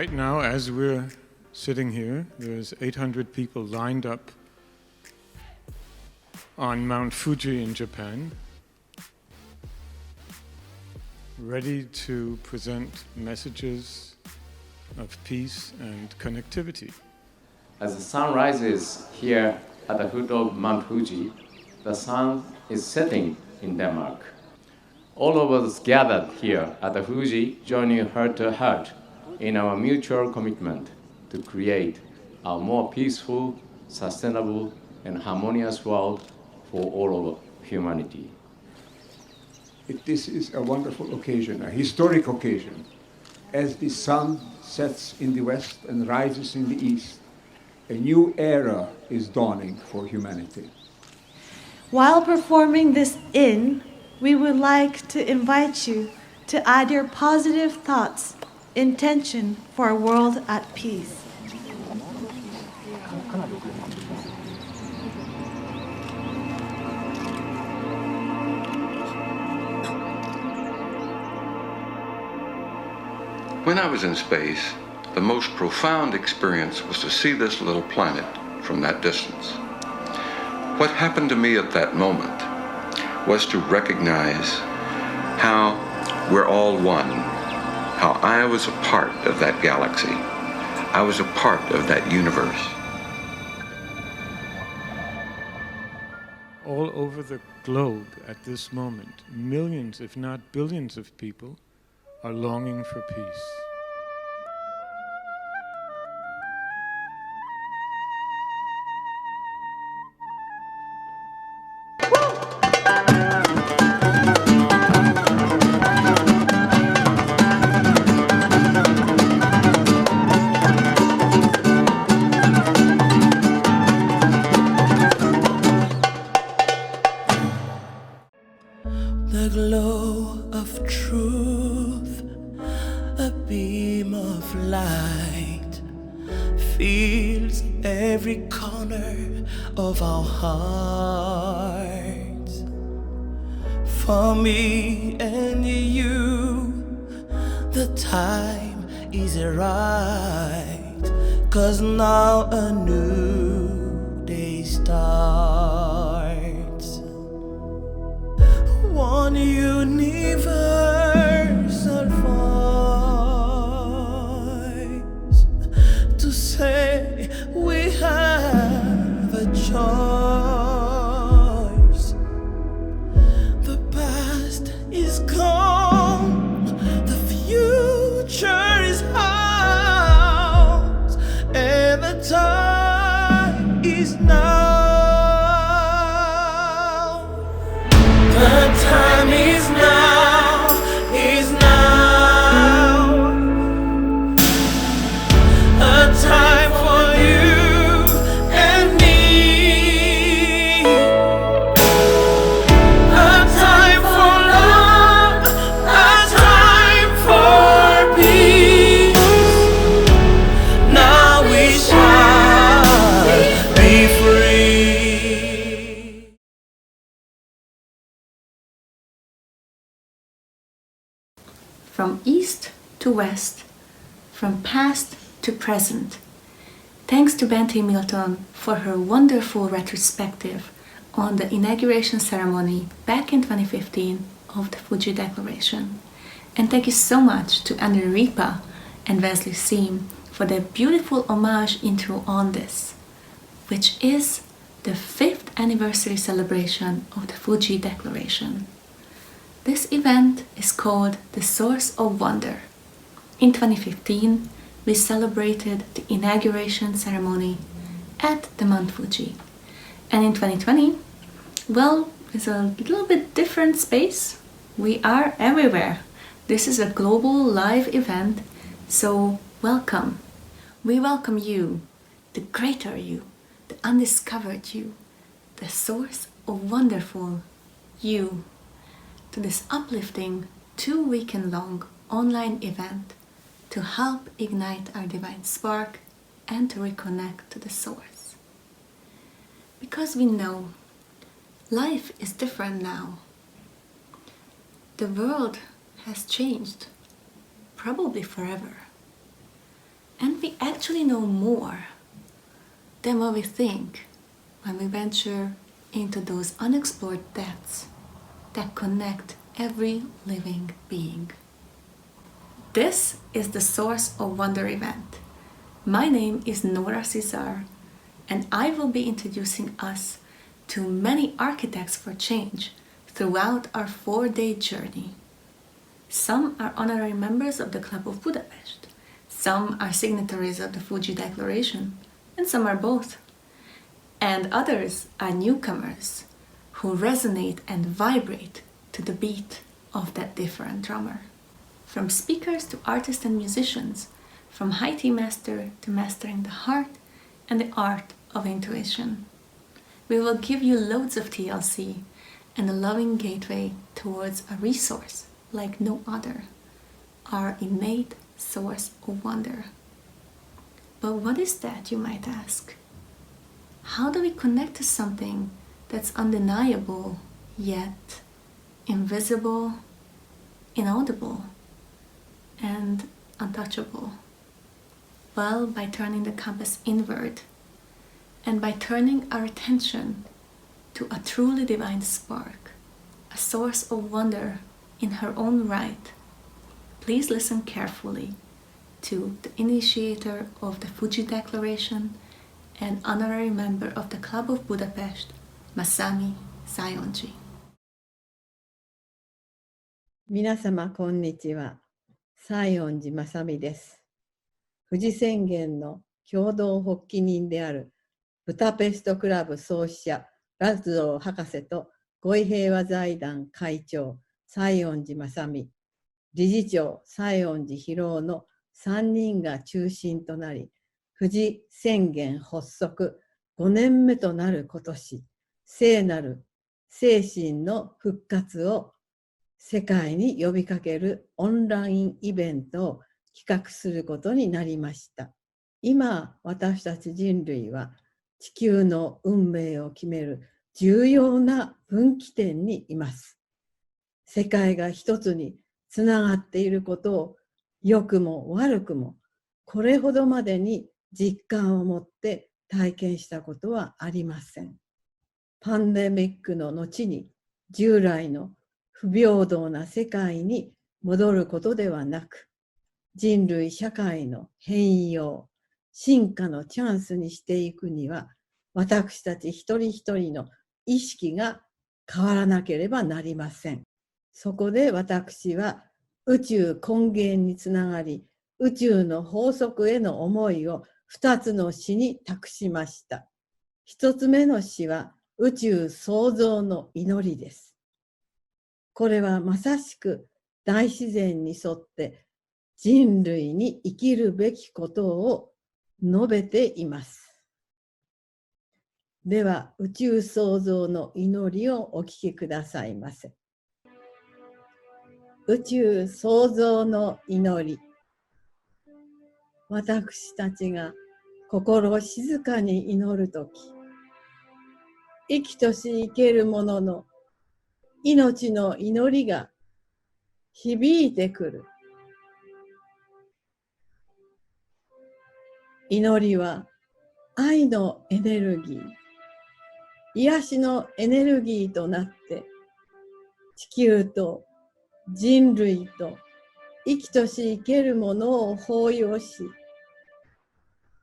Right now, as we're sitting here, there's 800 people lined up on Mount Fuji in Japan, ready to present messages of peace and connectivity. As the sun rises here at the foot of Mount Fuji, the sun is setting in Denmark. All of us gathered here at the Fuji, joining heart to heart in our mutual commitment to create a more peaceful, sustainable, and harmonious world for all of humanity. This is a wonderful occasion, a historic occasion. As the sun sets in the west and rises in the east, a new era is dawning for humanity. While performing this we would like to invite you to add your positive thoughts, intention for a world at peace. When I was in space, the most profound experience was to see this little planet from that distance. What happened to me at that moment was to recognize how we're all one, how I was a part of that galaxy. I was a part of that universe. All over the globe at this moment, millions, if not billions of people are longing for peace. The glow of truth, a beam of light, fills every corner of our hearts. For me and you, the time is right, 'cause now a new day starts. One universal voice to say we have a choice. The past is gone, the future is ours, and the time is now. The time is now, is now. A time for you and me. A time for love, a time for peace. Now we shall be free. From east to west, from past to present. Thanks to Bente Milton for her wonderful retrospective on the inauguration ceremony back in 2015 of the Fuji Declaration. And thank you so much to Ripa and Wesley Seme for their beautiful homage intro on this, which is the 5th anniversary celebration of the Fuji Declaration. This event is called the Source of Wonder. In 2015, we celebrated the inauguration ceremony at the Mount Fuji. And in 2020, well, it's a little bit different space. We are everywhere. This is a global live event, so welcome. We welcome you, the greater you, the undiscovered you, the source of wonderful you, to this uplifting 2-weekend-long online event to help ignite our divine spark and to reconnect to the source. Because we know life is different now. The world has changed, probably forever. And we actually know more than what we think when we venture into those unexplored depths that connect every living being. This is the Source of Wonder event. My name is Nora Csiszar, and I will be introducing us to many architects for change throughout our 4-day journey. Some are honorary members of the Club of Budapest, some are signatories of the Fuji Declaration, and some are both. And others are newcomers who resonate and vibrate to the beat of that different drummer. From speakers to artists and musicians, from high tea master to mastering the heart and the art of intuition. We will give you loads of TLC and a loving gateway towards a resource like no other, our innate source of wonder. But what is that, you might ask? How do we connect to something that's undeniable, yet invisible, inaudible, and untouchable? Well, by turning the compass inward and by turning our attention to a truly divine spark, a source of wonder in her own right. Please listen carefully to the initiator of the Fuji Declaration and honorary member of the Club of Budapest, Masami Saionji. 皆様こんにちは。西園寺正美です。富士宣言の共同発起人であるブダペストクラブ創始者ラズロー博士とごい平和財団会長西園寺正美、理事長西園寺博夫の3人が中心となり、富士宣言発足5年目となる今年、聖なる精神の復活を世界に呼びかけるオンラインイベントを企画することになりました。今、私たち人類は地球の運命を決める重要な分岐点にいます。世界が一つにつながっていることを良くも悪くもこれほどまでに実感を持って体験したことはありません。パンデミックの後に従来の不平等な世界に戻ることではなく、人類社会の変容、進化のチャンスにしていくには、私たち一人一人の意識が変わらなければなりません。そこで私は宇宙根源につながり、宇宙の法則への思いを2つの詩に託しました。1つ目の詩は宇宙創造の祈りです。これはまさしく大自然に沿って人類に生きるべきことを述べています。では、宇宙創造の祈りをお聞きくださいませ。宇宙創造の祈り。私たちが心静かに祈るとき、生きとし生けるものの命の祈りが響いてくる。祈りは愛のエネルギー、癒しのエネルギーとなって地球と人類と生きとし生けるものを包容し、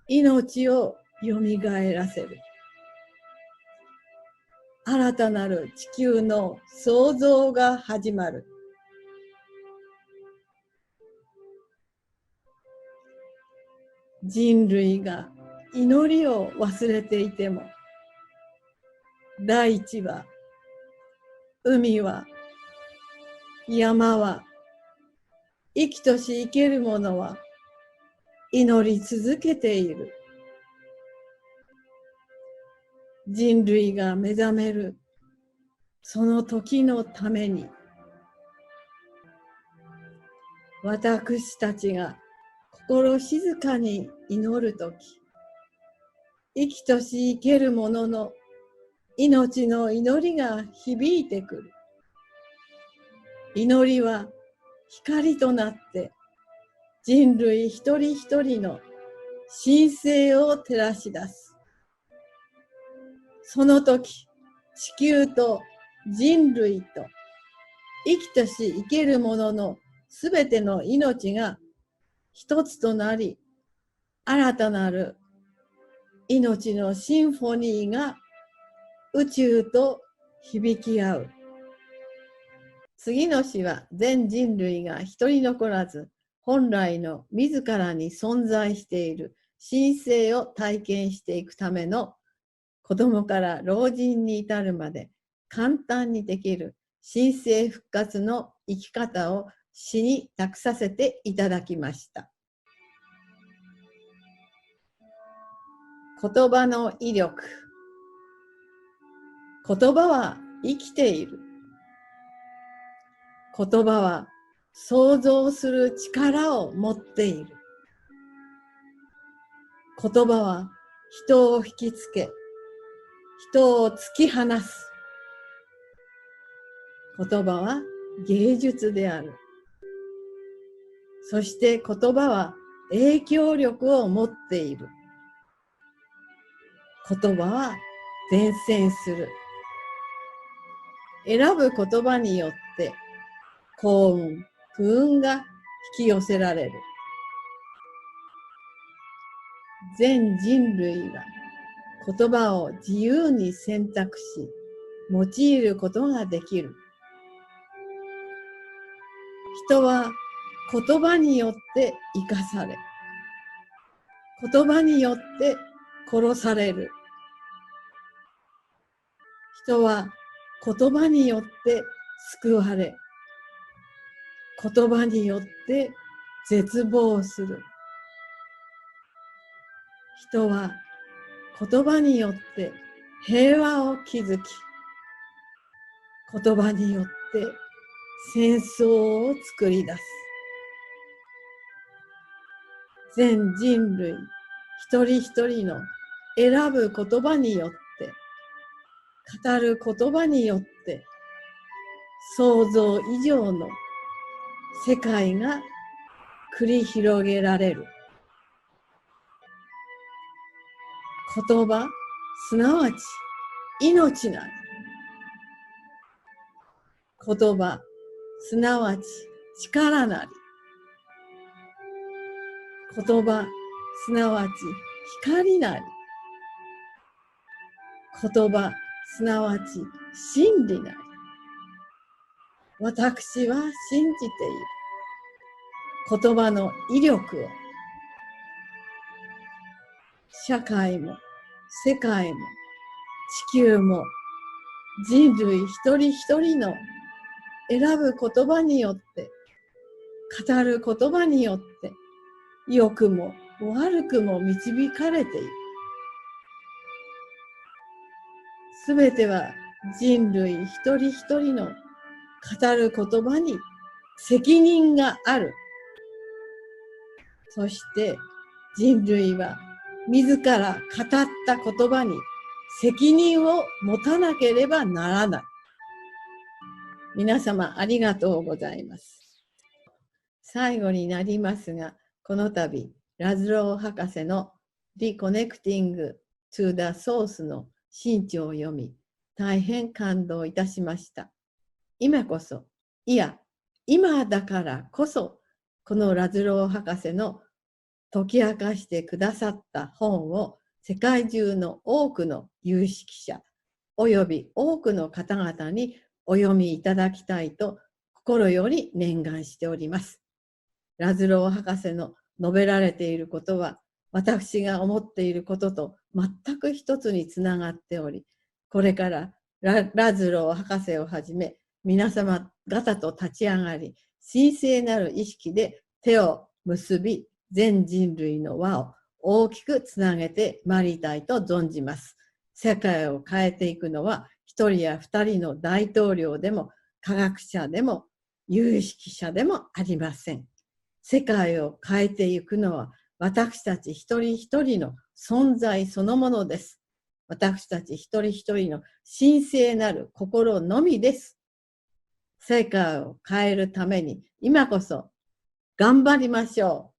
命をよみがえらせる。新たなる地球の創造が始まる。人類が祈りを忘れていても、大地は、海は、山は、生きとし生けるものは祈り続けている。人類が目覚めるその時のために、私たちが心静かに祈るとき、生きとし生けるものの命の祈りが響いてくる。祈りは光となって人類一人一人の神聖を照らし出す。その時、地球と人類と生きとし生けるもののすべての命が一つとなり、新たなる命のシンフォニーが宇宙と響き合う。次の詩は全人類が一人残らず、本来の自らに存在している神聖を体験していくための子供から老人に至るまで簡単にできる神聖復活の生き方を詩に託させていただきました。言葉の威力。言葉は生きている。言葉は想像する力を持っている。言葉は人を引きつけ、人を突き放す。言葉は芸術である。そして言葉は影響力を持っている。言葉は伝染する。選ぶ言葉によって幸運、不運が引き寄せられる。全人類は言葉を自由に選択し、用いることができる。人は言葉によって生かされ、言葉によって殺される。人は言葉によって救われ、言葉によって絶望する。人は言葉によって平和を築き、言葉によって戦争を作り出す。全人類一人一人の選ぶ言葉によって、語る言葉によって、想像以上の世界が繰り広げられる。言葉、すなわち命なり。言葉、すなわち力なり。言葉、すなわち光なり。言葉、すなわち真理なり。私は信じている。言葉の威力を。社会も世界も地球も人類一人一人の選ぶ言葉によって、語る言葉によって良くも悪くも導かれている。すべては人類一人一人の語る言葉に責任がある。そして人類は自ら語った言葉に責任を持たなければならない。皆様ありがとうございます。最後になりますが、この度ラズロー博士の Reconnecting to the Source の新著を読み、大変感動いたしました。今こそ、いや、今だからこそ、このラズロー博士の解き明かしてくださった本を世界中の多くの有識者および多くの方々にお読みいただきたいと心より念願しております。ラズロー博士の述べられていることは私が思っていることと全く一つにつながっており、これからラズロー博士をはじめ皆様方と立ち上がり、神聖なる意識で手を結び、全人類の輪を大きくつなげてまいりたいと存じます。世界を変えていくのは一人や二人の大統領でも科学者でも有識者でもありません。世界を変えていくのは私たち一人一人の存在そのものです。私たち一人一人の神聖なる心のみです。世界を変えるために今こそ頑張りましょ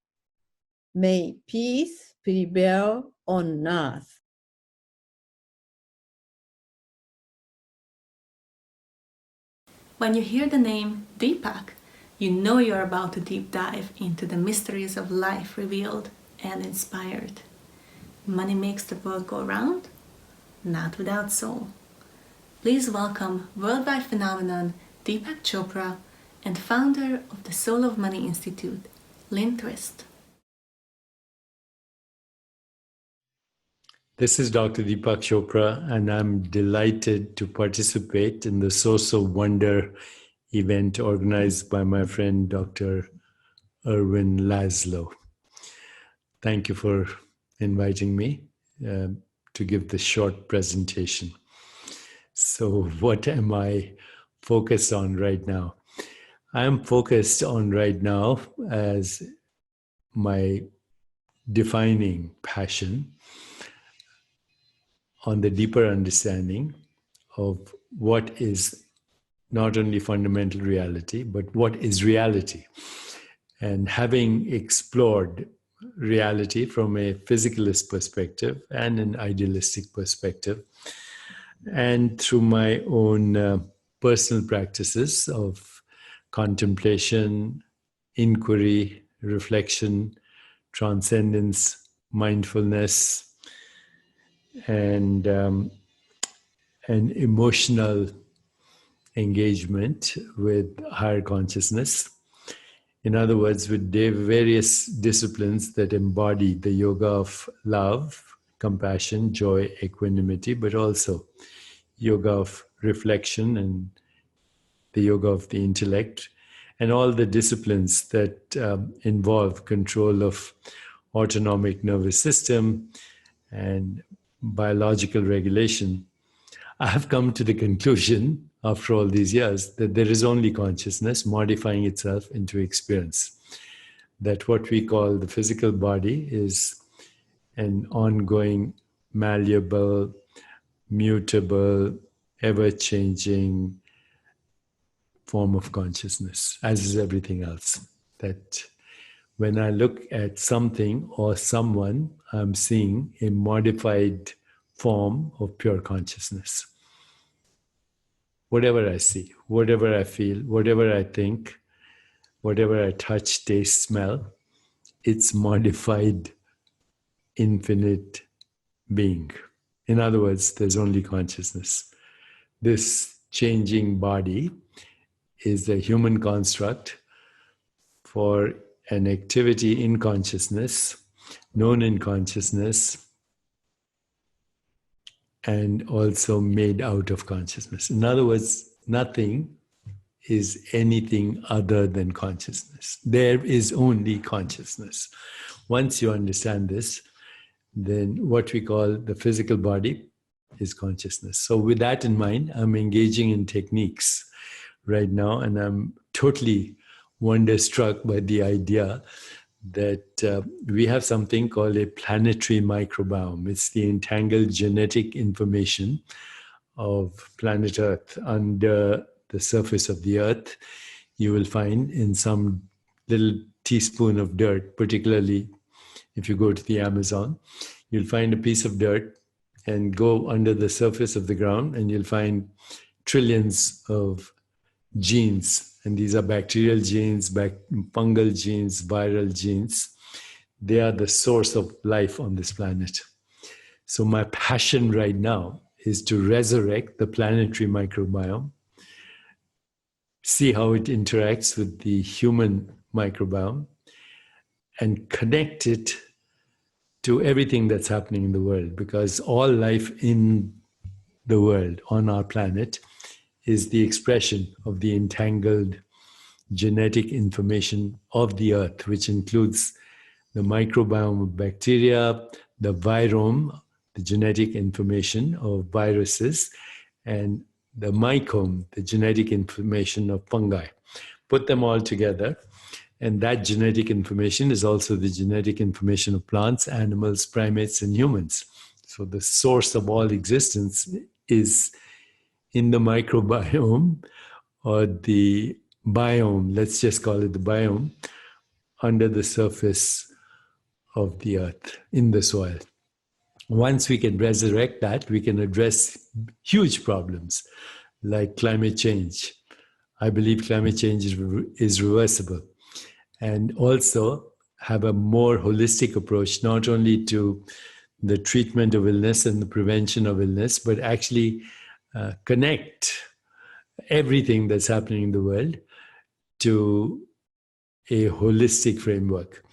う。May peace prevail on earth. When you hear the name Deepak, you know you're about to deep dive into the mysteries of life revealed and inspired. Money makes the world go round? Not without soul. Please welcome worldwide phenomenon Deepak Chopra and founder of the Soul of Money Institute, Lynne Twist. This is Dr. Deepak Chopra, and I'm delighted to participate in the Source of Wonder event organized by my friend Dr. Erwin Laszlo. Thank you for inviting me to give this short presentation. So what am I focused on right now? I'm focused on right now as my defining passion on the deeper understanding of what is not only fundamental reality, but what is reality. And having explored reality from a physicalist perspective and an idealistic perspective, and through my own personal practices of contemplation, inquiry, reflection, transcendence, mindfulness, and emotional engagement with higher consciousness. In other words, with various disciplines that embody the yoga of love, compassion, joy, equanimity, but also yoga of reflection and the yoga of the intellect, and all the disciplines that involve control of autonomic nervous system and biological regulation. I have come to the conclusion, after all these years, that there is only consciousness modifying itself into experience. That what we call the physical body is an ongoing, malleable, mutable, ever-changing form of consciousness, as is everything else. That when I look at something or someone, I'm seeing a modified form of pure consciousness. Whatever I see, whatever I feel, whatever I think, whatever I touch, taste, smell, it's modified infinite being. In other words, there's only consciousness. This changing body is a human construct for an activity in consciousness, known in consciousness, and also made out of consciousness. In other words, nothing is anything other than consciousness. There is only consciousness. Once you understand this, then what we call the physical body is consciousness. So with that in mind, I'm engaging in techniques right now, and I'm totally wonderstruck by the idea that we have something called a planetary microbiome. It's the entangled genetic information of planet Earth. Under the surface of the Earth, you will find in some little teaspoon of dirt, particularly if you go to the Amazon, you'll find a piece of dirt and go under the surface of the ground, and you'll find trillions of genes. And these are bacterial genes, fungal genes, viral genes. They are the source of life on this planet. So my passion right now is to resurrect the planetary microbiome, see how it interacts with the human microbiome, and connect it to everything that's happening in the world, because all life in the world, on our planet, is the expression of the entangled genetic information of the Earth, which includes the microbiome of bacteria, the virome, the genetic information of viruses, and the mycome, the genetic information of fungi. Put them all together, and that genetic information is also the genetic information of plants, animals, primates, and humans. So the source of all existence is in the microbiome, or the biome, let's just call it the biome, under the surface of the earth in the soil. Once we can resurrect that, we can address huge problems like climate change. I believe climate change is reversible. And also have a more holistic approach, not only to the treatment of illness and the prevention of illness, but actually connect everything that's happening in the world to a holistic framework.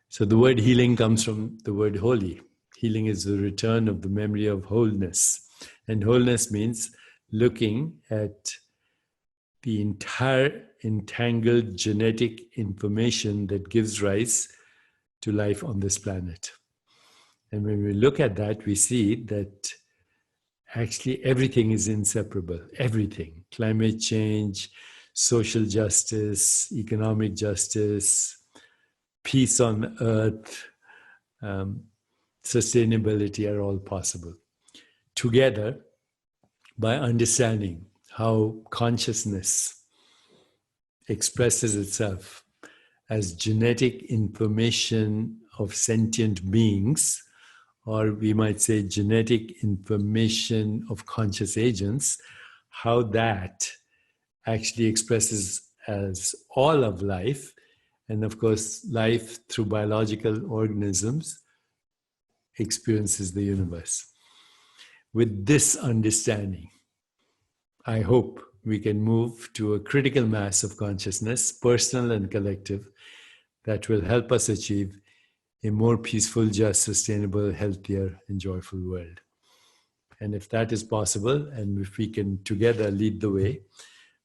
So the word healing comes from the word holy. Healing is the return of the memory of wholeness. And wholeness means looking at the entire entangled genetic information that gives rise to life on this planet. And when we look at that, we see that actually everything is inseparable. Everything. Climate change, social justice, economic justice, peace on earth, sustainability are all possible. Together, by understanding how consciousness expresses itself as genetic information of sentient beings, or we might say genetic information of conscious agents, how that actually expresses as all of life, and of course, life through biological organisms experiences the universe. With this understanding, I hope we can move to a critical mass of consciousness, personal and collective, that will help us achieve a more peaceful, just, sustainable, healthier, and joyful world. And if that is possible, and if we can together lead the way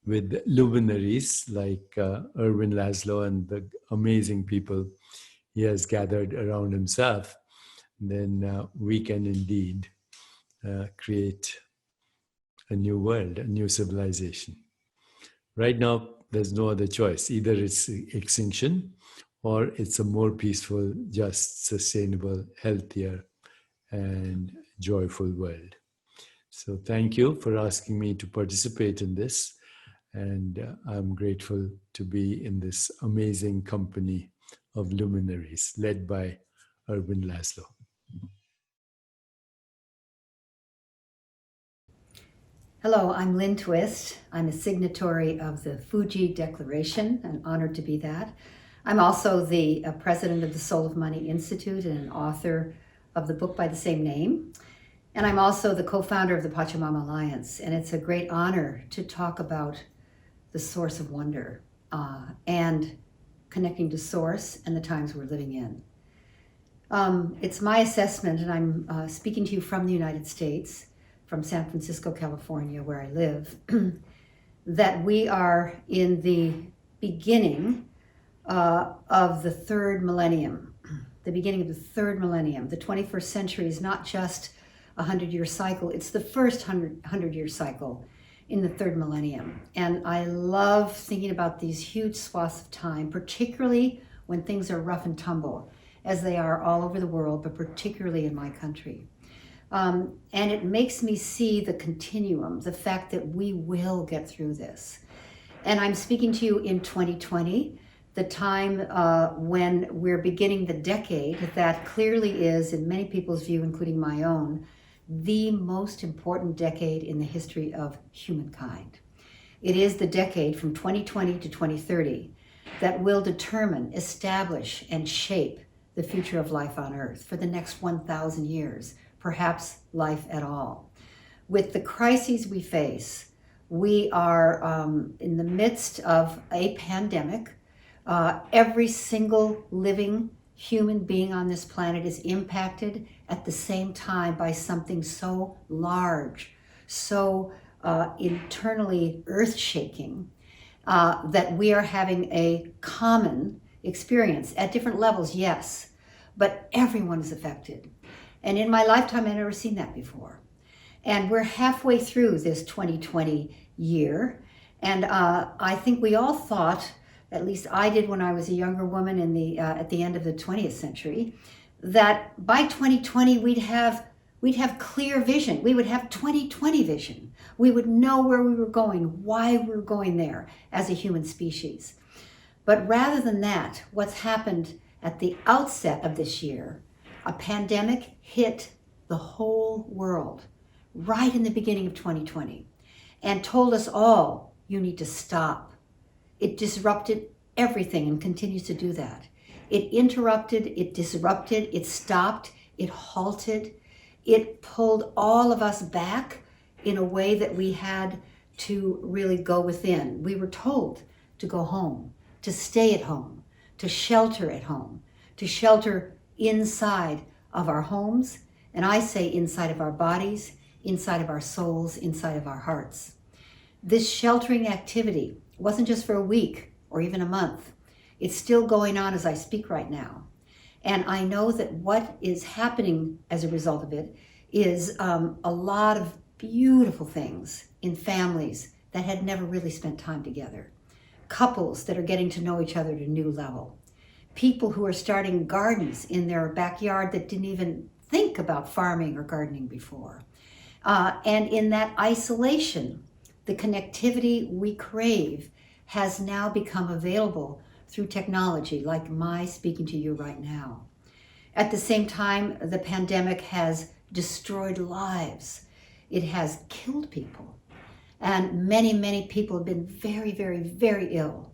with luminaries like Erwin Laszlo and the amazing people he has gathered around himself, then we can indeed create a new world, a new civilization. Right now, there's no other choice. Either it's extinction or it's a more peaceful, just, sustainable, healthier, and joyful world. So thank you for asking me to participate in this. And I'm grateful to be in this amazing company of luminaries led by Erwin Laszlo. Hello, I'm Lynne Twist. I'm a signatory of the Fuji Declaration, and honored to be that. I'm also the president of the Soul of Money Institute and an author of the book by the same name. And I'm also the co-founder of the Pachamama Alliance. And it's a great honor to talk about the source of wonder and connecting to source and the times we're living in. It's my assessment, and I'm speaking to you from the United States, from San Francisco, California, where I live, that we are in the beginning of the third millennium, the beginning of the third millennium. The 21st century is not just a 100-year cycle, it's the first 100-year cycle in the third millennium. And I love thinking about these huge swaths of time, particularly when things are rough and tumble, as they are all over the world, but particularly in my country. And it makes me see the continuum, the fact that we will get through this. And I'm speaking to you in 2020, the time when we're beginning the decade that clearly is, in many people's view, including my own, the most important decade in the history of humankind. It is the decade from 2020 to 2030 that will determine, establish, and shape the future of life on Earth for the next 1,000 years, perhaps life at all. With the crises we face, we are in the midst of a pandemic. Every single living human being on this planet is impacted at the same time by something so large, so internally earth-shaking, that we are having a common experience at different levels, yes, but everyone is affected. And in my lifetime, I've never seen that before. And we're halfway through this 2020 year. And I think we all thought, at least I did when I was a younger woman in the at the end of the 20th century, that by 2020 we'd have clear vision. We would have 2020 vision. We would know where we were going, why we were going there as a human species. But rather than that, what's happened at the outset of this year, a pandemic hit the whole world right in the beginning of 2020 and told us all, you need to stop. It disrupted everything and continues to do that. It interrupted, it disrupted, it stopped, it halted. It pulled all of us back in a way that we had to really go within. We were told to go home, to stay at home, to shelter at home, to shelter inside of our homes, and I say inside of our bodies, inside of our souls, inside of our hearts. This sheltering activity wasn't just for a week or even a month. It's still going on as I speak right now. And I know that what is happening as a result of it is a lot of beautiful things in families that had never really spent time together. Couples that are getting to know each other at a new level. People who are starting gardens in their backyard that didn't even think about farming or gardening before. And in that isolation, the connectivity we crave has now become available through technology, like my speaking to you right now. At the same time, the pandemic has destroyed lives. It has killed people. And many, many people have been very, very, very ill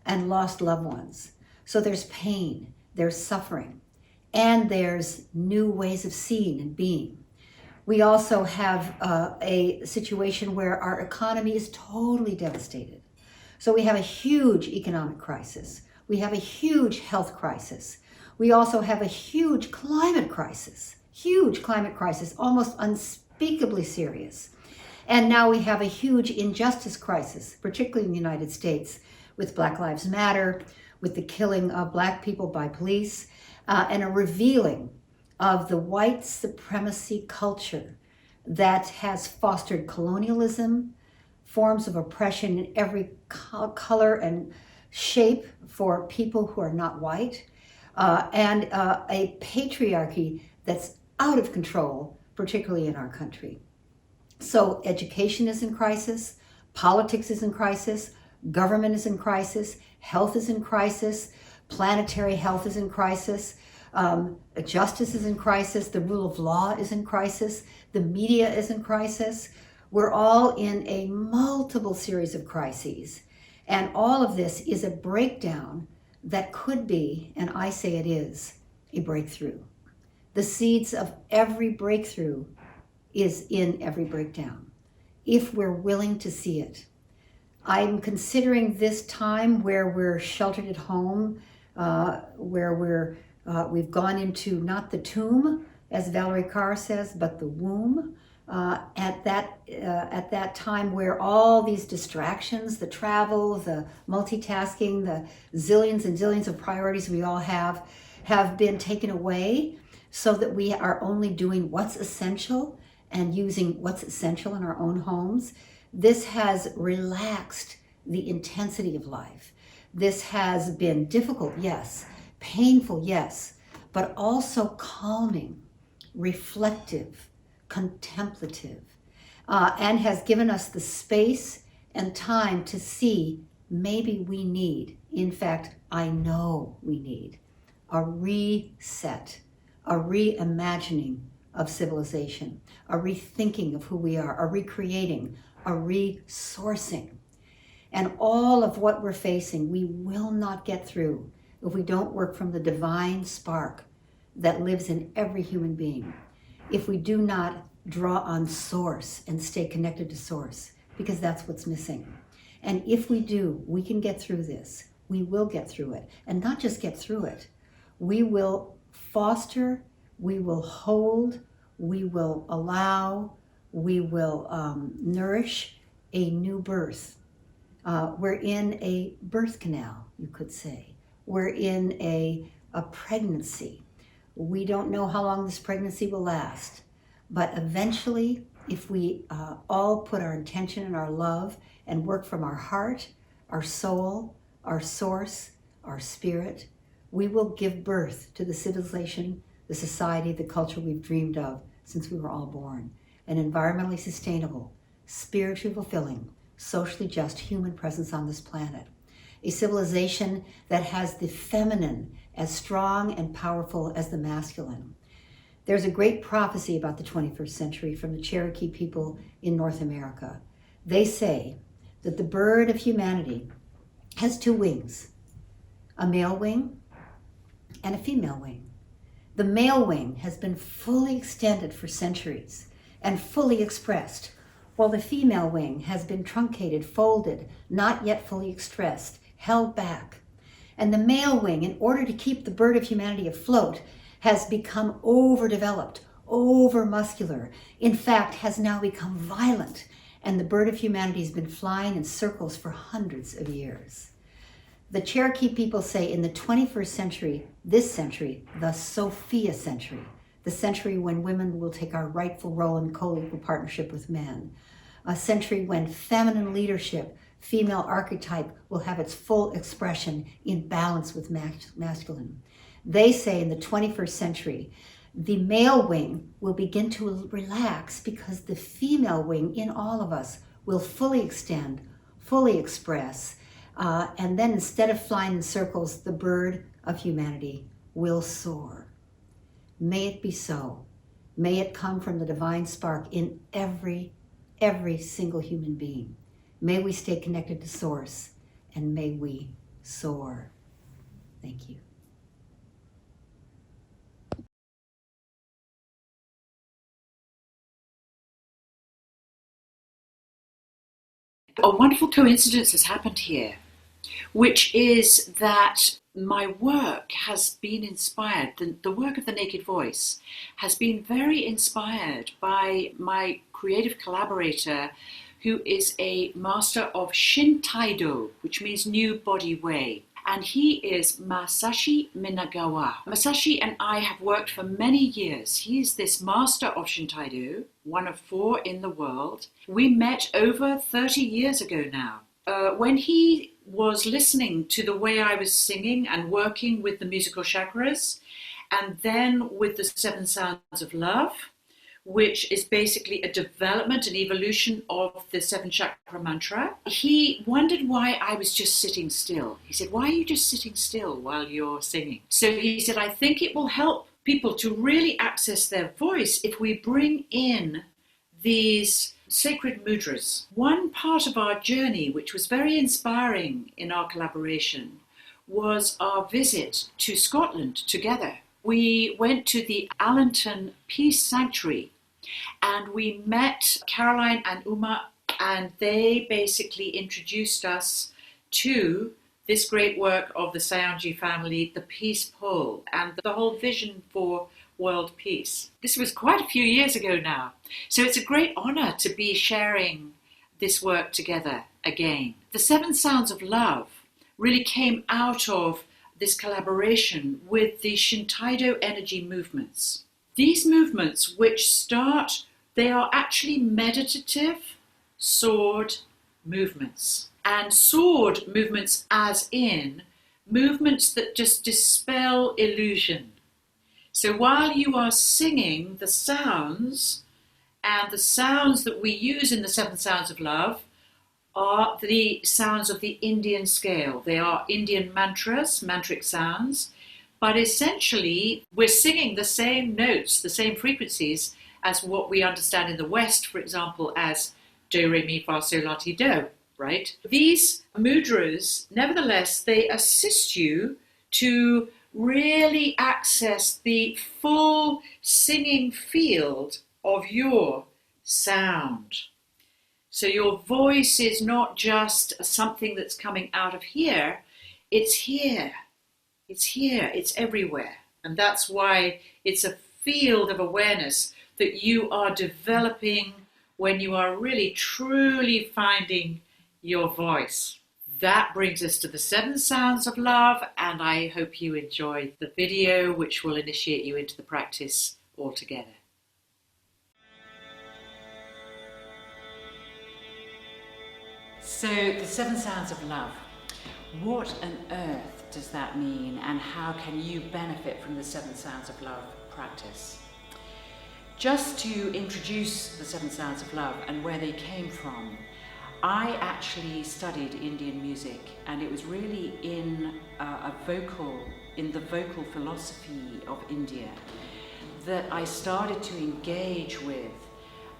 and lost loved ones. So there's pain, there's suffering, and there's new ways of seeing and being. We also have a situation where our economy is totally devastated. So we have a huge economic crisis. We have a huge health crisis. We also have a huge climate crisis, almost unspeakably serious. And now we have a huge injustice crisis, particularly in the United States, with Black Lives Matter, with the killing of Black people by police, and a revealing of the white supremacy culture that has fostered colonialism, forms of oppression in every color and shape for people who are not white, and a patriarchy that's out of control, particularly in our country. So education is in crisis, politics is in crisis, government is in crisis, health is in crisis, planetary health is in crisis, justice is in crisis, the rule of law is in crisis, the media is in crisis. We're all in a multiple series of crises. And all of this is a breakdown that could be, and I say it is, a breakthrough. The seeds of every breakthrough is in every breakdown, if we're willing to see it. I'm considering this time where we're sheltered at home, where we've gone into not the tomb, as Valerie Carr says, but the womb. At that time where all these distractions, the travel, the multitasking, the zillions and zillions of priorities we all have been taken away, so that we are only doing what's essential and using what's essential in our own homes. This has relaxed the intensity of life. This has been difficult, yes, painful, yes, but also calming, reflective, contemplative, and has given us the space and time to see maybe we need, in fact, I know we need, a reset, a reimagining of civilization, a rethinking of who we are, a recreating, a resourcing. And all of what we're facing, we will not get through if we don't work from the divine spark that lives in every human being. If we do not draw on source and stay connected to source, because that's what's missing. And if we do, we can get through this. We will get through it. And not just get through it. We will foster, we will hold, we will allow, we will nourish a new birth. We're in a birth canal, you could say. We're in a pregnancy. We don't know how long this pregnancy will last, but eventually, if we all put our intention and our love and work from our heart, our soul, our source, our spirit, we will give birth to the civilization, the society, the culture we've dreamed of since we were all born. An environmentally sustainable, spiritually fulfilling, socially just human presence on this planet. A civilization that has the feminine as strong and powerful as the masculine. There's a great prophecy about the 21st century from the Cherokee people in North America. They say that the bird of humanity has two wings, a male wing and a female wing. The male wing has been fully extended for centuries and fully expressed, while the female wing has been truncated, folded, not yet fully expressed, held back. And the male wing, in order to keep the bird of humanity afloat, has become overdeveloped, over-muscular. In fact, has now become violent, and the bird of humanity has been flying in circles for hundreds of years. The Cherokee people say in the 21st century, this century, the Sophia century, the century when women will take our rightful role in co-equal partnership with men, a century when feminine leadership, female archetype will have its full expression in balance with masculine. They say in the 21st century, the male wing will begin to relax because the female wing in all of us will fully extend, fully express, and then instead of flying in circles, the bird of humanity will soar. May it be so. May it come from the divine spark in every single human being. May we stay connected to Source, and may we soar. Thank you. A wonderful coincidence has happened here, which is that my work has been inspired, the work of the Naked Voice has been very inspired by my creative collaborator, who is a master of Shintaido, which means New Body Way. And he is Masashi Minagawa. Masashi and I have worked for many years. He is this master of Shintaido, one of 4 in the world. We met over 30 years ago now. When he was listening to the way I was singing and working with the musical chakras, and then with the 7 sounds of love, which is basically a development and evolution of the 7 chakra mantra, he wondered why I was just sitting still. He said, why are you just sitting still while you're singing? So he said, I think it will help people to really access their voice if we bring in these sacred mudras. One part of our journey, which was very inspiring in our collaboration, was our visit to Scotland together. We went to the Allenton Peace Sanctuary, and we met Caroline and Uma, and they basically introduced us to this great work of the Saionji family, the Peace Pole, and the whole vision for world peace. This was quite a few years ago now, so it's a great honor to be sharing this work together again. The 7 sounds of love really came out of this collaboration with the Shintaido energy movements. These movements, which start, they are actually meditative sword movements. And sword movements as in movements that just dispel illusion. So while you are singing the sounds, and the sounds that we use in the 7 sounds of love are the sounds of the Indian scale. They are Indian mantras, mantric sounds, but essentially we're singing the same notes, the same frequencies as what we understand in the West, for example, as do, re, mi, fa, sol, la, ti, do, right? These mudras, nevertheless, they assist you to really access the full singing field of your sound. So your voice is not just something that's coming out of here, it's here. It's here, it's everywhere. And that's why it's a field of awareness that you are developing when you are really truly finding your voice. That brings us to the 7 sounds of love, and I hope you enjoy the video, which will initiate you into the practice altogether. So, the 7 sounds of love. What on earth does that mean, and how can you benefit from the 7 sounds of love practice? Just to introduce the 7 sounds of love and where they came from, I actually studied Indian music, and it was really in a vocal in the vocal philosophy of India that I started to engage with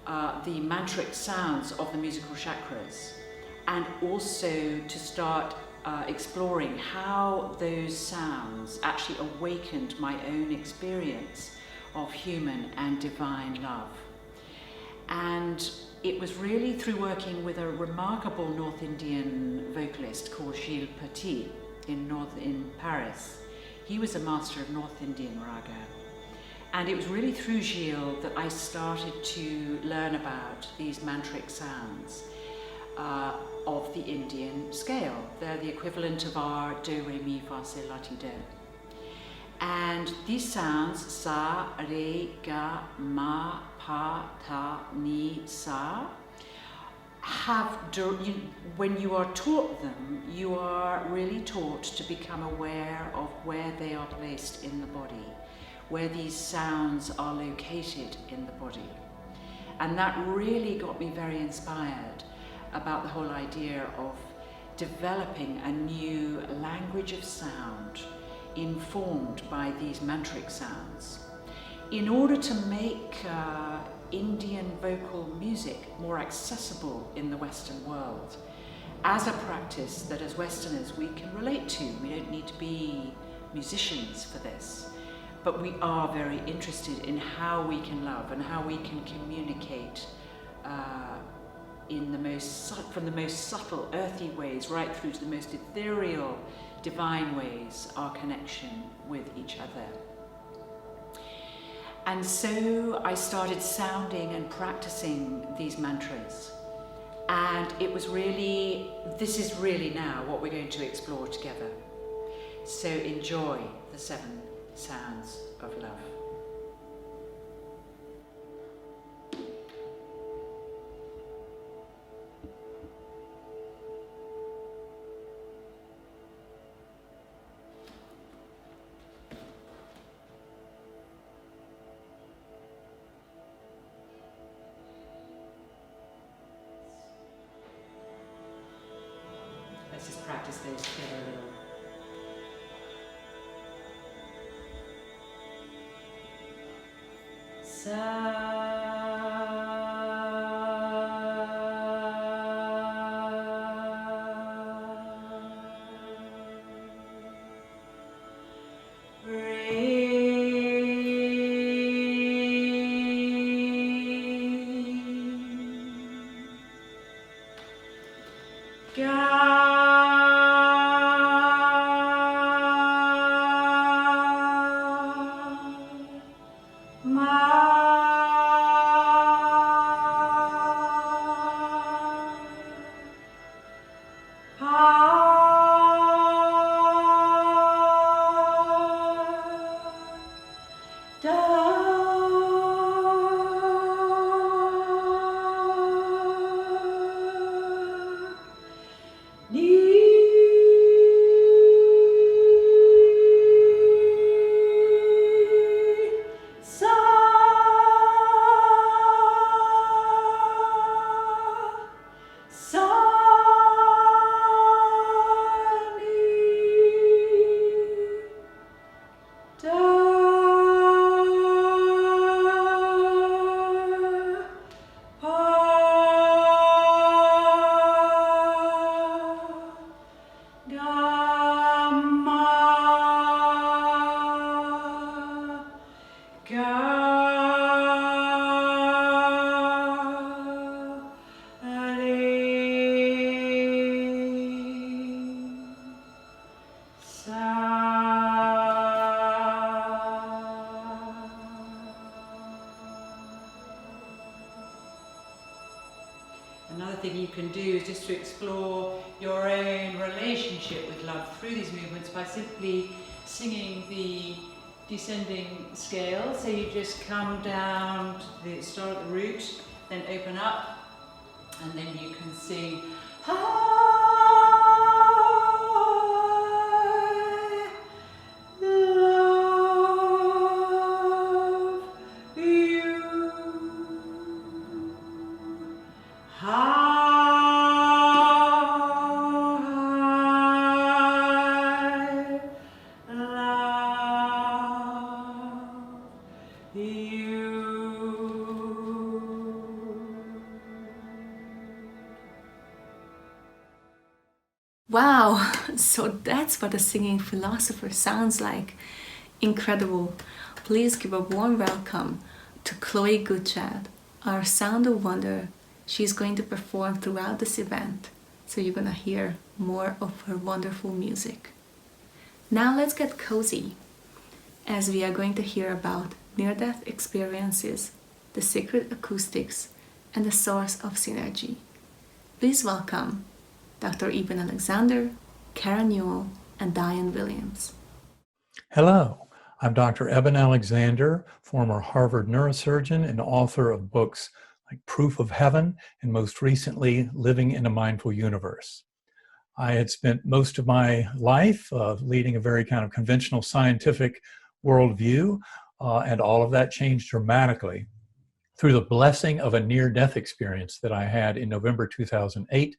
the mantric sounds of the musical chakras, and also to start exploring how those sounds actually awakened my own experience of human and divine love. And it was really through working with a remarkable North Indian vocalist called Gilles Petit in Paris. He was a master of North Indian raga. And it was really through Gilles that I started to learn about these mantric sounds of the Indian scale. They're the equivalent of our do, re, mi, fa, sol, la, ti, do. And these sounds, sa, re, ga, ma, pa, ta, ni, sa, when you are taught them, you are really taught to become aware of where they are placed in the body, where these sounds are located in the body. And that really got me very inspired about the whole idea of developing a new language of sound informed by these mantric sounds. In order to make Indian vocal music more accessible in the Western world, as a practice that as Westerners we can relate to. We don't need to be musicians for this, but we are very interested in how we can love and how we can communicate from the most subtle, earthy ways right through to the most ethereal, divine ways, our connection with each other. And so I started sounding and practicing these mantras. And it was really, this is really now what we're going to explore together. So enjoy the 7 sounds of love. Let's just practice those together a little. Another thing you can do is just to explore your own relationship with love through these movements by simply singing the descending scale. So you just come down to the start at the root, then open up, and then you can sing love Wow, so that's what a singing philosopher sounds like. Incredible. Please give a warm welcome to Chloe Goodchild, our sound of wonder. She's going to perform throughout this event, so you're going to hear more of her wonderful music. Now let's get cozy, as we are going to hear about near-death experiences, the sacred acoustics, and the source of synergy. Please welcome Dr. Eben Alexander, Karen Newell, and Diane Williams. Hello, I'm Dr. Eben Alexander, former Harvard neurosurgeon and author of books like Proof of Heaven and most recently Living in a Mindful Universe. I had spent most of my life leading a very kind of conventional scientific worldview, and all of that changed dramatically through the blessing of a near-death experience that I had in November 2008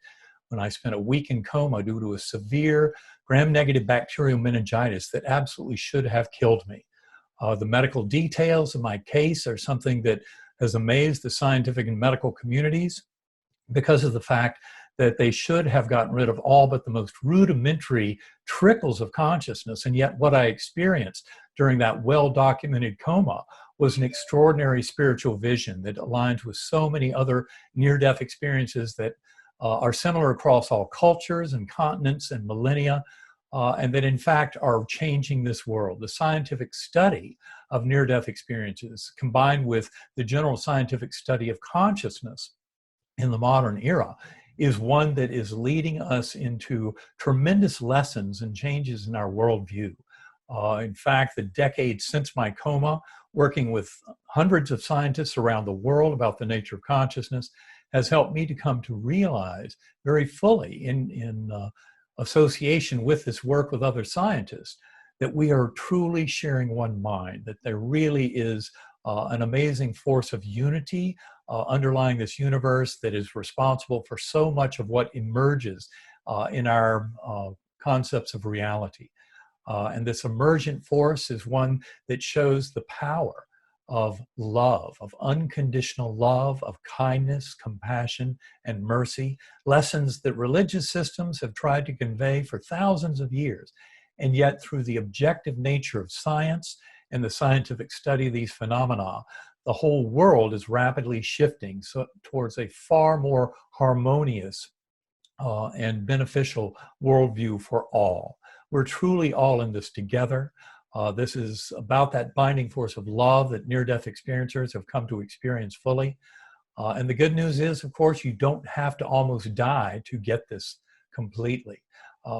when I spent a week in coma due to a severe gram-negative bacterial meningitis that absolutely should have killed me. The medical details of my case are something that has amazed the scientific and medical communities because of the fact that they should have gotten rid of all but the most rudimentary trickles of consciousness. And yet what I experienced during that well-documented coma was an extraordinary spiritual vision that aligns with so many other near-death experiences that are similar across all cultures and continents and millennia, and that in fact are changing this world. The scientific study of near-death experiences combined with the general scientific study of consciousness in the modern era is one that is leading us into tremendous lessons and changes in our worldview. In fact, the decades since my coma, working with hundreds of scientists around the world about the nature of consciousness, has helped me to come to realize very fully in association with this work with other scientists that we are truly sharing one mind, that there really is an amazing force of unity underlying this universe that is responsible for so much of what emerges in our concepts of reality. And this emergent force is one that shows the power of love, of unconditional love, of kindness, compassion, and mercy, lessons that religious systems have tried to convey for thousands of years. And yet, through the objective nature of science and the scientific study of these phenomena, the whole world is rapidly shifting towards a far more harmonious and beneficial worldview for all. We're truly all in this together. This is about that binding force of love that near-death experiencers have come to experience fully. And the good news is, of course, you don't have to almost die to get this completely.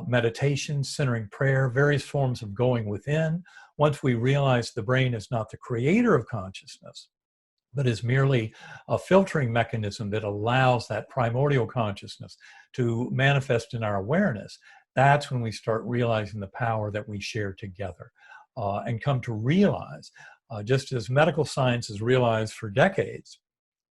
Meditation, centering prayer, various forms of going within. Once we realize the brain is not the creator of consciousness, but is merely a filtering mechanism that allows that primordial consciousness to manifest in our awareness, that's when we start realizing the power that we share together and come to realize, just as medical science has realized for decades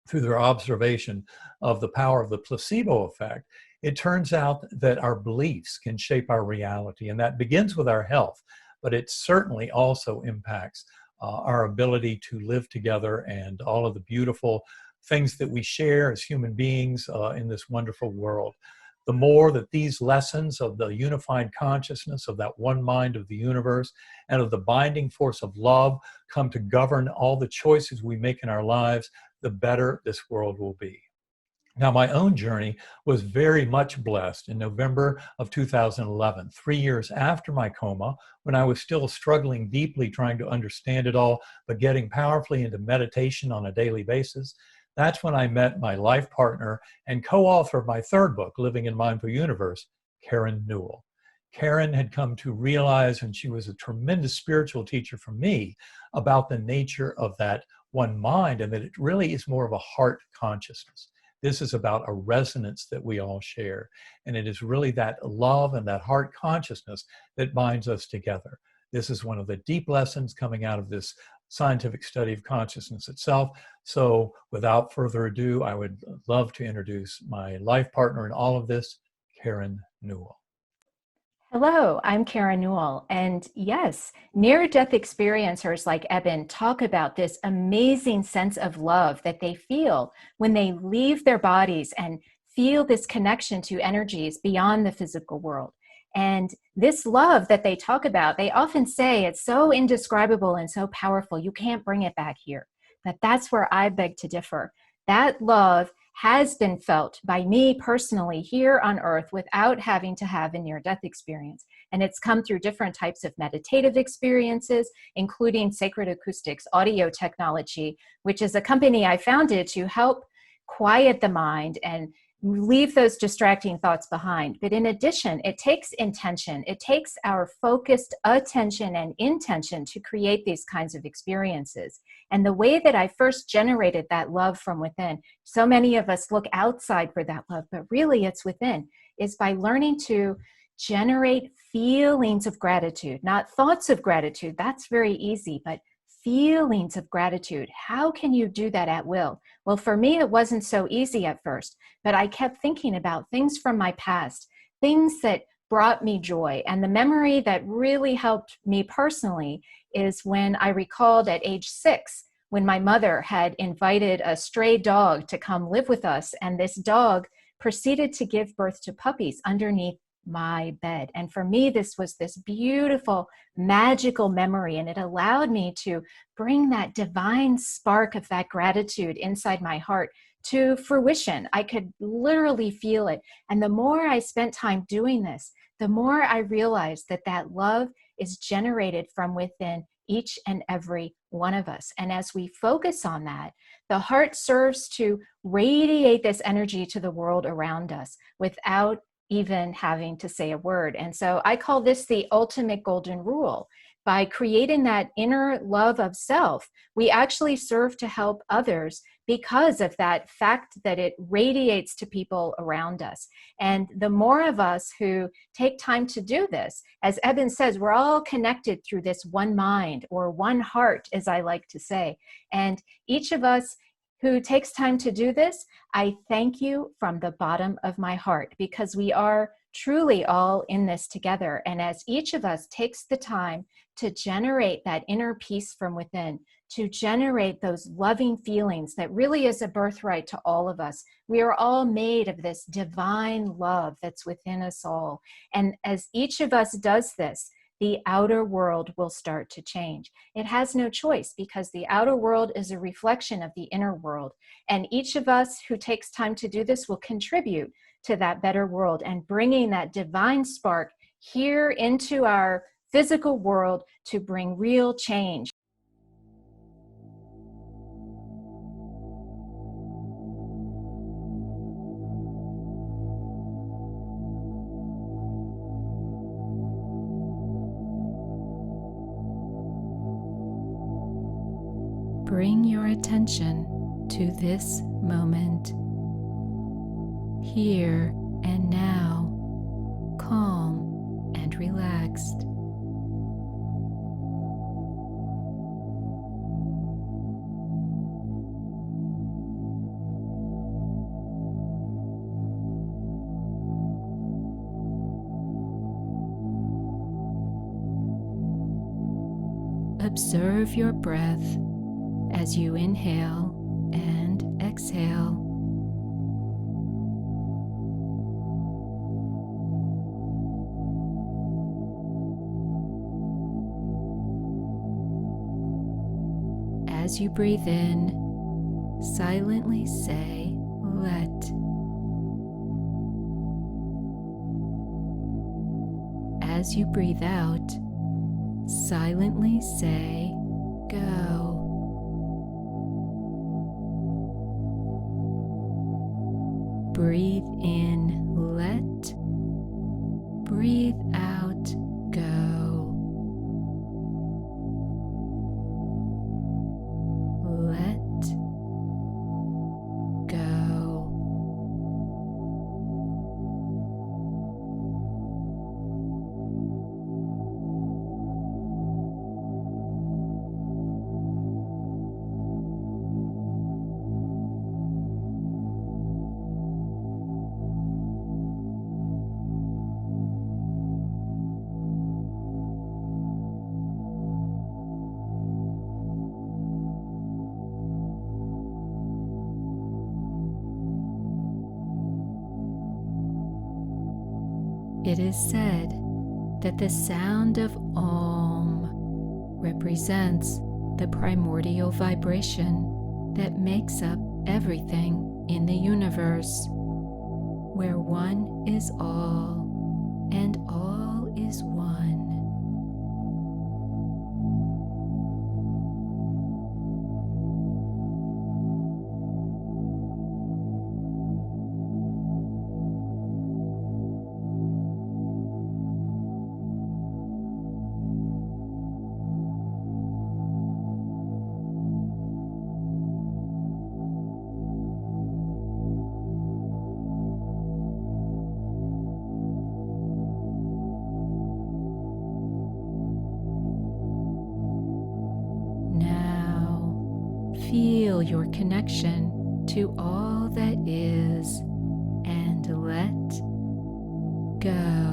through their observation of the power of the placebo effect, it turns out that our beliefs can shape our reality, and that begins with our health, but it certainly also impacts our ability to live together and all of the beautiful things that we share as human beings in this wonderful world. The more that these lessons of the unified consciousness of that one mind of the universe and of the binding force of love come to govern all the choices we make in our lives, the better this world will be. Now, my own journey was very much blessed in November of 2011, 3 years after my coma, when I was still struggling deeply trying to understand it all, but getting powerfully into meditation on a daily basis. That's when I met my life partner and co-author of my third book, Living in a Mindful Universe, Karen Newell. Karen had come to realize, and she was a tremendous spiritual teacher for me, about the nature of that one mind and that it really is more of a heart consciousness. This is about a resonance that we all share. And it is really that love and that heart consciousness that binds us together. This is one of the deep lessons coming out of this scientific study of consciousness itself. So without further ado, I would love to introduce my life partner in all of this, Karen Newell. Hello, I'm Karen Newell, and yes, near-death experiencers like Eben talk about this amazing sense of love that they feel when they leave their bodies and feel this connection to energies beyond the physical world. And this love that they talk about, they often say it's so indescribable and so powerful, you can't bring it back here. But that's where I beg to differ. That love has been felt by me personally here on earth without having to have a near-death experience. And it's come through different types of meditative experiences, including Sacred Acoustics audio technology, which is a company I founded to help quiet the mind and leave those distracting thoughts behind. But in addition, it takes intention. It takes our focused attention and intention to create these kinds of experiences. And the way that I first generated that love from within, so many of us look outside for that love, but really it's within, is by learning to generate feelings of gratitude, not thoughts of gratitude. That's very easy, but feelings of gratitude. How can you do that at will? Well, for me, it wasn't so easy at first, but I kept thinking about things from my past, things that brought me joy. And the memory that really helped me personally is when I recalled at age 6, when my mother had invited a stray dog to come live with us. And this dog proceeded to give birth to puppies underneath my bed. And for me, this was this beautiful, magical memory, and it allowed me to bring that divine spark of that gratitude inside my heart to fruition. I could literally feel it. And the more I spent time doing this, the more I realized that that love is generated from within each and every one of us. And as we focus on that, the heart serves to radiate this energy to the world around us without even having to say a word. And so I call this the ultimate golden rule. By creating that inner love of self, we actually serve to help others because of that fact that it radiates to people around us. And the more of us who take time to do this, as Eben says, we're all connected through this one mind or one heart, as I like to say. And each of us who takes time to do this, I thank you from the bottom of my heart, because we are truly all in this together. And as each of us takes the time to generate that inner peace from within, to generate those loving feelings that really is a birthright to all of us, we are all made of this divine love that's within us all. And as each of us does this, the outer world will start to change. It has no choice, because the outer world is a reflection of the inner world. And each of us who takes time to do this will contribute to that better world and bringing that divine spark here into our physical world to bring real change. Bring your attention to this moment, here and now, calm and relaxed. Observe your breath as you inhale and exhale. As you breathe in, silently say, "Let." As you breathe out, silently say, "Go." Breathe in, let. Breathe out, go. Let go. It is said that the sound of Om represents the primordial vibration that makes up everything in the universe, where one is all and all is one. Feel your connection to all that is and let go.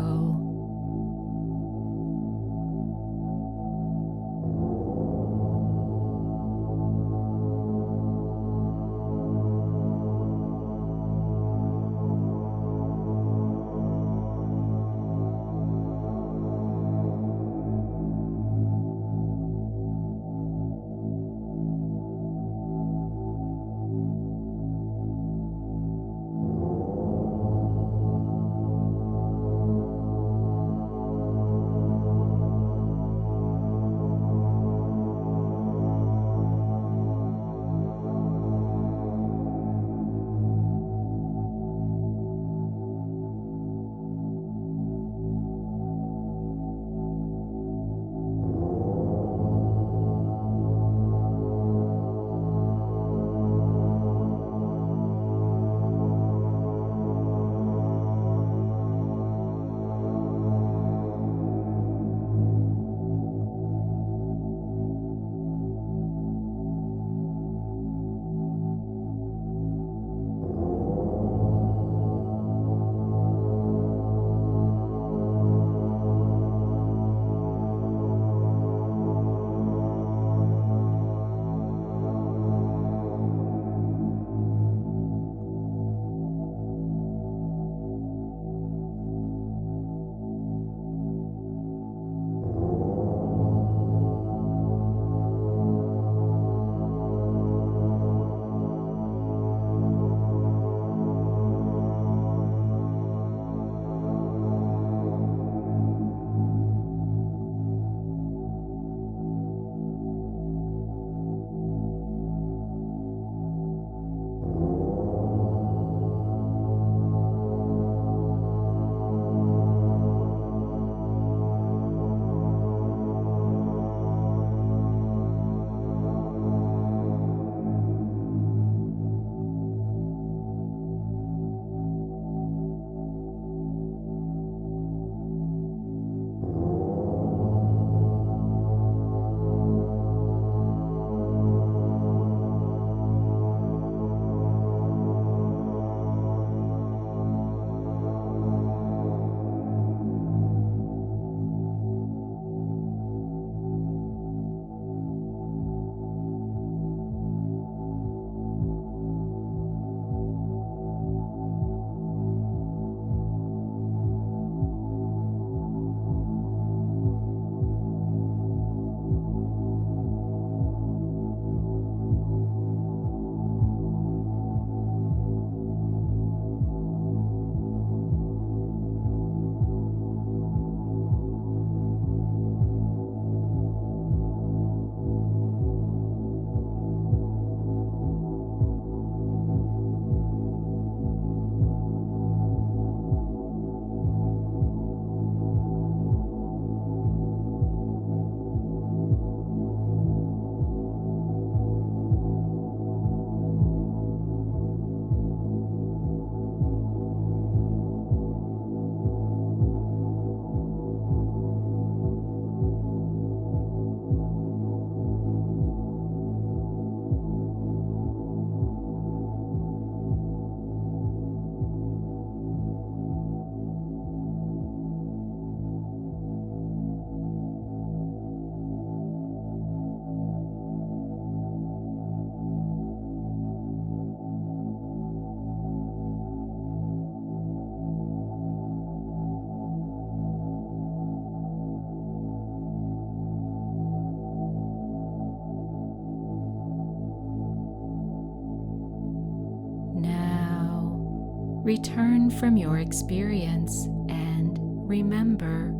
return from your experience and remember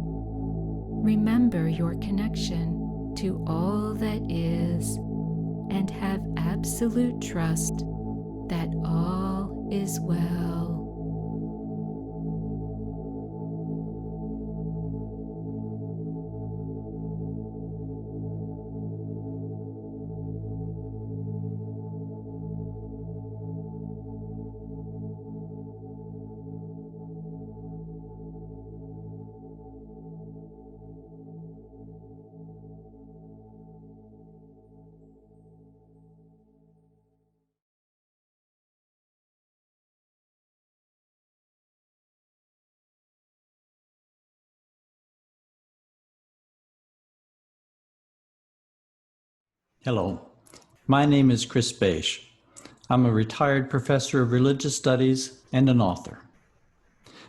your connection to all that is, and have absolute trust that all is well. Hello, my name is Chris Bache. I'm a retired professor of religious studies and an author.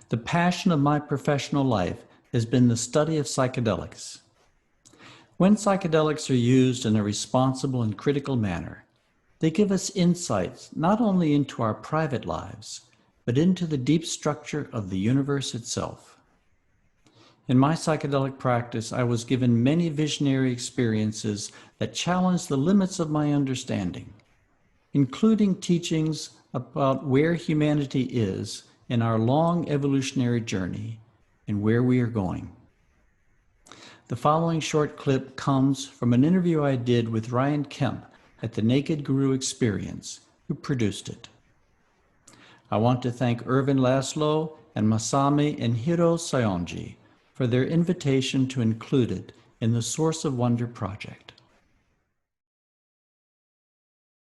The passion of my professional life has been the study of psychedelics. When psychedelics are used in a responsible and critical manner, they give us insights not only into our private lives, but into the deep structure of the universe itself. In my psychedelic practice, I was given many visionary experiences that challenged the limits of my understanding, including teachings about where humanity is in our long evolutionary journey and where we are going. The following short clip comes from an interview I did with Ryan Kemp at the Naked Guru Experience, who produced it. I want to thank Irvin Laszlo and Masami and Hiro Saionji for their invitation to include it in the Source of Wonder project.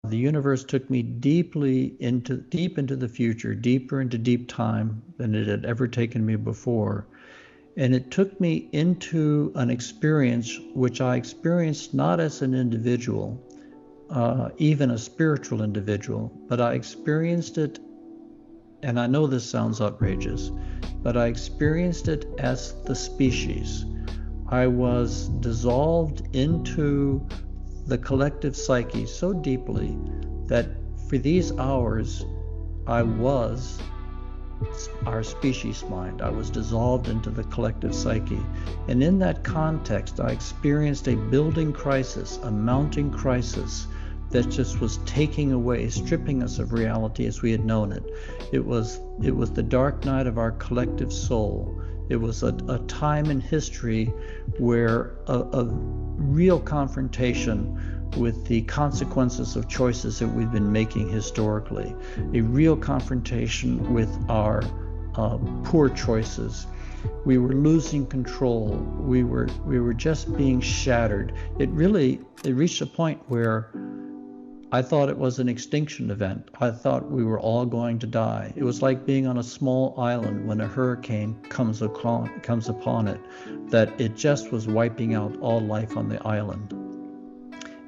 The universe took me deep into the future, deeper into deep time than it had ever taken me before. And it took me into an experience which I experienced not as an individual, even a spiritual individual, but I experienced it, and I know this sounds outrageous, but I experienced it as the species. I was dissolved into the collective psyche so deeply that for these hours, I was our species mind. I was dissolved into the collective psyche. And in that context, I experienced a building crisis, a mounting crisis that just was taking away, stripping us of reality as we had known it. It was the dark night of our collective soul. It was a time in history where a real confrontation with the consequences of choices that we've been making historically, a real confrontation with our poor choices. We were losing control. We were just being shattered. It reached a point where I thought it was an extinction event. I thought we were all going to die. It was like being on a small island when a hurricane comes upon it, that it just was wiping out all life on the island.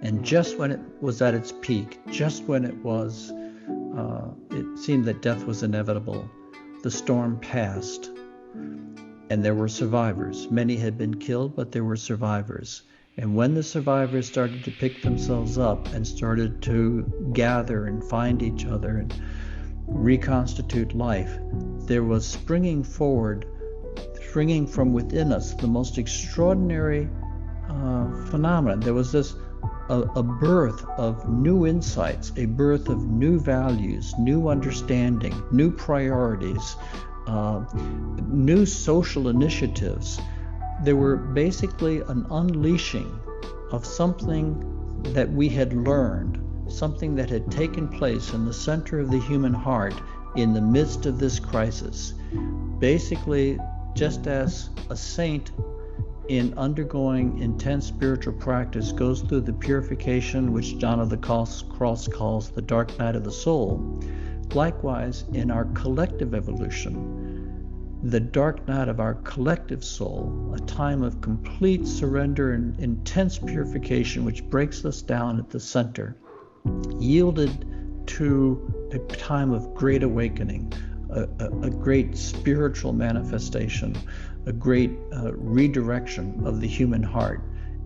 And just when it was at its peak, just when it seemed that death was inevitable, the storm passed, and there were survivors. Many had been killed, but there were survivors. And when the survivors started to pick themselves up and started to gather and find each other and reconstitute life, there was springing from within us, the most extraordinary phenomenon. There was a birth of new insights, a birth of new values, new understanding, new priorities, new social initiatives. There were basically an unleashing of something that we had learned, something that had taken place in the center of the human heart in the midst of this crisis. Basically, just as a saint in undergoing intense spiritual practice goes through the purification which John of the Cross calls the dark night of the soul, likewise in our collective evolution, the dark night of our collective soul, a time of complete surrender and intense purification which breaks us down at the center, yielded to a time of great awakening, a great spiritual manifestation, a great redirection of the human heart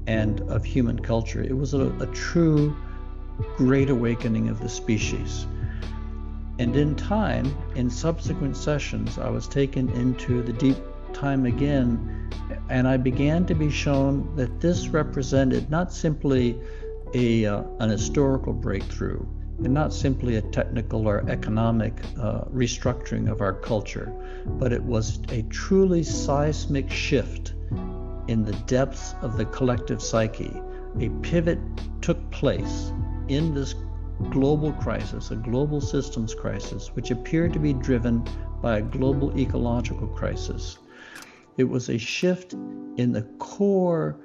and of human culture. It was a true great awakening of the species. And in time, in subsequent sessions, I was taken into the deep time again, and I began to be shown that this represented not simply an historical breakthrough, and not simply a technical or economic restructuring of our culture, but it was a truly seismic shift in the depths of the collective psyche. A pivot took place in this global crisis, a global systems crisis, which appeared to be driven by a global ecological crisis. It was a shift in the core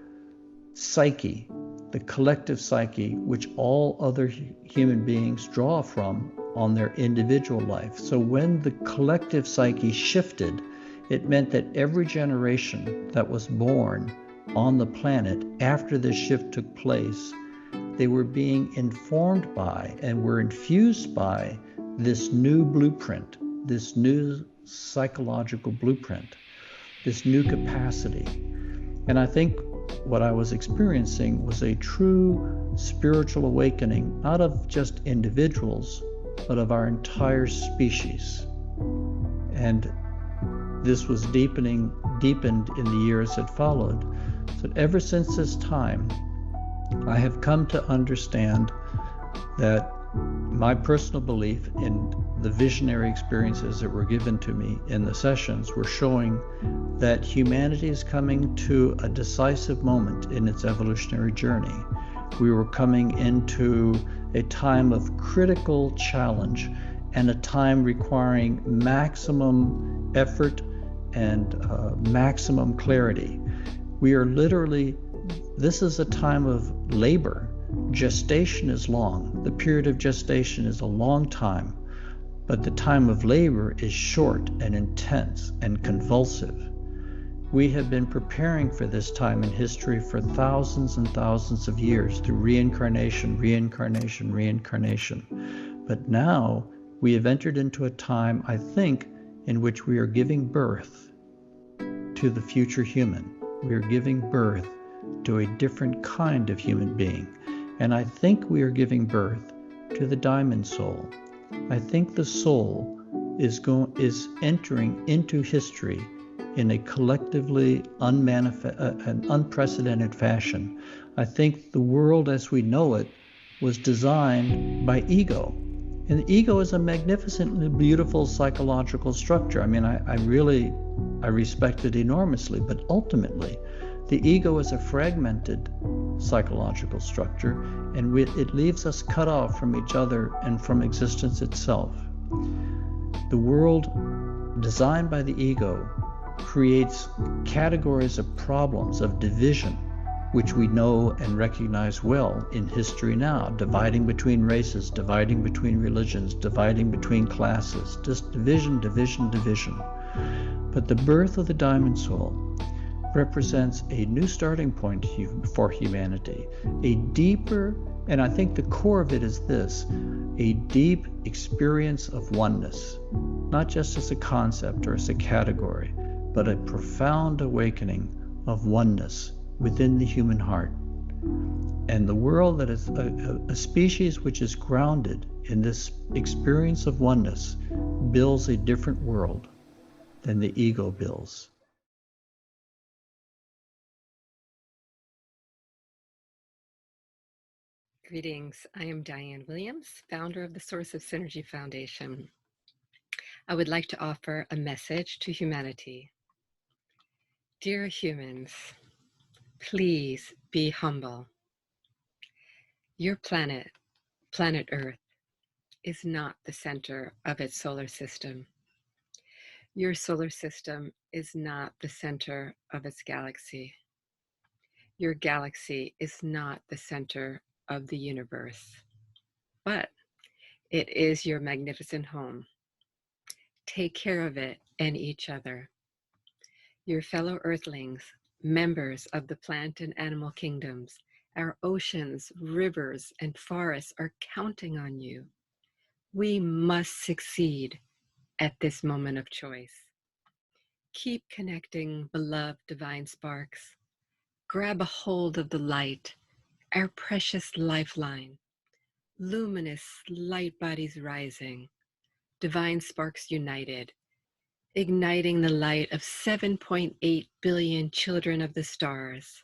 psyche, the collective psyche, which all other human beings draw from on their individual life. So when the collective psyche shifted, it meant that every generation that was born on the planet after this shift took place, they were being informed by and were infused by this new blueprint, this new psychological blueprint, this new capacity. And I think what I was experiencing was a true spiritual awakening, not of just individuals, but of our entire species. And this was deepened in the years that followed. So ever since this time, I have come to understand that my personal belief in the visionary experiences that were given to me in the sessions were showing that humanity is coming to a decisive moment in its evolutionary journey. We were coming into a time of critical challenge and a time requiring maximum effort and maximum clarity. We are literally, this is a time of labor. Gestation is long. The period of gestation is a long time, but the time of labor is short and intense and convulsive. We have been preparing for this time in history for thousands and thousands of years through reincarnation, reincarnation, reincarnation. But now we have entered into a time, I think, in which we are giving birth to the future human. We are giving birth to a different kind of human being. And I think we are giving birth to the diamond soul. I think the soul is entering into history in a collectively an unprecedented fashion. I think the world as we know it was designed by ego. And the ego is a magnificently beautiful psychological structure. I mean, I respect it enormously, but ultimately, the ego is a fragmented psychological structure, and it leaves us cut off from each other and from existence itself. The world designed by the ego creates categories of problems, of division, which we know and recognize well in history now, dividing between races, dividing between religions, dividing between classes, just division, division, division. But the birth of the diamond soul represents a new starting point for humanity, a deeper, and I think the core of it is this, a deep experience of oneness, not just as a concept or as a category, but a profound awakening of oneness within the human heart. And the world that is a species which is grounded in this experience of oneness builds a different world than the ego builds. Greetings. I am Diane Williams, founder of the Source of Synergy Foundation. I would like to offer a message to humanity. Dear humans, please be humble. Your planet, planet Earth, is not the center of its solar system. Your solar system is not the center of its galaxy. Your galaxy is not the center of the universe, but it is your magnificent home. Take care of it and each other. Your fellow earthlings, members of the plant and animal kingdoms, our oceans, rivers, and forests are counting on you. We must succeed at this moment of choice. Keep connecting, beloved divine sparks. Grab a hold of the light, our precious lifeline. Luminous light bodies rising. divine sparks united, igniting the light of 7.8 billion children of the stars,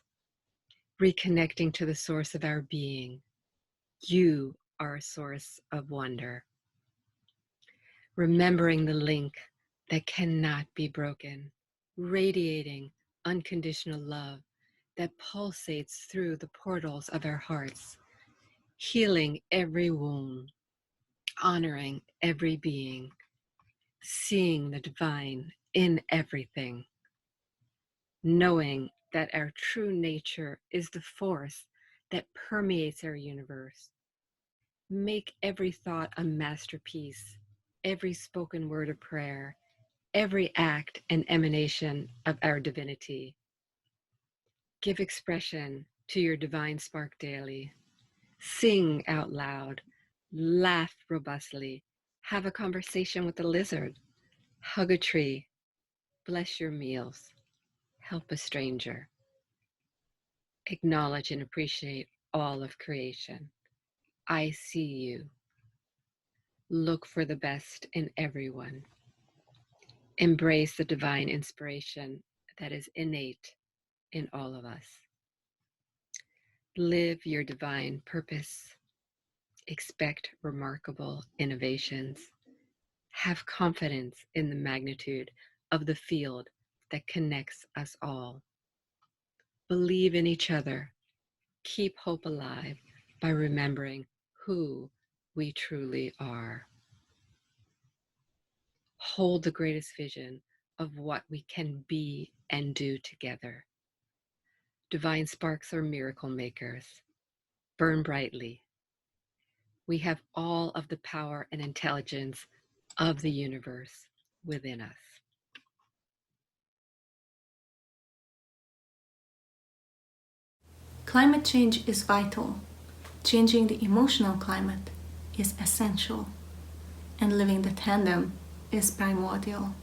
reconnecting to the source of our being. You are a source of wonder. Remembering the link that cannot be broken, radiating unconditional love that pulsates through the portals of our hearts, healing every wound, honoring every being, seeing the divine in everything, knowing that our true nature is the force that permeates our universe. Make every thought a masterpiece, every spoken word a prayer, every act an emanation of our divinity. Give expression to your divine spark daily. Sing out loud, laugh robustly, have a conversation with a lizard, hug a tree, bless your meals, help a stranger. Acknowledge and appreciate all of creation. I see you. Look for the best in everyone. Embrace the divine inspiration that is innate in all of us. Live your divine purpose. Expect remarkable innovations. Have confidence in the magnitude of the field that connects us all. Believe in each other. Keep hope alive by remembering who we truly are. Hold the greatest vision of what we can be and do together. Divine sparks are miracle makers. Burn brightly. We have all of the power and intelligence of the universe within us. Climate change is vital. Changing the emotional climate is essential. And living the tandem is primordial.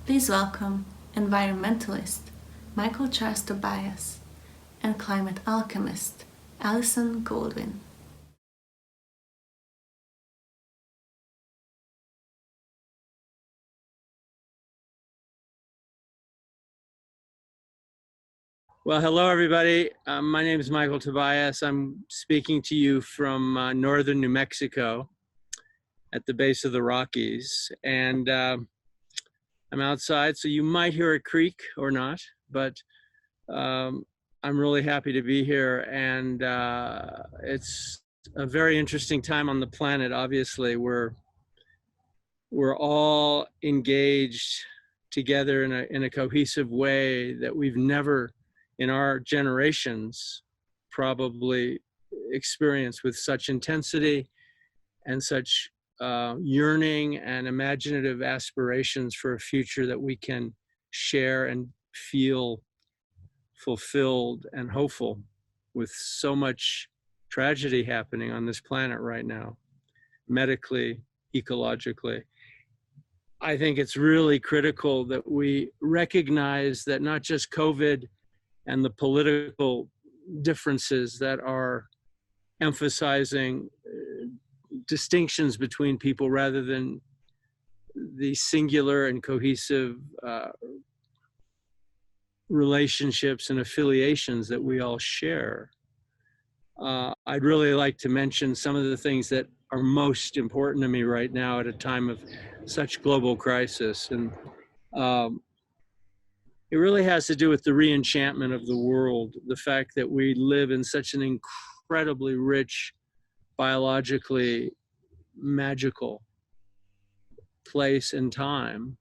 Please welcome environmentalist Michael Charles Tobias and climate alchemist Alison Goldwyn. Well, hello, everybody. My name is Michael Tobias. I'm speaking to you from northern New Mexico at the base of the Rockies. And I'm outside, so you might hear a creak or not, but I'm really happy to be here. And it's a very interesting time on the planet. Obviously, we're all engaged together in a cohesive way that we've never in our generations probably experienced, with such intensity and such yearning and imaginative aspirations for a future that we can share and feel fulfilled and hopeful, with so much tragedy happening on this planet right now, medically, ecologically. I think it's really critical that we recognize that not just COVID and the political differences that are emphasizing distinctions between people rather than the singular and cohesive relationships and affiliations that we all share. I'd really like to mention some of the things that are most important to me right now at a time of such global crisis. And it really has to do with the re-enchantment of the world, the fact that we live in such an incredibly rich, biologically magical place and time.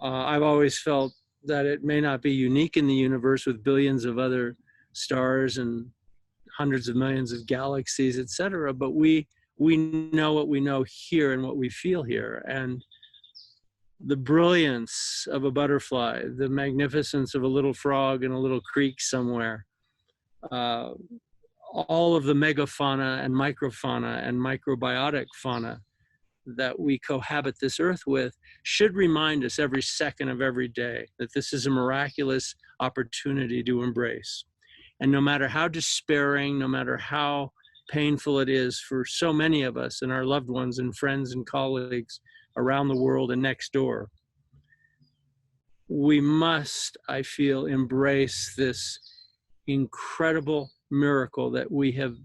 I've always felt that it may not be unique in the universe, with billions of other stars and hundreds of millions of galaxies, etc. But we know what we know here and what we feel here. And the brilliance of a butterfly, the magnificence of a little frog in a little creek somewhere, all of the megafauna and microfauna and microbiotic fauna that we cohabit this earth with should remind us every second of every day that this is a miraculous opportunity to embrace. And no matter how despairing, no matter how painful it is for so many of us and our loved ones and friends and colleagues around the world and next door. We must, I feel, embrace this incredible miracle that we have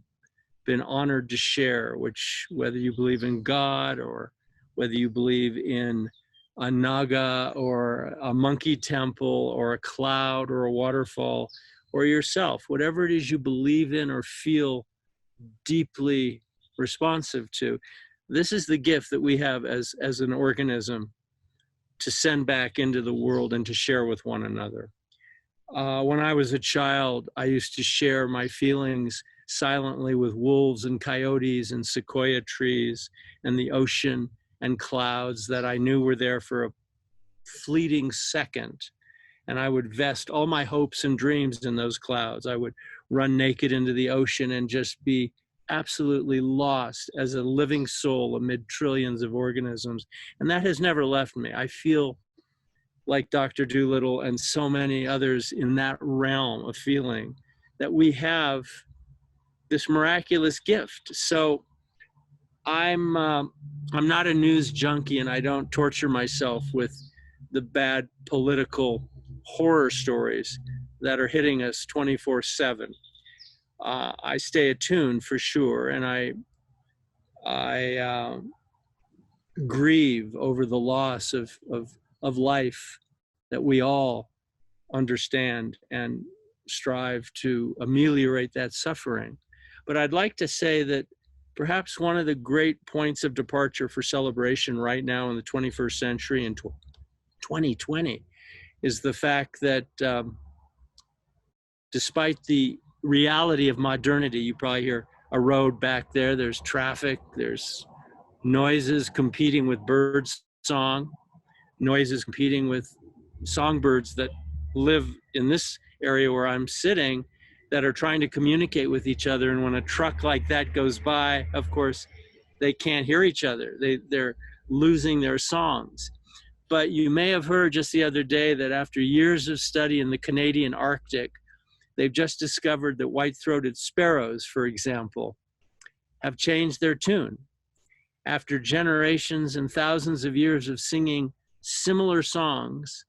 been honored to share, which, whether you believe in God or whether you believe in a naga or a monkey temple or a cloud or a waterfall or yourself, whatever it is you believe in or feel deeply responsive to, this is the gift that we have as an organism to send back into the world and to share with one another. When I was a child, I used to share my feelings silently with wolves and coyotes and sequoia trees and the ocean and clouds that I knew were there for a fleeting second. And I would vest all my hopes and dreams in those clouds. I would run naked into the ocean and just be absolutely lost as a living soul amid trillions of organisms. And that has never left me. I feel like Dr. Dolittle and so many others in that realm of feeling that we have this miraculous gift. So I'm not a news junkie, and I don't torture myself with the bad political horror stories that are hitting us 24/7. I stay attuned for sure, and I grieve over the loss of life that we all understand and strive to ameliorate that suffering. But I'd like to say that perhaps one of the great points of departure for celebration right now in the 21st century in 2020 is the fact that despite the reality of modernity, you probably hear a road back there, there's traffic, there's noises competing with bird song, noises competing with songbirds that live in this area where I'm sitting that are trying to communicate with each other. And when a truck like that goes by, of course, they can't hear each other. They're losing their songs. But you may have heard just the other day that after years of study in the Canadian Arctic, they've just discovered that white-throated sparrows, for example, have changed their tune. After generations and thousands of years of singing similar songs,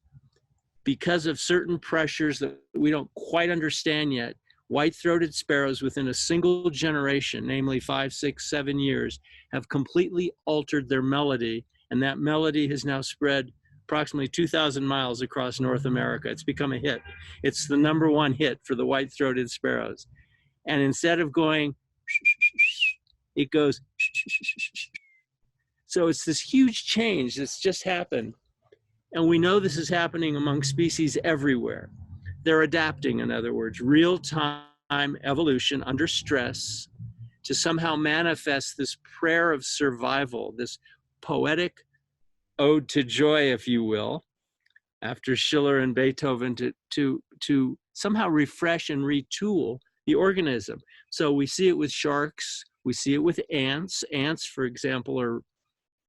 because of certain pressures that we don't quite understand yet, white-throated sparrows within a single generation, namely 5, 6, 7 years, have completely altered their melody, and that melody has now spread approximately 2,000 miles across North America. It's become a hit. It's the #1 hit for the white-throated sparrows. And instead of going, it goes, so it's this huge change that's just happened. And we know this is happening among species everywhere. They're adapting, in other words, real-time evolution under stress to somehow manifest this prayer of survival, this poetic ode to joy, if you will, after Schiller and Beethoven, to somehow refresh and retool the organism. So we see it with sharks, we see it with ants. Ants, for example, are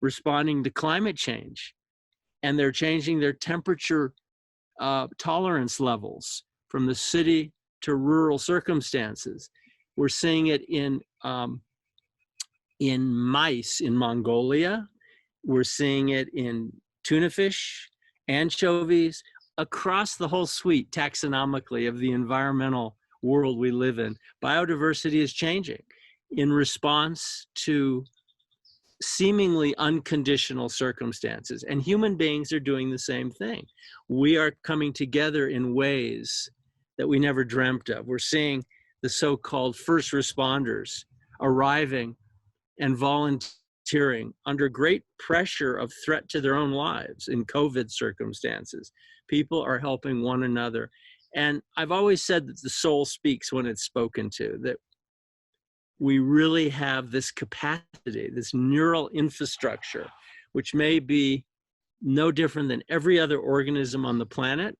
responding to climate change, and they're changing their temperature tolerance levels from the city to rural circumstances. We're seeing it in mice in Mongolia. We're seeing it in tuna fish, anchovies, across the whole suite taxonomically of the environmental world we live in. Biodiversity is changing in response to seemingly unconditional circumstances, and human beings are doing the same thing. We are coming together in ways that we never dreamt of. We're seeing the so-called first responders arriving and volunteering under great pressure of threat to their own lives in COVID circumstances. People are helping one another. And I've always said that the soul speaks when it's spoken to, that we really have this capacity, this neural infrastructure, which may be no different than every other organism on the planet.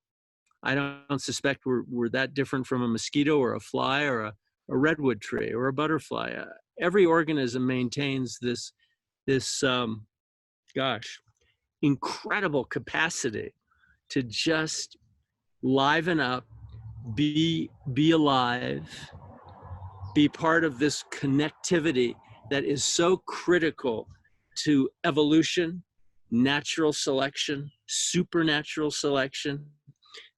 I don't suspect we're that different from a mosquito or a fly or a redwood tree or a butterfly. Every organism maintains this incredible capacity to just liven up, be alive, be part of this connectivity that is so critical to evolution, natural selection, supernatural selection,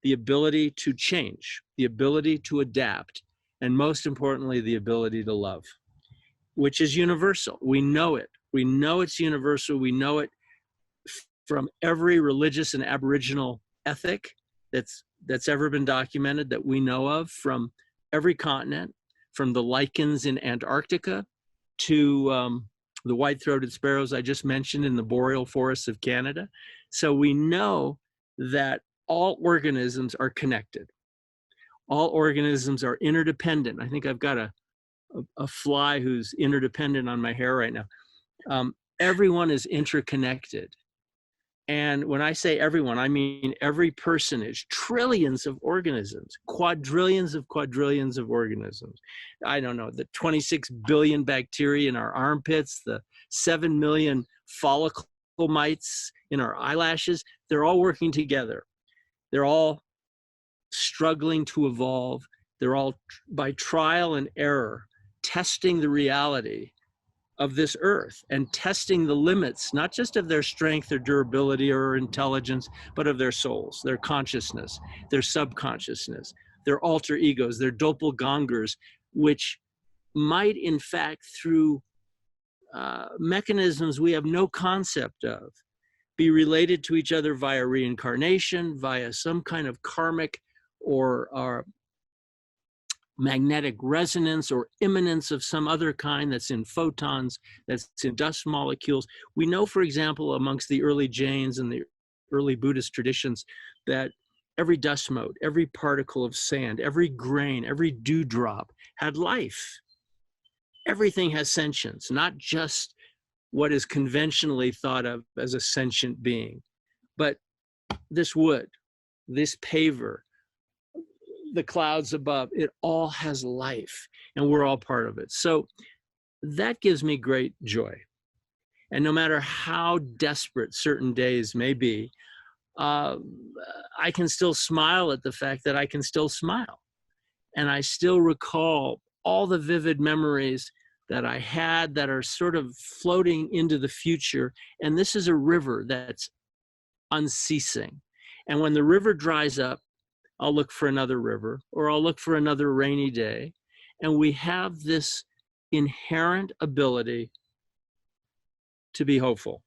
the ability to change, the ability to adapt, and most importantly, the ability to love, which is universal. We know it. We know it's universal. We know it from every religious and Aboriginal ethic that's ever been documented that we know of, from every continent, from the lichens in Antarctica to the white-throated sparrows I just mentioned in the boreal forests of Canada. So we know that all organisms are connected. All organisms are interdependent. I think I've got a fly who's interdependent on my hair right now. Everyone is interconnected. And when I say everyone, I mean every personage, trillions of organisms, quadrillions of organisms. I don't know, the 26 billion bacteria in our armpits, the 7 million follicle mites in our eyelashes, they're all working together. They're all struggling to evolve. They're all, by trial and error, testing the reality of this earth and testing the limits, not just of their strength or durability or intelligence, but of their souls, their consciousness, their subconsciousness, their alter egos, their doppelgangers, which might, in fact, through mechanisms we have no concept of, be related to each other via reincarnation, via some kind of karmic or magnetic resonance or immanence of some other kind that's in photons, that's in dust molecules. We know, for example, amongst the early Jains and the early Buddhist traditions, that every dust mote, every particle of sand, every grain, every dewdrop had life. Everything has sentience, not just what is conventionally thought of as a sentient being, but this wood, this paver, the clouds above, it all has life, and we're all part of it. So that gives me great joy. And no matter how desperate certain days may be, I can still smile at the fact that I can still smile. And I still recall all the vivid memories that I had that are sort of floating into the future. And this is a river that's unceasing. And when the river dries up, I'll look for another river, or I'll look for another rainy day. And we have this inherent ability to be hopeful.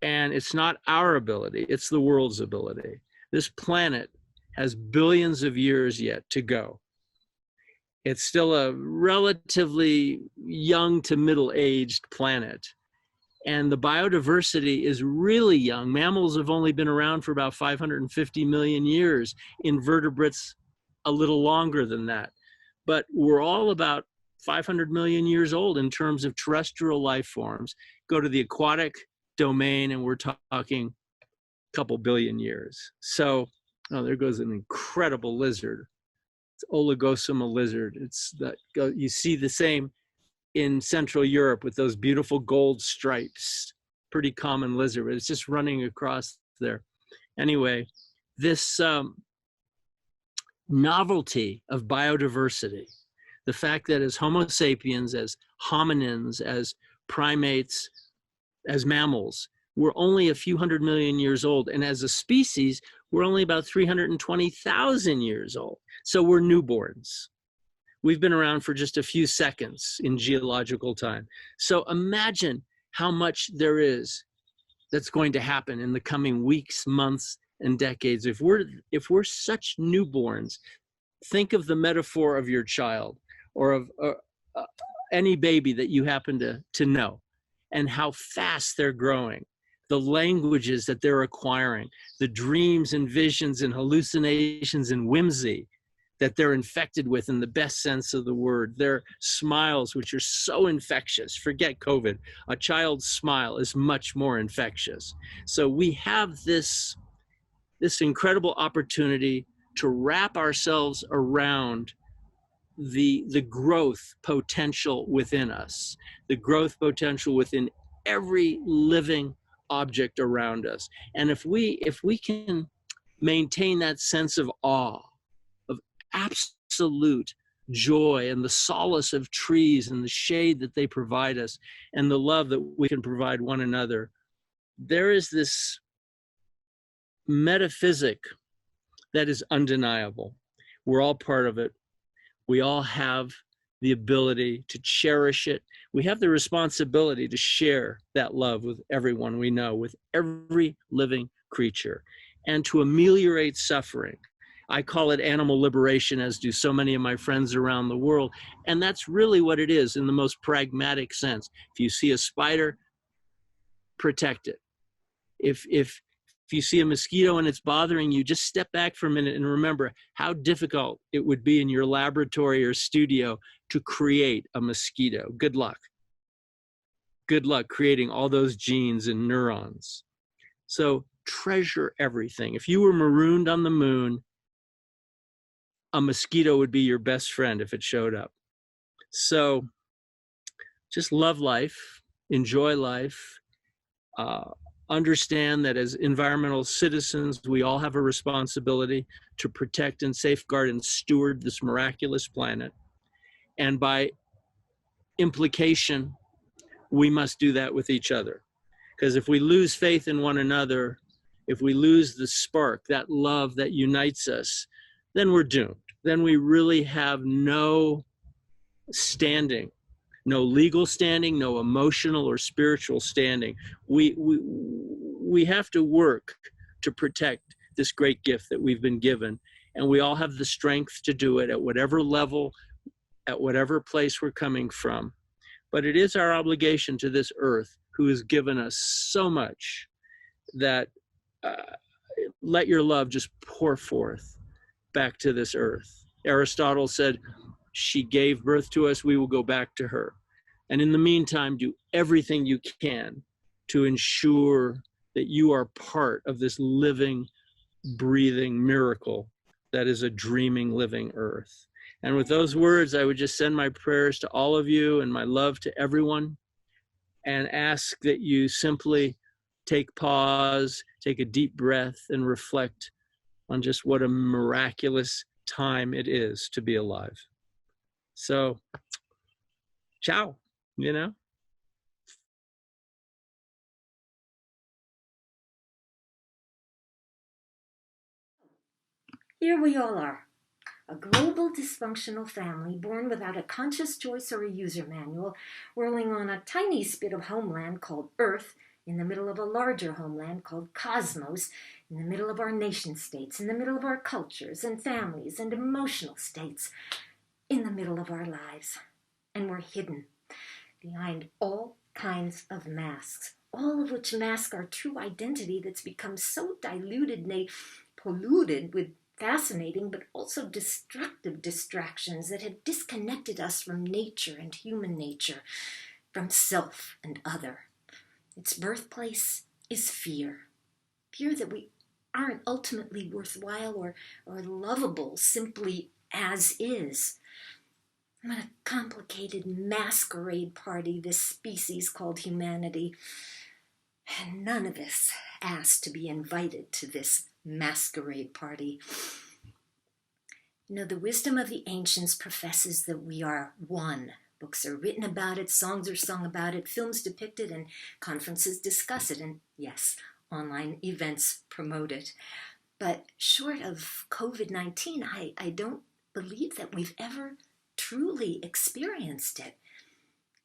And it's not our ability, it's the world's ability. This planet has billions of years yet to go. It's still a relatively young to middle-aged planet. And the biodiversity is really young. Mammals have only been around for about 550 million years. Invertebrates a little longer than that. But we're all about 500 million years old in terms of terrestrial life forms. Go to the aquatic domain and we're talking a couple billion years. So, oh, there goes an incredible lizard. It's Oligosoma lizard. It's that, you see the same in Central Europe with those beautiful gold stripes, pretty common lizard, but it's just running across there. Anyway, this novelty of biodiversity, the fact that as Homo sapiens, as hominins, as primates, as mammals, we're only a few hundred million years old, and as a species, we're only about 320,000 years old. So we're newborns. We've been around for just a few seconds in geological time. So imagine how much there is that's going to happen in the coming weeks, months, and decades. If we're such newborns, think of the metaphor of your child or of any baby that you happen to know, and how fast they're growing, the languages that they're acquiring, the dreams and visions and hallucinations and whimsy that they're infected with in the best sense of the word, their smiles, which are so infectious. Forget COVID. A child's smile is much more infectious. So we have this incredible opportunity to wrap ourselves around the growth potential within us, the growth potential within every living object around us. And if we can maintain that sense of awe, of absolute joy and the solace of trees and the shade that they provide us and the love that we can provide one another, there is this metaphysic that is undeniable. We're all part of it. We all have the ability to cherish it. We have the responsibility to share that love with everyone we know, with every living creature, and to ameliorate suffering. I call it animal liberation, as do so many of my friends around the world. And that's really what it is in the most pragmatic sense. If you see a spider, protect it. If you see a mosquito and it's bothering you, just step back for a minute and remember how difficult it would be in your laboratory or studio to create a mosquito. Good luck. Good luck creating all those genes and neurons. So treasure everything. If you were marooned on the moon, a mosquito would be your best friend if it showed up. So just love life, enjoy life, understand that as environmental citizens, we all have a responsibility to protect and safeguard and steward this miraculous planet. And by implication, we must do that with each other. Because if we lose faith in one another, if we lose the spark, that love that unites us, then we're doomed. Then we really have no standing, no legal standing, no emotional or spiritual standing. We have to work to protect this great gift that we've been given. And we all have the strength to do it at whatever level, at whatever place we're coming from. But it is our obligation to this earth, who has given us so much, that let your love just pour forth back to this earth. Aristotle said, she gave birth to us, we will go back to her. And in the meantime, do everything you can to ensure that you are part of this living, breathing miracle that is a dreaming, living earth. And with those words, I would just send my prayers to all of you and my love to everyone, and ask that you simply take pause, take a deep breath, and reflect on just what a miraculous time it is to be alive. So, ciao, you know? Here we all are, a global dysfunctional family born without a conscious choice or a user manual, whirling on a tiny spit of homeland called Earth, in the middle of a larger homeland called Cosmos, in the middle of our nation states, in the middle of our cultures and families and emotional states, in the middle of our lives. And we're hidden behind all kinds of masks, all of which mask our true identity that's become so diluted, nay, polluted with fascinating but also destructive distractions that have disconnected us from nature and human nature, from self and other. Its birthplace is fear. Fear that we aren't ultimately worthwhile or lovable simply as is. What a complicated masquerade party this species called humanity. And none of us asked to be invited to this masquerade party. You know, the wisdom of the ancients professes that we are one. Books are written about it, songs are sung about it, films depict it, and conferences discuss it, and yes, online events promote it. But short of COVID-19, I don't believe that we've ever truly experienced it.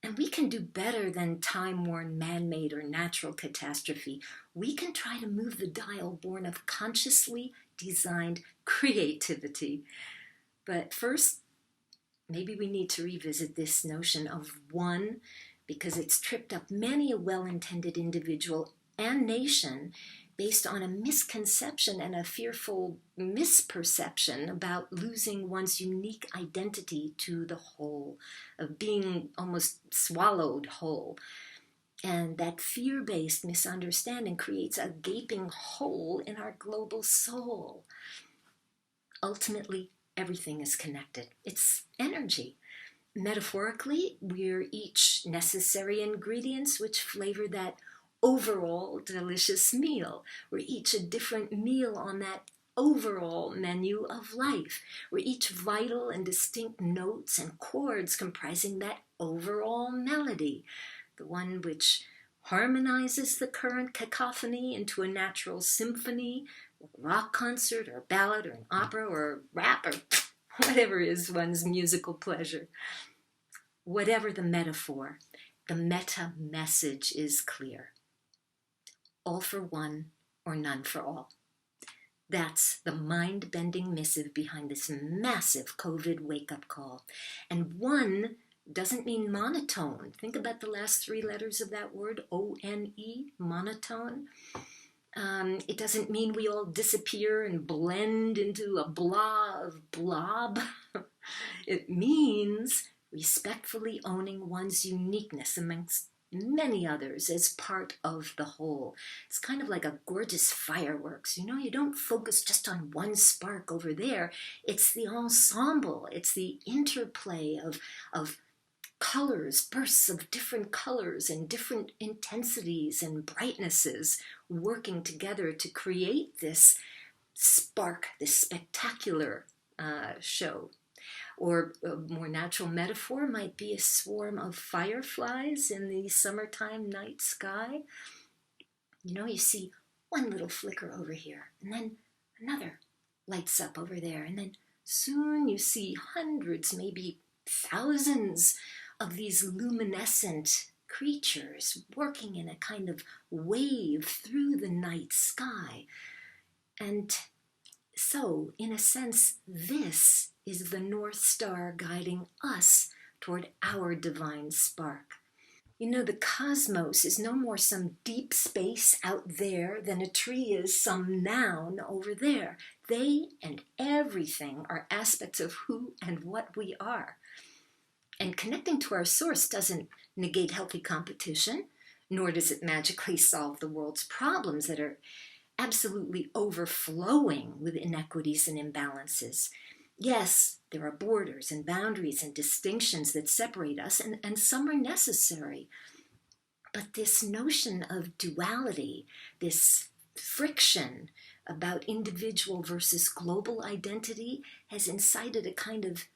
And we can do better than time-worn, man-made, or natural catastrophe. We can try to move the dial born of consciously designed creativity. But first, maybe we need to revisit this notion of one, because it's tripped up many a well-intended individual and nation based on a misconception and a fearful misperception about losing one's unique identity to the whole, of being almost swallowed whole. And that fear-based misunderstanding creates a gaping hole in our global soul. Ultimately, everything is connected. It's energy. Metaphorically, we're each necessary ingredients which flavor that overall delicious meal. We're each a different meal on that overall menu of life, where each vital and distinct notes and chords comprising that overall melody, the one which harmonizes the current cacophony into a natural symphony, rock concert or ballad or an opera or rap or whatever is one's musical pleasure. Whatever the metaphor, the meta message is clear. All for one or none for all. That's the mind-bending missive behind this massive COVID wake-up call. And one doesn't mean monotone. Think about the last three letters of that word, O-N-E, monotone. It doesn't mean we all disappear and blend into a blob. It means respectfully owning one's uniqueness amongst many others as part of the whole. It's kind of like a gorgeous fireworks. You don't focus just on one spark over there. It's the ensemble. It's the interplay of colors, bursts of different colors and different intensities and brightnesses working together to create this spark, this spectacular show. Or a more natural metaphor might be a swarm of fireflies in the summertime night sky. You see one little flicker over here, and then another lights up over there, and then soon you see hundreds, maybe thousands of these luminescent creatures working in a kind of wave through the night sky. And so, in a sense, this is the North Star guiding us toward our divine spark. The cosmos is no more some deep space out there than a tree is some noun over there. They and everything are aspects of who and what we are. And connecting to our source doesn't negate healthy competition, nor does it magically solve the world's problems that are absolutely overflowing with inequities and imbalances. Yes, there are borders and boundaries and distinctions that separate us, and some are necessary. But this notion of duality, this friction about individual versus global identity, has incited a kind of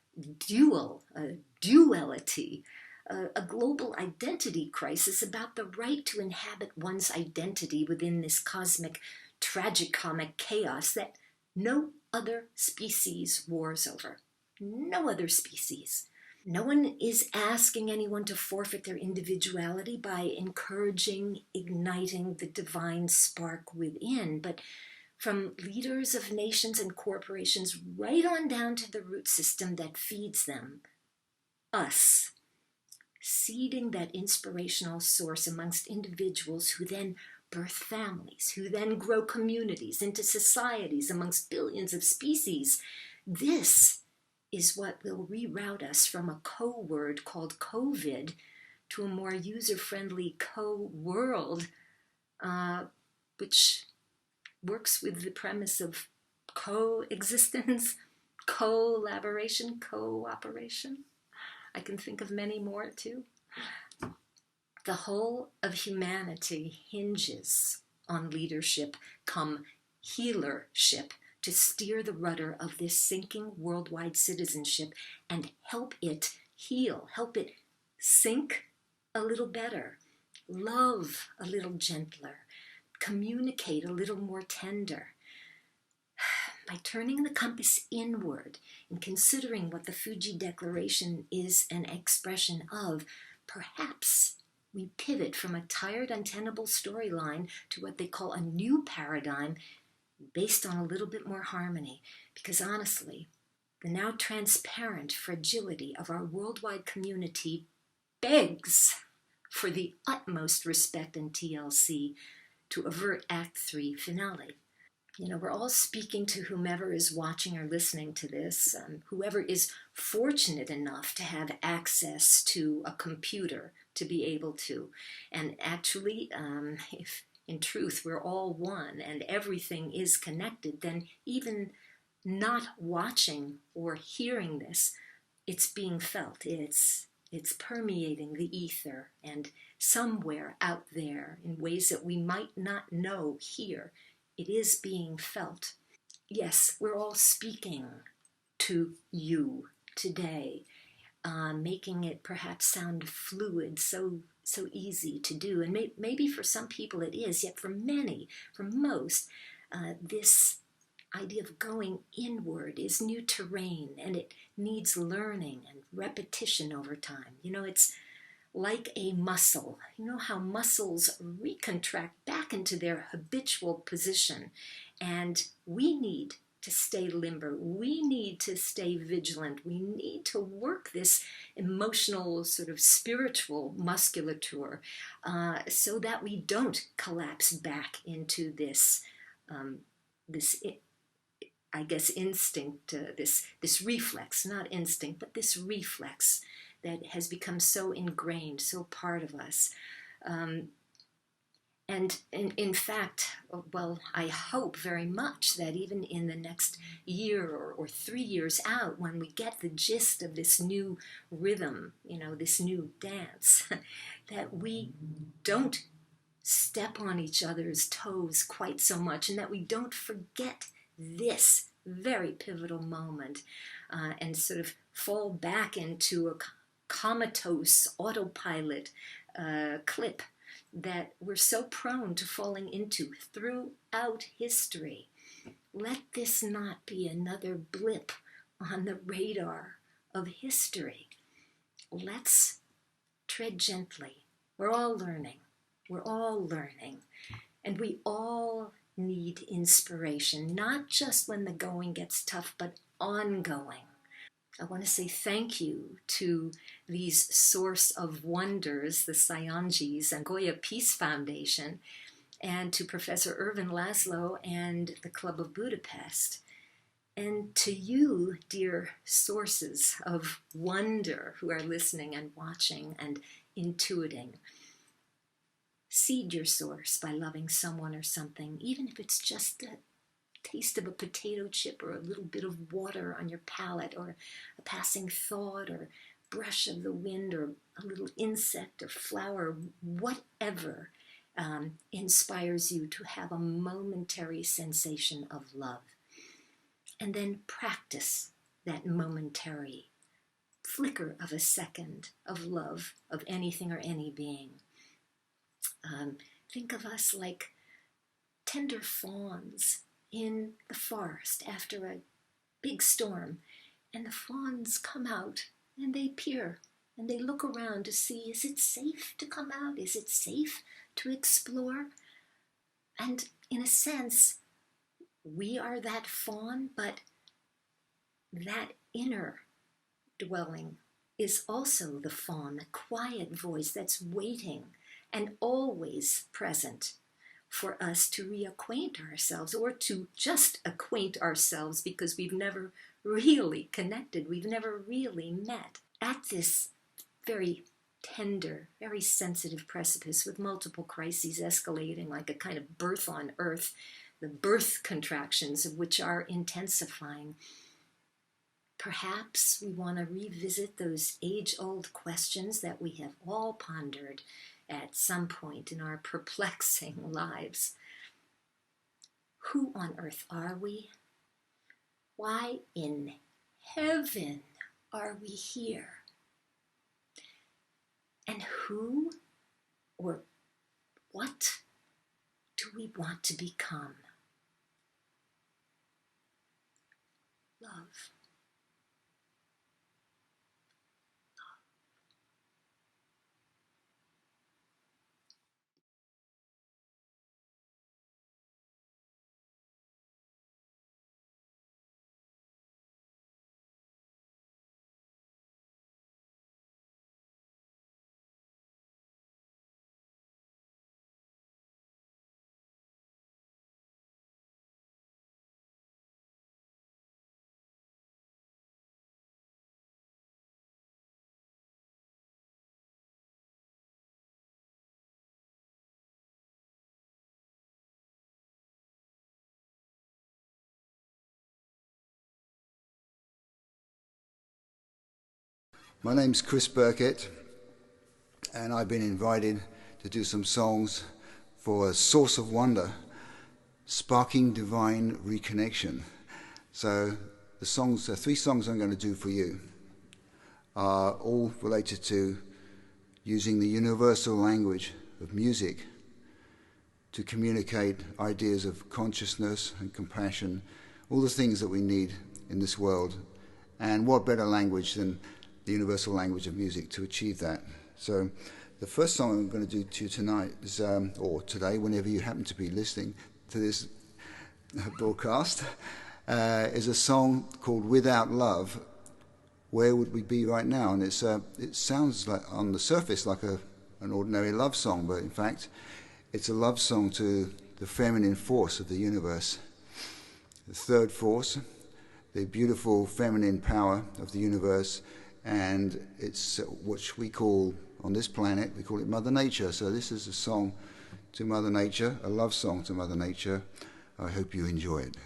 duality, a global identity crisis about the right to inhabit one's identity within this cosmic tragicomic chaos that no other species wars over. No other species. No one is asking anyone to forfeit their individuality by encouraging, igniting the divine spark within, but from leaders of nations and corporations right on down to the root system that feeds them, us, seeding that inspirational source amongst individuals who then birth families, who then grow communities into societies amongst billions of species. This is what will reroute us from a co-word called COVID to a more user-friendly co-world, which works with the premise of coexistence, collaboration, cooperation. I can think of many more too. The whole of humanity hinges on leadership come healership to steer the rudder of this sinking worldwide citizenship and help it heal, help it sink a little better, love a little gentler, communicate a little more tender. By turning the compass inward and considering what the Fuji Declaration is an expression of, perhaps we pivot from a tired, untenable storyline to what they call a new paradigm based on a little bit more harmony. Because honestly, the now transparent fragility of our worldwide community begs for the utmost respect and TLC to avert Act 3 finale. We're all speaking to whomever is watching or listening to this, whoever is fortunate enough to have access to a computer to be able to. And actually, if in truth we're all one and everything is connected, then even not watching or hearing this, it's being felt. It's permeating the ether, and somewhere out there in ways that we might not know here, it is being felt. yes, we're all speaking to you today, making it perhaps sound fluid, so easy to do. And maybe for some people it is, yet for many, for most, this idea of going inward is new terrain, and it needs learning and repetition over time. You know, it's like a muscle. You know how muscles recontract back into their habitual position, and we need to stay limber. We need to stay vigilant. We need to work this emotional, sort of spiritual musculature so that we don't collapse back into this, I guess, instinct, this reflex, not instinct, but this reflex that has become so ingrained, so part of us. And in fact, well, I hope very much that even in the next year or 3 years out, when we get the gist of this new rhythm, you know, this new dance, that we don't step on each other's toes quite so much, and that we don't forget this very pivotal moment and sort of fall back into a comatose autopilot clip that we're so prone to falling into throughout history. Let this not be another blip on the radar of history. Let's tread gently. We're all learning. We're all learning. And we all need inspiration, not just when the going gets tough, but ongoing. I want to say thank you to these source of wonders, the Saionjis and Goya Peace Foundation, and to Professor Ervin Laszlo and the Club of Budapest, and to you, dear sources of wonder who are listening and watching and intuiting. Seed your source by loving someone or something, even if it's just a taste of a potato chip or a little bit of water on your palate or a passing thought or brush of the wind or a little insect or flower, whatever inspires you to have a momentary sensation of love. And then practice that momentary flicker of a second of love of anything or any being. Think of us like tender fawns in the forest after a big storm, and the fawns come out and they peer and they look around to see, is it safe to come out? Is it safe to explore? And in a sense, we are that fawn, but that inner dwelling is also the fawn, the quiet voice that's waiting and always present for us to reacquaint ourselves, or to just acquaint ourselves because we've never really connected, we've never really met at this very tender, very sensitive precipice with multiple crises escalating like a kind of birth on earth, the birth contractions of which are intensifying. Perhaps we want to revisit those age-old questions that we have all pondered at some point in our perplexing lives. Who on earth are we? Why in heaven are we here? And who or what do we want to become? Love. My name's Chris Birkett, and I've been invited to do some songs for a Source of Wonder, Sparking Divine Reconnection. So the songs, 3 songs I'm going to do for you are all related to using the universal language of music to communicate ideas of consciousness and compassion, all the things that we need in this world. And what better language than the universal language of music to achieve that? So the first song I'm going to do to you tonight is, or today, whenever you happen to be listening to this broadcast, is a song called Without Love, Where Would We Be Right Now? And it sounds like, on the surface, like an ordinary love song, but in fact, it's a love song to the feminine force of the universe, the third force, the beautiful feminine power of the universe, and it's what we call, on this planet, we call it Mother Nature. So this is a song to Mother Nature, a love song to Mother Nature. I hope you enjoy it.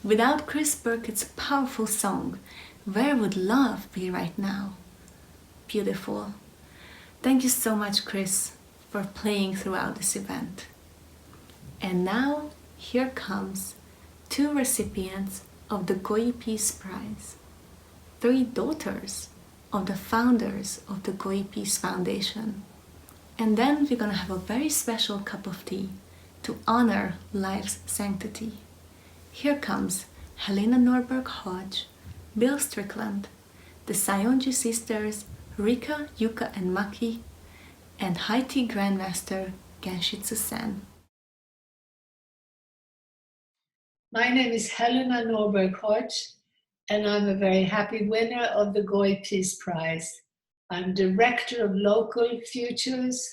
Without Chris Birkett's powerful song, Where Would Love Be Right Now? Beautiful. Thank you so much, Chris, for playing throughout this event. And now, here comes 2 recipients of the Goi Peace Prize, 3 daughters of the founders of the Goi Peace Foundation. And then we're gonna have a very special cup of tea to honor life's sanctity. Here comes Helena Norberg-Hodge, Bill Strickland, the Saionji sisters Rika, Yuka, and Maki, and High Tea Grandmaster Genshitsu Sen. My name is Helena Norberg-Hodge, and I'm a very happy winner of the Goy Peace Prize. I'm director of Local Futures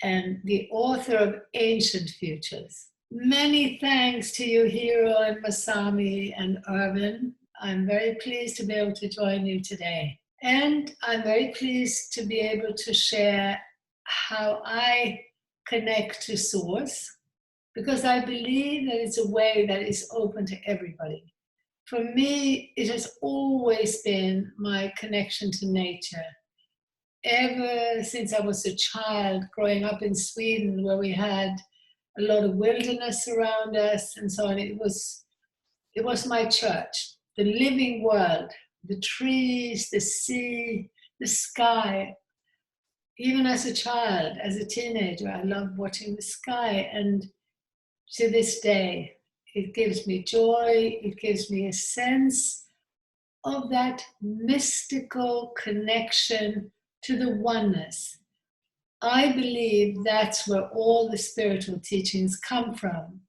and the author of Ancient Futures. Many thanks to you, Hiro and Masami and Irvin. I'm very pleased to be able to join you today. And I'm very pleased to be able to share how I connect to Source, because I believe that it's a way that is open to everybody. For me, it has always been my connection to nature. Ever since I was a child, growing up in Sweden, where we had a lot of wilderness around us and so on, it was my church, the living world, the trees, the sea, the sky. Even as a child, as a teenager, I loved watching the sky, and to this day, it gives me joy, it gives me a sense of that mystical connection to the oneness. I believe that's where all the spiritual teachings come from.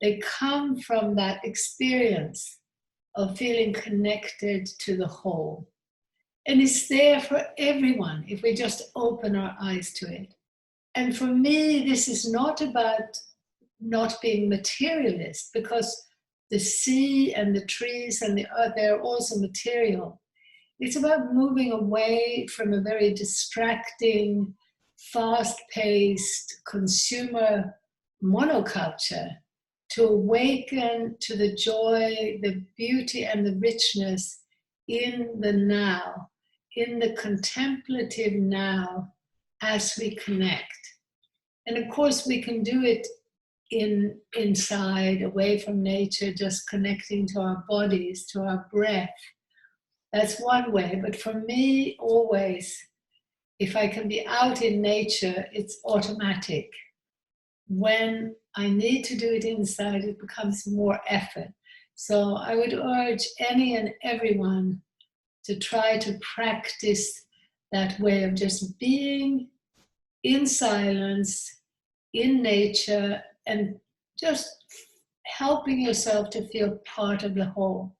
They come from that experience of feeling connected to the whole. And it's there for everyone if we just open our eyes to it. And for me, this is not about not being materialist, because the sea and the trees and the earth, they're also material. It's about moving away from a very distracting, fast-paced consumer monoculture to awaken to the joy, the beauty, and the richness in the now, in the contemplative now as we connect. And of course, we can do it inside, away from nature, just connecting to our bodies, to our breath. That's one way. But for me, always, if I can be out in nature, it's automatic. When I need to do it inside, it becomes more effort. So I would urge any and everyone to try to practice that way of just being in silence, in nature, and just helping yourself to feel part of the whole.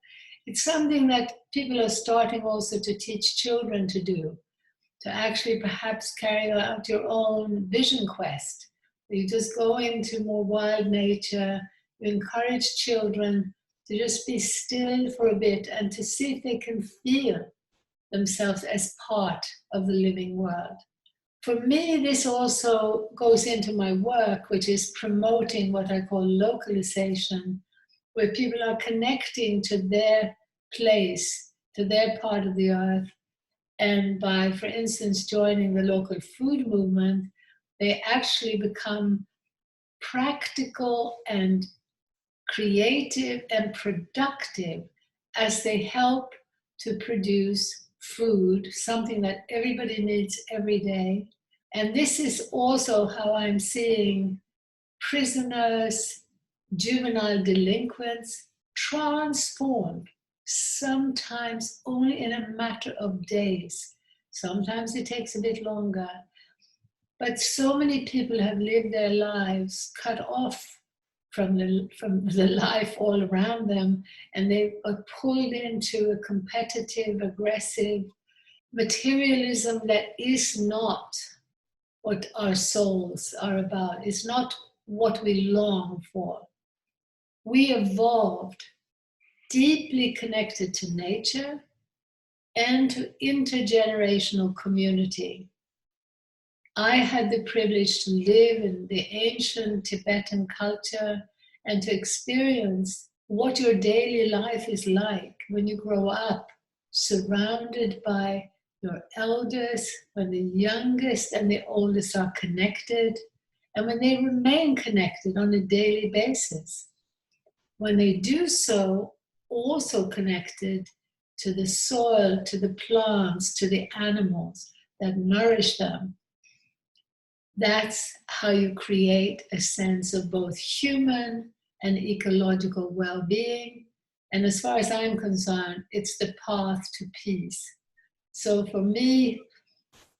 It's something that people are starting also to teach children to do, to actually perhaps carry out your own vision quest. You just go into more wild nature, you encourage children to just be still for a bit and to see if they can feel themselves as part of the living world. For me, this also goes into my work, which is promoting what I call localization, where people are connecting to their place, to their part of the earth. And by, for instance, joining the local food movement, they actually become practical and creative and productive as they help to produce food, something that everybody needs every day. And this is also how I'm seeing prisoners, juvenile delinquents transformed, sometimes only in a matter of days. Sometimes it takes a bit longer. But so many people have lived their lives cut off from the life all around them, and they are pulled into a competitive, aggressive materialism that is not what our souls are about. It's not what we long for. We evolved deeply connected to nature and to intergenerational community. I had the privilege to live in the ancient Tibetan culture and to experience what your daily life is like when you grow up surrounded by your elders, when the youngest and the oldest are connected, and when they remain connected on a daily basis. When they do so, also connected to the soil, to the plants, to the animals that nourish them. That's how you create a sense of both human and ecological well-being. And as far as I'm concerned, it's the path to peace. So for me,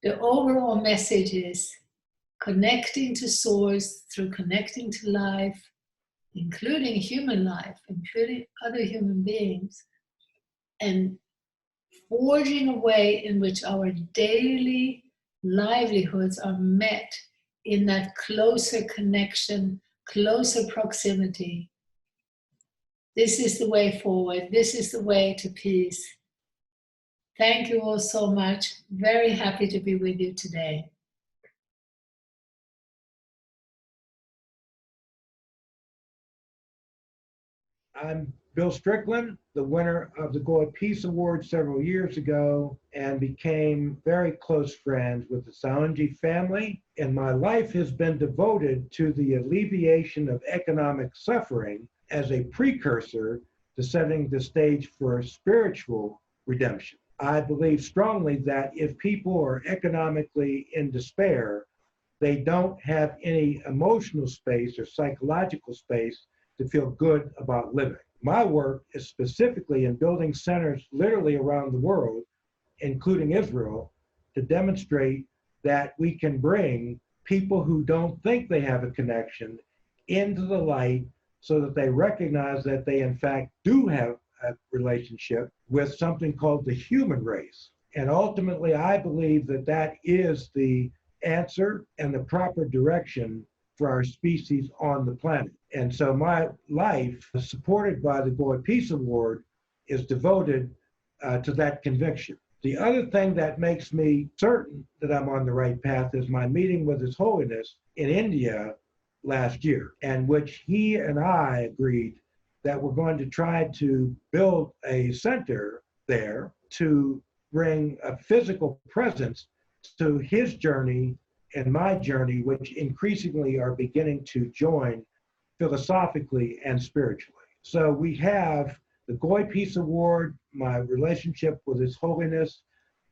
the overall message is connecting to source through connecting to life, including human life, including other human beings, and forging a way in which our daily livelihoods are met in that closer connection, closer proximity. This is the way forward. This is the way to peace. Thank you all so much. Very happy to be with you today. I'm Bill Strickland, the winner of the Gold Peace Award several years ago, and became very close friends with the Saionji family. And my life has been devoted to the alleviation of economic suffering as a precursor to setting the stage for spiritual redemption. I believe strongly that if people are economically in despair, they don't have any emotional space or psychological space to feel good about living. My work is specifically in building centers literally around the world, including Israel, to demonstrate that we can bring people who don't think they have a connection into the light so that they recognize that they in fact do have a relationship with something called the human race. And ultimately, I believe that that is the answer and the proper direction for our species on the planet. And so my life, supported by the Gold Peace Award, is devoted to that conviction. The other thing that makes me certain that I'm on the right path is my meeting with His Holiness in India last year, in which he and I agreed that we're going to try to build a center there to bring a physical presence to his journey and my journey, which increasingly are beginning to join philosophically and spiritually. So we have the Gold Peace Award, my relationship with His Holiness,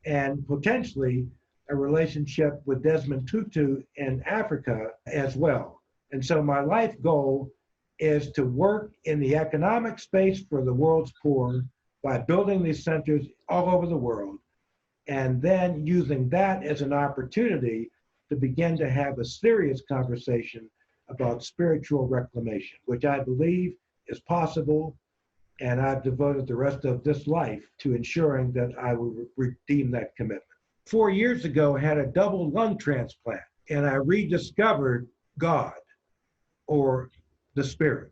and potentially a relationship with Desmond Tutu in Africa as well. And so my life goal is to work in the economic space for the world's poor by building these centers all over the world, and then using that as an opportunity to begin to have a serious conversation about spiritual reclamation, which I believe is possible, and I've devoted the rest of this life to ensuring that I will redeem that commitment. 4 years ago, I had a double lung transplant, and I rediscovered God, or the Spirit.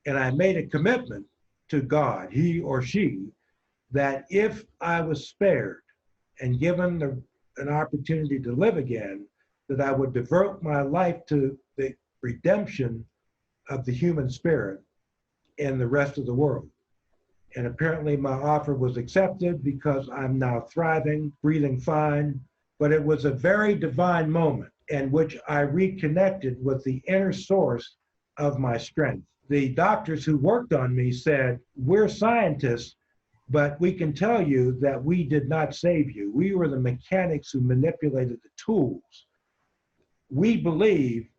And I made a commitment to God, he or she, that if I was spared and given an opportunity to live again, that I would devote my life to the redemption of the human spirit in the rest of the world. And apparently my offer was accepted because I'm now thriving, breathing fine. But it was a very divine moment in which I reconnected with the inner source of my strength. The doctors who worked on me said, "We're scientists, but we can tell you that we did not save you. We were the mechanics who manipulated the tools. We believe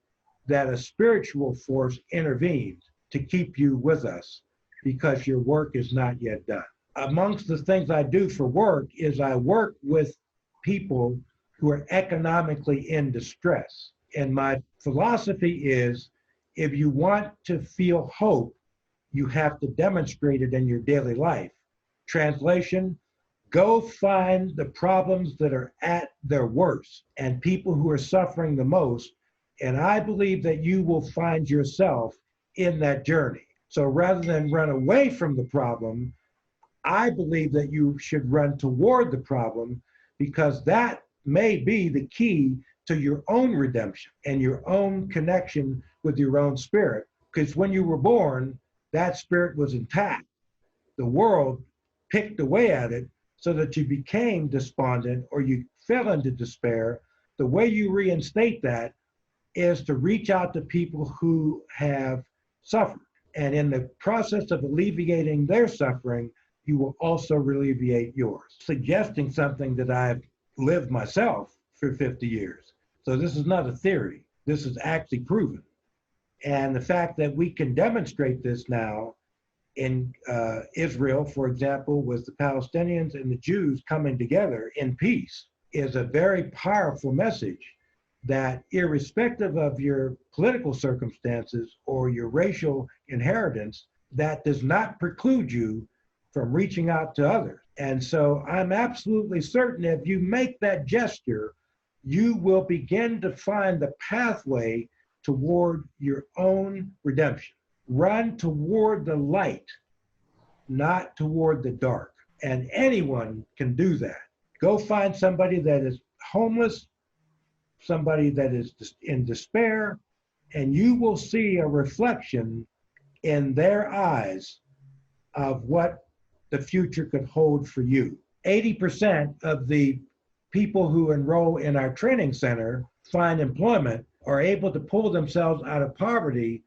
that a spiritual force intervened to keep you with us because your work is not yet done." Amongst the things I do for work is I work with people who are economically in distress. And my philosophy is, if you want to feel hope, you have to demonstrate it in your daily life. Translation, go find the problems that are at their worst and people who are suffering the most, and I believe that you will find yourself in that journey. So rather than run away from the problem, I believe that you should run toward the problem, because that may be the key to your own redemption and your own connection with your own spirit. Because when you were born, that spirit was intact. The world picked away at it so that you became despondent or you fell into despair. The way you reinstate that is to reach out to people who have suffered. And in the process of alleviating their suffering, you will also alleviate yours. Suggesting something that I've lived myself for 50 years. So this is not a theory. This is actually proven. And the fact that we can demonstrate this now in Israel, for example, with the Palestinians and the Jews coming together in peace, is a very powerful message that irrespective of your political circumstances or your racial inheritance, that does not preclude you from reaching out to others. And so I'm absolutely certain if you make that gesture, you will begin to find the pathway toward your own redemption. Run toward the light, not toward the dark. And anyone can do that. Go find somebody that is homeless, somebody that is in despair, and you will see a reflection in their eyes of what the future could hold for you. 80% of the people who enroll in our training center find employment, are able to pull themselves out of poverty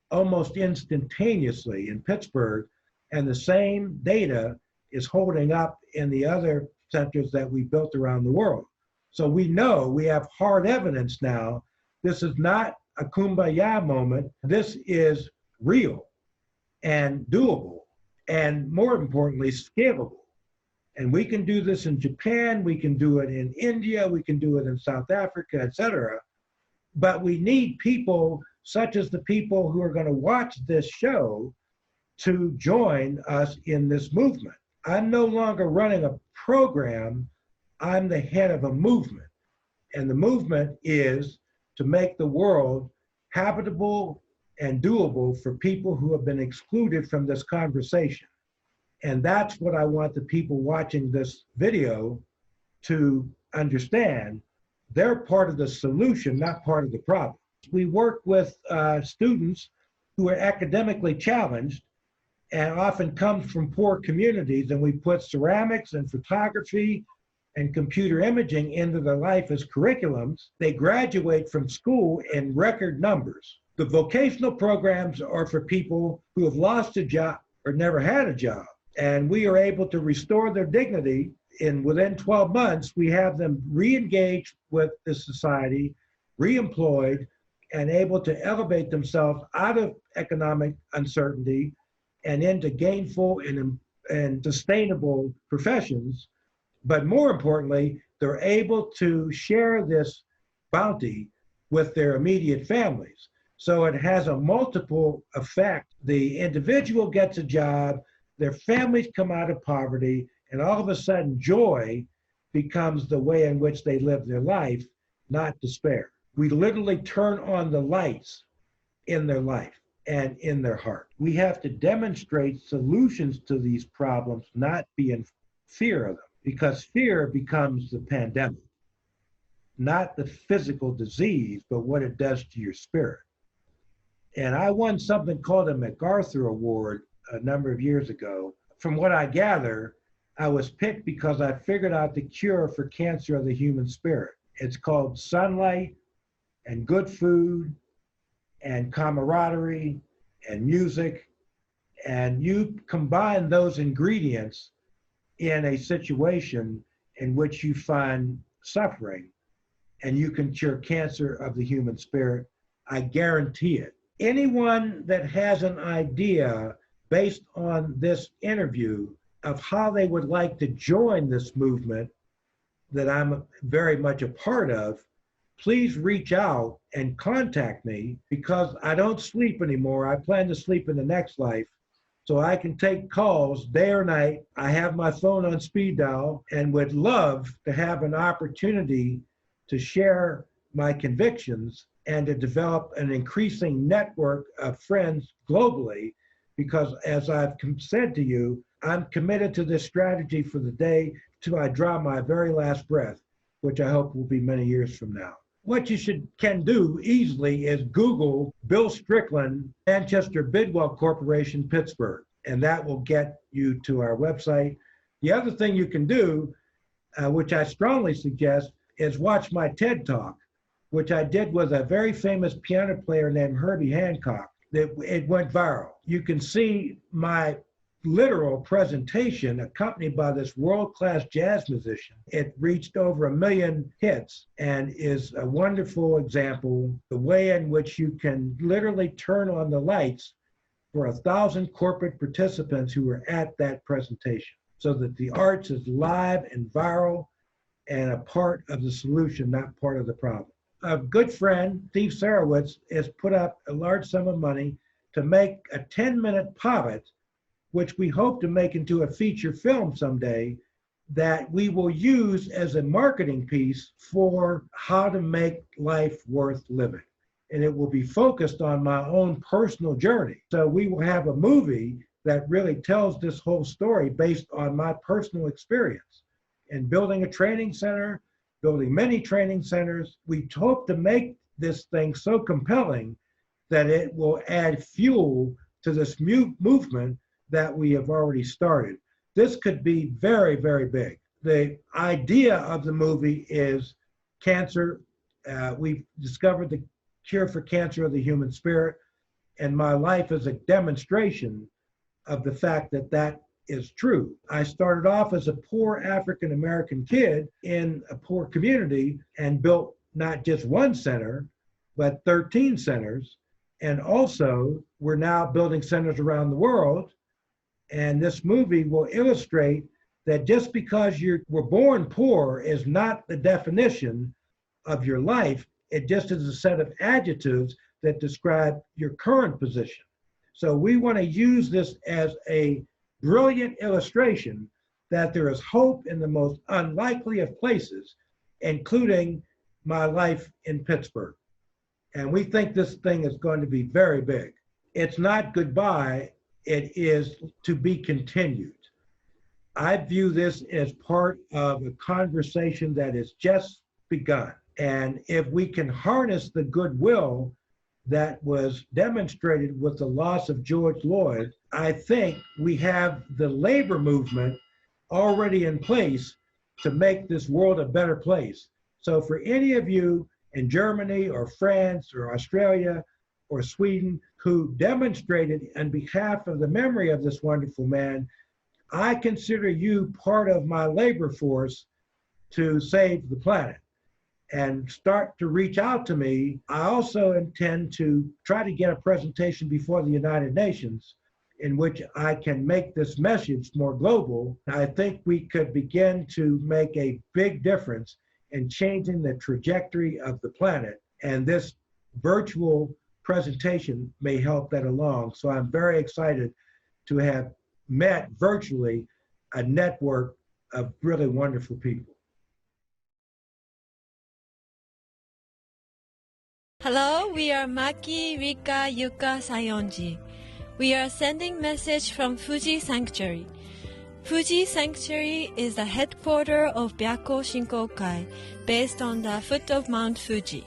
almost instantaneously in Pittsburgh, and the same data is holding up in the other centers that we built around the world. So we know, we have hard evidence now, this is not a kumbaya moment, this is real and doable, and more importantly, scalable. And we can do this in Japan, we can do it in India, we can do it in South Africa, etc. But we need people such as the people who are going to watch this show to join us in this movement. I'm no longer running a program, I'm the head of a movement. And the movement is to make the world habitable and doable for people who have been excluded from this conversation. And that's what I want the people watching this video to understand. They're part of the solution, not part of the problem. We work with students who are academically challenged and often come from poor communities, and we put ceramics and photography and computer imaging into their life as curriculums. They graduate from school in record numbers. The vocational programs are for people who have lost a job or never had a job. And we are able to restore their dignity. Within 12 months, we have them re-engaged with the society, re-employed, and able to elevate themselves out of economic uncertainty and into gainful and sustainable professions. But more importantly, they're able to share this bounty with their immediate families. So it has a multiple effect. The individual gets a job, their families come out of poverty, and all of a sudden joy becomes the way in which they live their life, not despair. We literally turn on the lights in their life and in their heart. We have to demonstrate solutions to these problems, not be in fear of them, because fear becomes the pandemic, not the physical disease, but what it does to your spirit. And I won something called a MacArthur Award a number of years ago. From what I gather, I was picked because I figured out the cure for cancer of the human spirit. It's called sunlight and good food and camaraderie and music. And you combine those ingredients in a situation in which you find suffering, and you can cure cancer of the human spirit. I guarantee it. Anyone that has an idea based on this interview of how they would like to join this movement that I'm very much a part of, please reach out and contact me, because I don't sleep anymore. I plan to sleep in the next life, so I can take calls day or night. I have my phone on speed dial and would love to have an opportunity to share my convictions and to develop an increasing network of friends globally, because as I've said to you, I'm committed to this strategy for the day till I draw my very last breath, which I hope will be many years from now. What you can do easily is Google Bill Strickland, Manchester Bidwell Corporation, Pittsburgh, and that will get you to our website. The other thing you can do, which I strongly suggest, is watch my TED Talk, which I did with a very famous piano player named Herbie Hancock. It went viral. You can see my literal presentation accompanied by this world-class jazz musician. It reached over 1 million hits and is a wonderful example, the way in which you can literally turn on the lights for 1,000 corporate participants who were at that presentation, so that the arts is live and viral and a part of the solution, not part of the problem. A good friend, Steve Sarowitz, has put up a large sum of money to make a 10-minute pobbit which we hope to make into a feature film someday, that we will use as a marketing piece for how to make life worth living. And it will be focused on my own personal journey. So we will have a movie that really tells this whole story based on my personal experience. And building a training center, building many training centers, we hope to make this thing so compelling that it will add fuel to this movement that we have already started. This could be very, very big. The idea of the movie is cancer. We've discovered the cure for cancer of the human spirit, and my life is a demonstration of the fact that that is true. I started off as a poor African-American kid in a poor community and built not just one center, but 13 centers. And also, we're now building centers around the world. And this movie will illustrate that just because you were born poor is not the definition of your life. It just is a set of adjectives that describe your current position. So we want to use this as a brilliant illustration that there is hope in the most unlikely of places, including my life in Pittsburgh. And we think this thing is going to be very big. It's not goodbye, it is to be continued. I view this as part of a conversation that has just begun. And if we can harness the goodwill that was demonstrated with the loss of George Floyd, I think we have the labor movement already in place to make this world a better place. So for any of you in Germany or France or Australia or Sweden who demonstrated on behalf of the memory of this wonderful man, I consider you part of my labor force to save the planet. And start to reach out to me. I also intend to try to get a presentation before the United Nations in which I can make this message more global. I think we could begin to make a big difference in changing the trajectory of the planet. And this virtual presentation may help that along. So I'm very excited to have met virtually a network of really wonderful people. Hello, we are Maki, Rika, Yuka, Saionji. We are sending message from Fuji Sanctuary. Fuji Sanctuary is the headquarters of Byakko Shinkokai, based on the foot of Mount Fuji.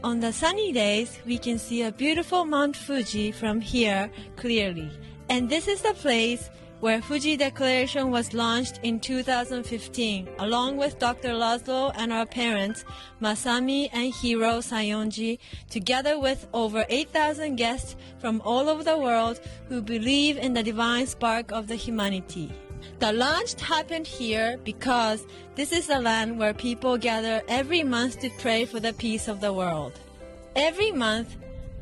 On the sunny days, we can see a beautiful Mount Fuji from here clearly. And this is the place where Fuji Declaration was launched in 2015, along with Dr. Laszlo and our parents, Masami and Hiro Saionji, together with over 8,000 guests from all over the world who believe in the divine spark of the humanity. The launch happened here because this is the land where people gather every month to pray for the peace of the world. Every month,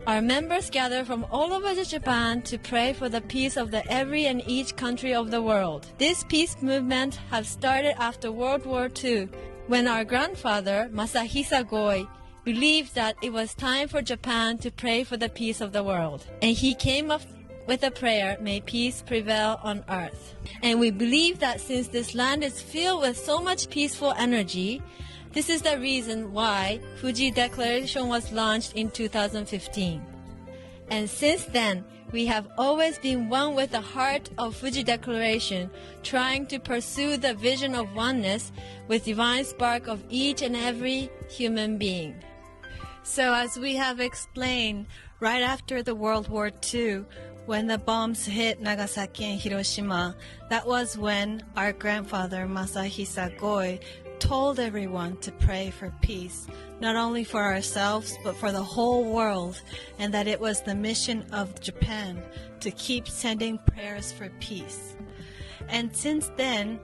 our members gather from all over Japan to pray for the peace of the every and each country of the world. This peace movement has started after World War II, when our grandfather, Masahisa Goi, believed that it was time for Japan to pray for the peace of the world. And he came up with a prayer, may peace prevail on earth. And we believe that since this land is filled with so much peaceful energy, this is the reason why Fuji Declaration was launched in 2015. And since then, we have always been one with the heart of Fuji Declaration, trying to pursue the vision of oneness with divine spark of each and every human being. So as we have explained, right after the World War II, when the bombs hit Nagasaki and Hiroshima, that was when our grandfather Masahisa Goi told everyone to pray for peace, not only for ourselves, but for the whole world, and that it was the mission of Japan to keep sending prayers for peace. And since then,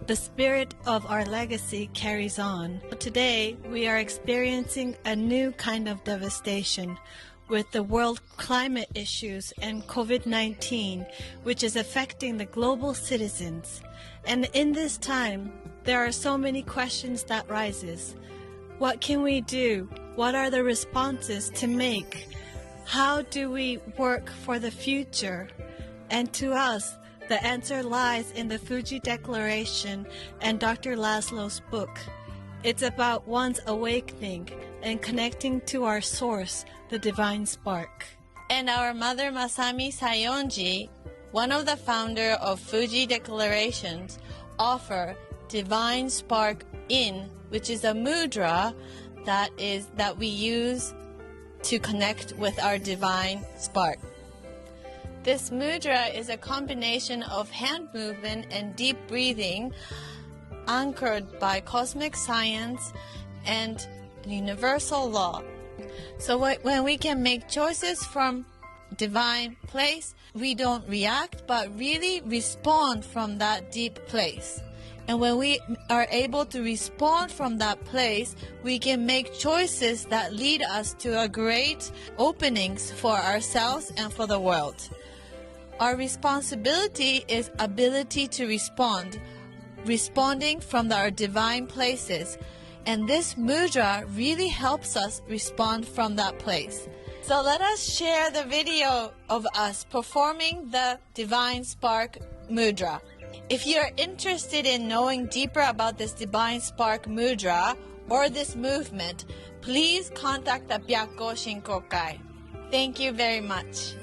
the spirit of our legacy carries on. Today, we are experiencing a new kind of devastation with the world climate issues and COVID-19, which is affecting the global citizens. And in this time, there are so many questions that rises. What can we do? What are the responses to make? How do we work for the future? And to us, the answer lies in the Fuji Declaration and Dr. Laszlo's book. It's about one's awakening and connecting to our source, the divine spark. And our mother Masami Saionji, one of the founder of Fuji Declarations, offer Divine Spark In, which is a mudra that we use to connect with our divine spark. This mudra is a combination of hand movement and deep breathing, anchored by cosmic science and universal law. So when we can make choices from divine place, we don't react, but really respond from that deep place. And when we are able to respond from that place, we can make choices that lead us to a great openings for ourselves and for the world. Our responsibility is ability to respond, responding from our divine places. And this mudra really helps us respond from that place. So let us share the video of us performing the Divine Spark Mudra. If you're interested in knowing deeper about this Divine Spark Mudra or this movement, please contact the Byakko Shinkokai. Thank you very much.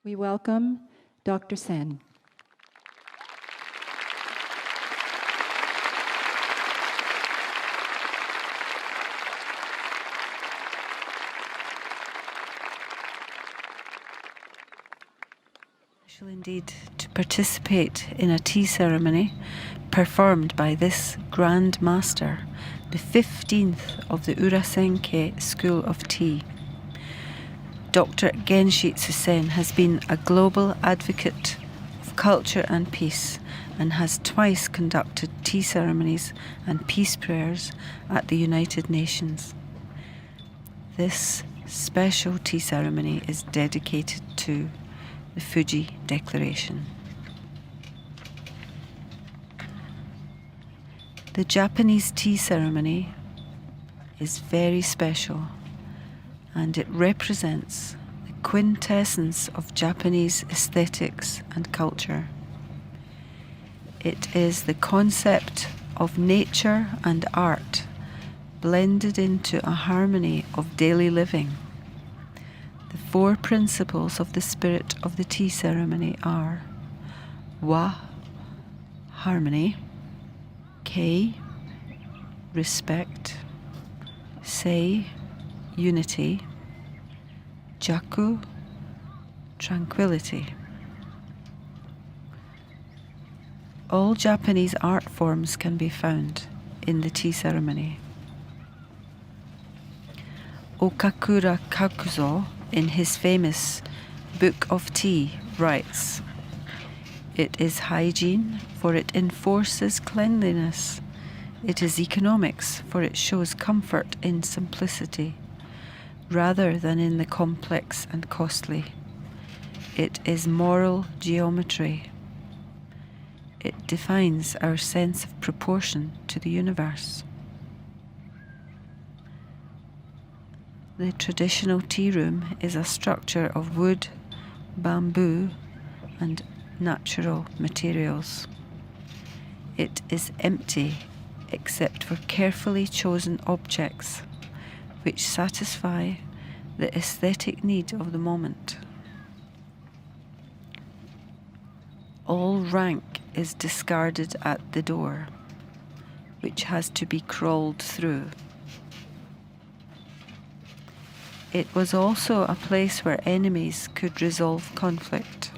We welcome Dr. Sen. Special indeed to participate in a tea ceremony performed by this Grand Master, the 15th of the Urasenke School of Tea. Dr. Genshitsu Sen has been a global advocate of culture and peace and has twice conducted tea ceremonies and peace prayers at the United Nations. This special tea ceremony is dedicated to the Fuji Declaration. The Japanese tea ceremony is very special, and it represents the quintessence of Japanese aesthetics and culture. It is the concept of nature and art blended into a harmony of daily living. The 4 principles of the spirit of the tea ceremony are Wa, harmony; Kei, respect; Sei, unity; Jaku, tranquility. All Japanese art forms can be found in the tea ceremony. Okakura Kakuzo, in his famous Book of Tea, writes, "It is hygiene, for it enforces cleanliness. It is economics, for it shows comfort in simplicity, rather than in the complex and costly. It is moral geometry. It defines our sense of proportion to the universe." The traditional tea room is a structure of wood, bamboo, and natural materials. It is empty except for carefully chosen objects, which satisfy the aesthetic need of the moment. All rank is discarded at the door, which has to be crawled through. It was also a place where enemies could resolve conflict.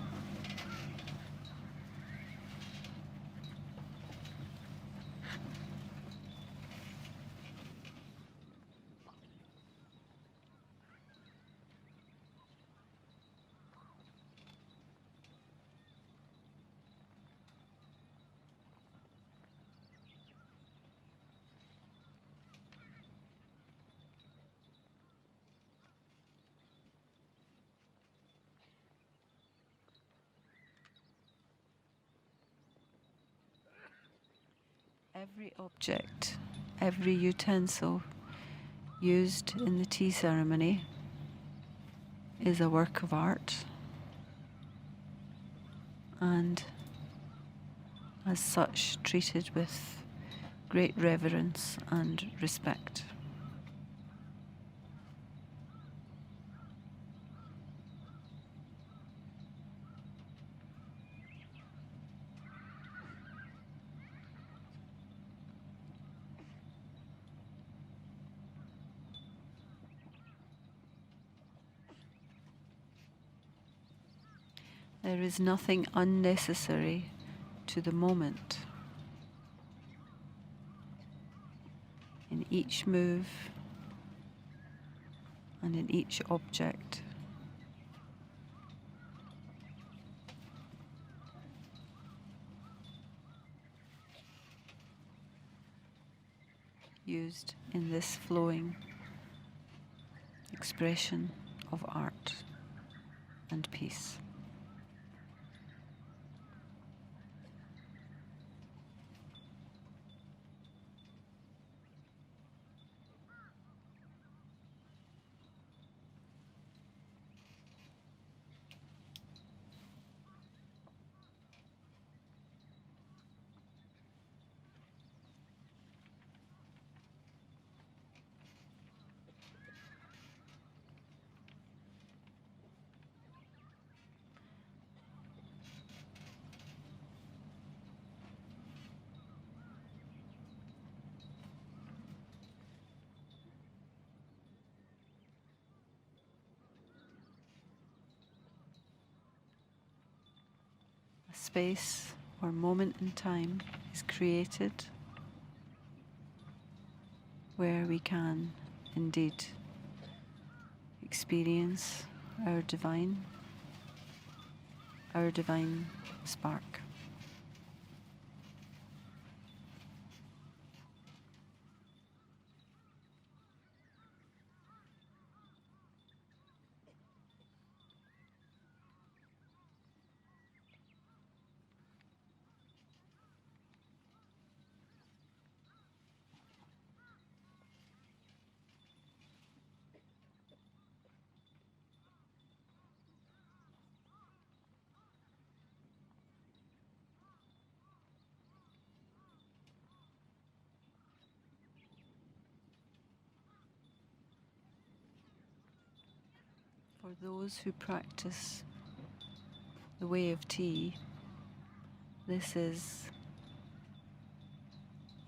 Every object, every utensil used in the tea ceremony is a work of art, and as such treated with great reverence and respect. There is nothing unnecessary to the moment. In each move and in each object. Used in this flowing expression of art and peace. Space or moment in time is created where we can indeed experience our divine spark. For those who practice the way of tea, this is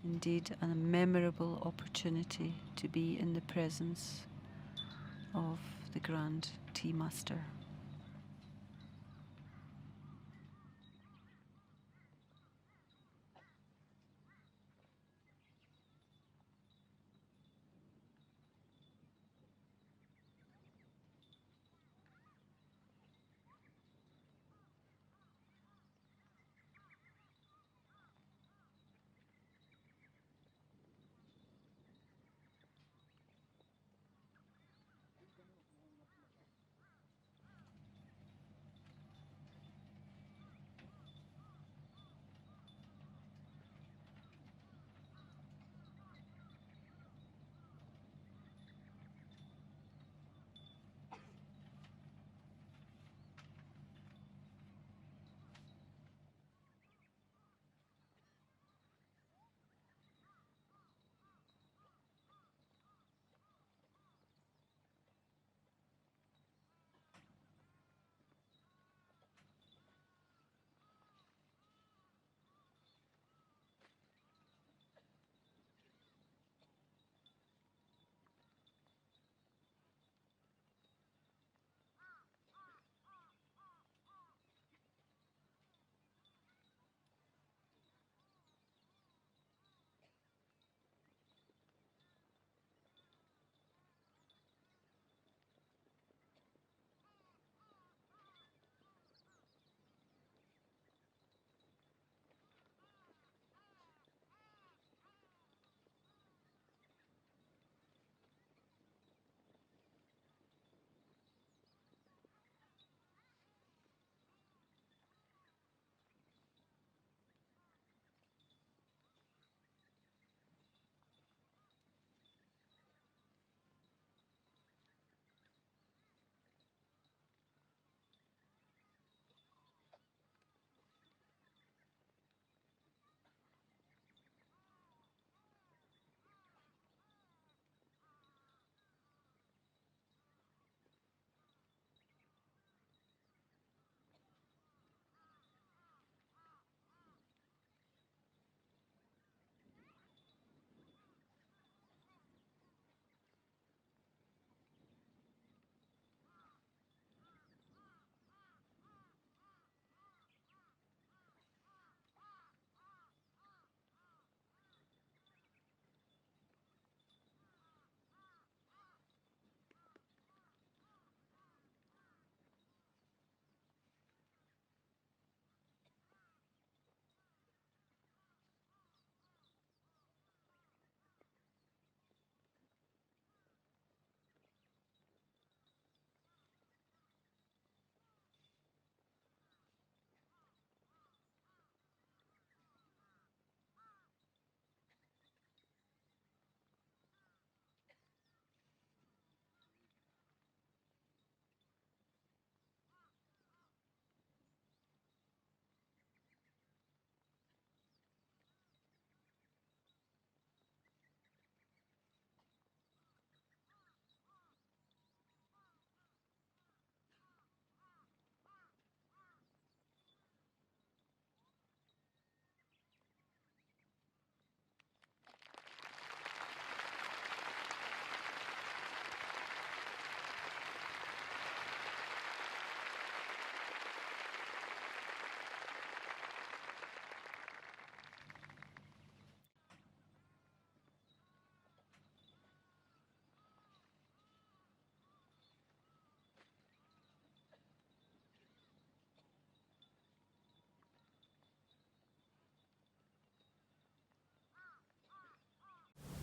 indeed a memorable opportunity to be in the presence of the Grand Tea Master.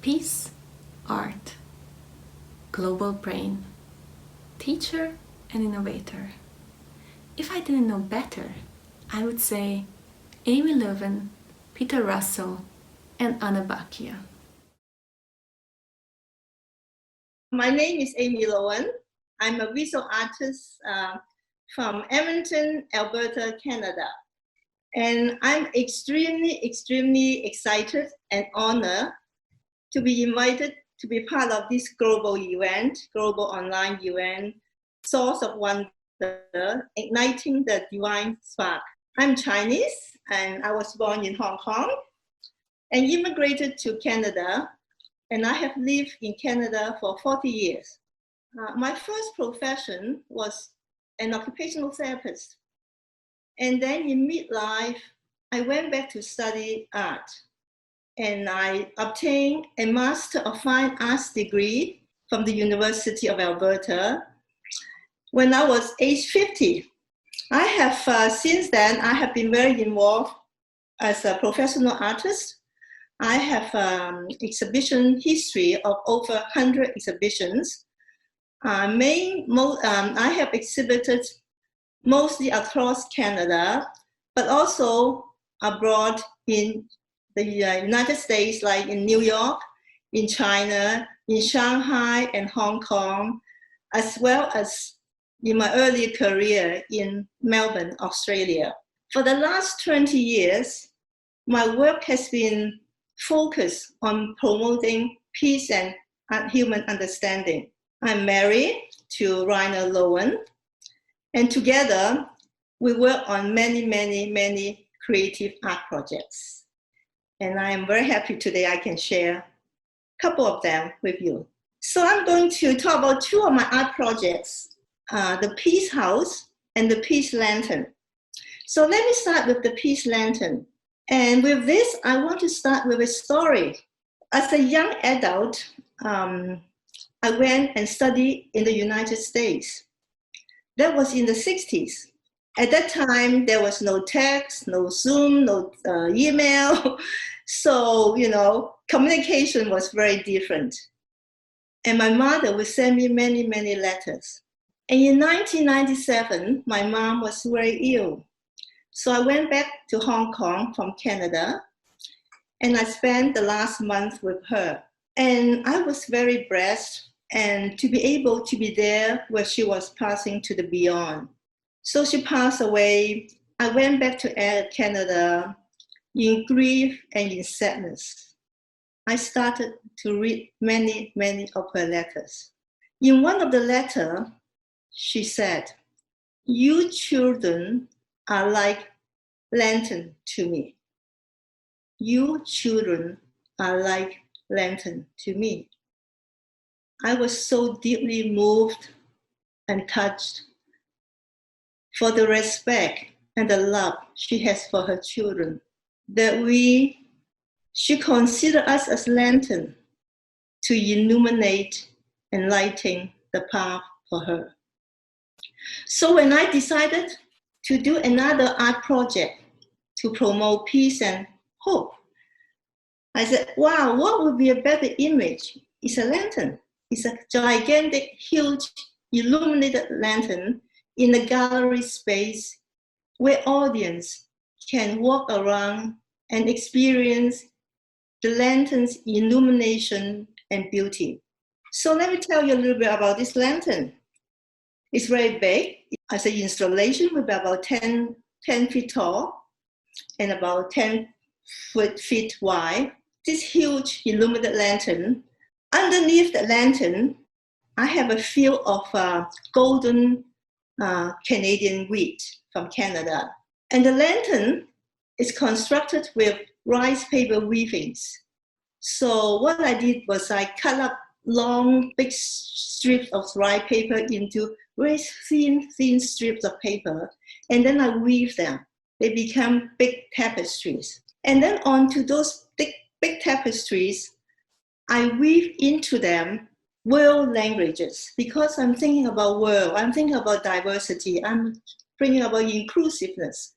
Peace, art, global brain, teacher and innovator. If I didn't know better, I would say Amy Leuven, Peter Russell, and Anna Bacchia. My name is Amy Leuven. I'm a visual artist from Edmonton, Alberta, Canada. And I'm extremely excited and honored to be invited to be part of this global event, global online event, Source of Wonder, Igniting the Divine Spark. I'm Chinese, and I was born in Hong Kong and immigrated to Canada, and I have lived in Canada for 40 years. My first profession was an occupational therapist. And then in midlife, I went back to study art. And I obtained a Master of Fine Arts degree from the University of Alberta when I was age 50. I have, since then, I have been very involved as a professional artist. I have exhibition history of over 100 exhibitions. I have exhibited mostly across Canada, but also abroad in the United States, like in New York, in China, in Shanghai and Hong Kong, as well as in my earlier career in Melbourne, Australia. For the last 20 years, my work has been focused on promoting peace and human understanding. I'm married to Rainer Leuven, and together we work on many creative art projects. And I am very happy today I can share a couple of them with you. So I'm going to talk about two of my art projects, the Peace House and the Peace Lantern. So let me start with the Peace Lantern. And with this, I want to start with a story. As a young adult, I went and studied in the United States. That was in the 60s. At that time, there was no text, no Zoom, no email. So, communication was very different. And my mother would send me many letters. And in 1997, my mom was very ill. So I went back to Hong Kong from Canada, and I spent the last month with her. And I was very blessed and to be able to be there where she was passing to the beyond. So she passed away. I went back to Canada in grief and in sadness. I started to read many of her letters. In one of the letters, she said, "You children are like lantern to me. You children are like lantern to me." I was so deeply moved and touched for the respect and the love she has for her children, that she considered us as lantern to illuminate and lighting the path for her. So when I decided to do another art project to promote peace and hope, I said, wow, what would be a better image? It's a lantern. It's a gigantic, huge, illuminated lantern in a gallery space where audience can walk around and experience the lantern's illumination and beauty. So let me tell you a little bit about this lantern. It's very big. As an installation, will be about 10 feet tall and about 10 feet wide. This huge illuminated lantern. Underneath the lantern, I have a field of golden Canadian wheat from Canada. And the lantern is constructed with rice paper weavings. So what I did was I cut up long, big strips of rice paper into very thin strips of paper, and then I weave them. They become big tapestries. And then onto those big tapestries, I weave into them world languages, because I'm thinking about world, I'm thinking about diversity, I'm bringing about inclusiveness.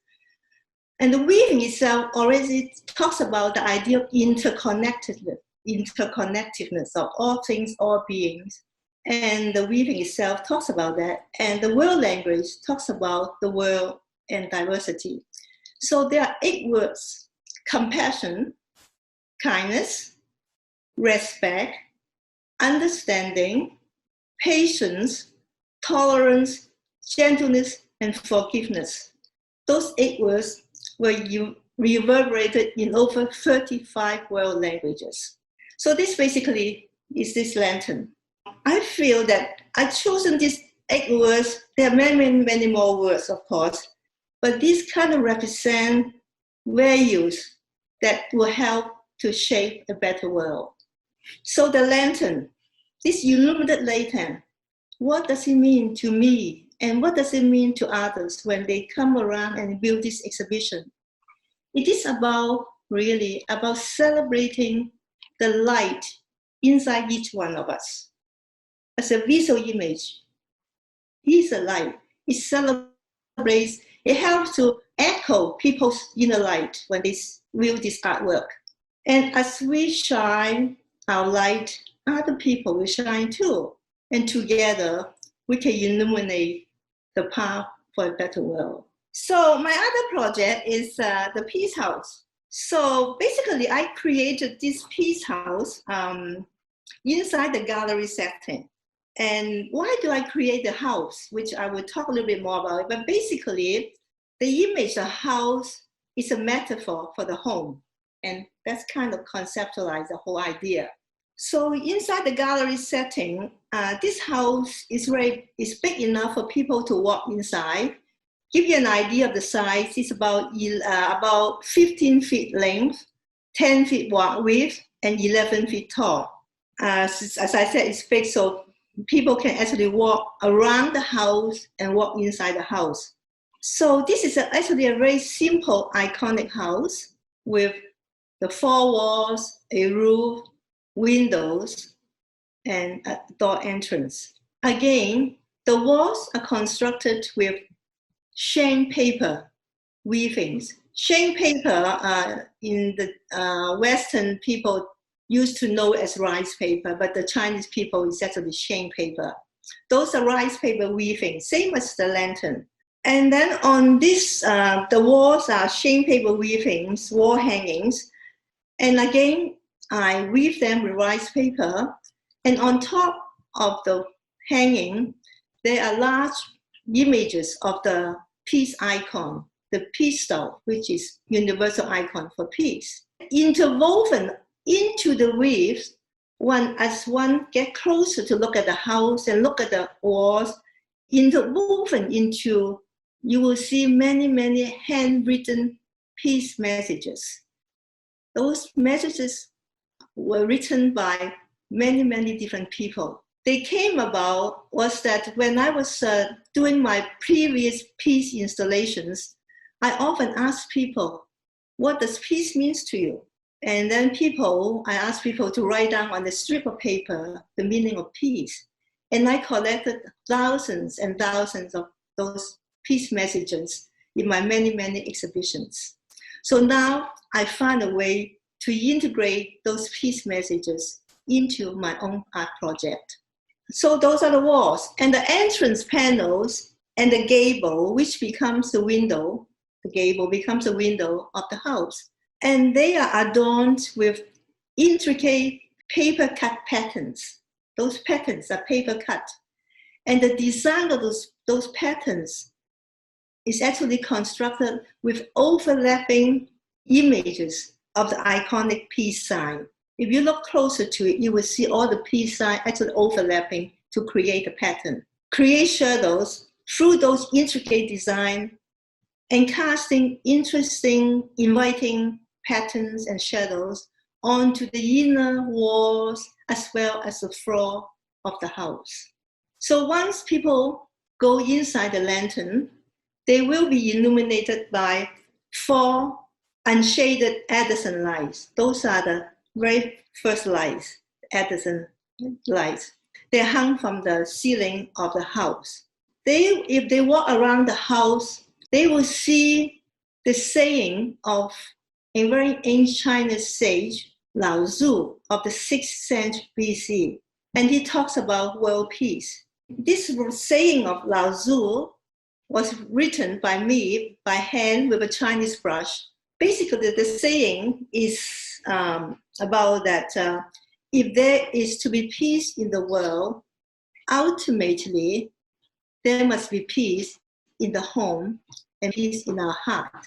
And the weaving itself already talks about the idea of interconnectedness. interconnectedness of all things, all beings. And the weaving itself talks about that. And the world language talks about the world and diversity. So there are 8 words: compassion, kindness, respect, understanding, patience, tolerance, gentleness, and forgiveness. Those 8 words were reverberated in over 35 world languages. So this basically is this lantern. I feel that I've chosen these 8 words. There are many, many, many more words, of course, but these kind of represent values that will help to shape a better world. So the lantern, this illuminated lantern, what does it mean to me? And what does it mean to others when they come around and build this exhibition? It is really about celebrating the light inside each one of us. As a visual image, he's a light. It celebrates, it helps to echo people's inner light when they view this artwork. And as we shine our light, other people will shine too. And together, we can illuminate the path for a better world. So my other project is the Peace House. So basically, I created this Peace House inside the gallery setting. And why do I create the house, which I will talk a little bit more about. But basically, the image of house is a metaphor for the home. And that's kind of conceptualized the whole idea. So inside the gallery setting, this house is big enough for people to walk inside. Give you an idea of the size, it's about 15 feet length, 10 feet width, and 11 feet tall. As I said, it's big, so people can actually walk around the house and walk inside the house. So this is actually a very simple, iconic house with the 4 walls, a roof, windows, and a door entrance. Again, the walls are constructed with shame paper weavings. Shame paper in the Western people used to know as rice paper, but the Chinese people is actually shame paper. Those are rice paper weavings, same as the lantern. And then on this, the walls are shame paper weavings, wall hangings. And again, I weave them with rice paper. And on top of the hanging, there are large images of the peace icon, the peace star, which is universal icon for peace. Interwoven into the weaves, as one get closer to look at the house and look at the walls, interwoven into, you will see many, many handwritten peace messages. Those messages were written by many, many different people. They came about was that when I was doing my previous peace installations, I often asked people, what does peace mean to you? And then I asked people to write down on a strip of paper the meaning of peace. And I collected thousands and thousands of those peace messages in my many, many exhibitions. So now I found a way to integrate those peace messages into my own art project. So those are the walls. And the entrance panels and the gable, which becomes the window, the gable becomes the window of the house. And they are adorned with intricate paper cut patterns. Those patterns are paper cut. And the design of those patterns is actually constructed with overlapping images of the iconic peace sign. If you look closer to it, you will see all the peace signs actually overlapping to create a pattern. Create shadows through those intricate design and casting interesting, inviting patterns and shadows onto the inner walls as well as the floor of the house. So once people go inside the lantern, they will be illuminated by 4 unshaded Edison lights. Those are the very first lights, Edison lights. They're hung from the ceiling of the house. If they walk around the house, they will see the saying of a very ancient Chinese sage Lao Tzu of the 6th century BC, and he talks about world peace. This saying of Lao Tzu was written by me by hand with a Chinese brush. Basically, the saying is about that if there is to be peace in the world, ultimately, there must be peace in the home and peace in our heart.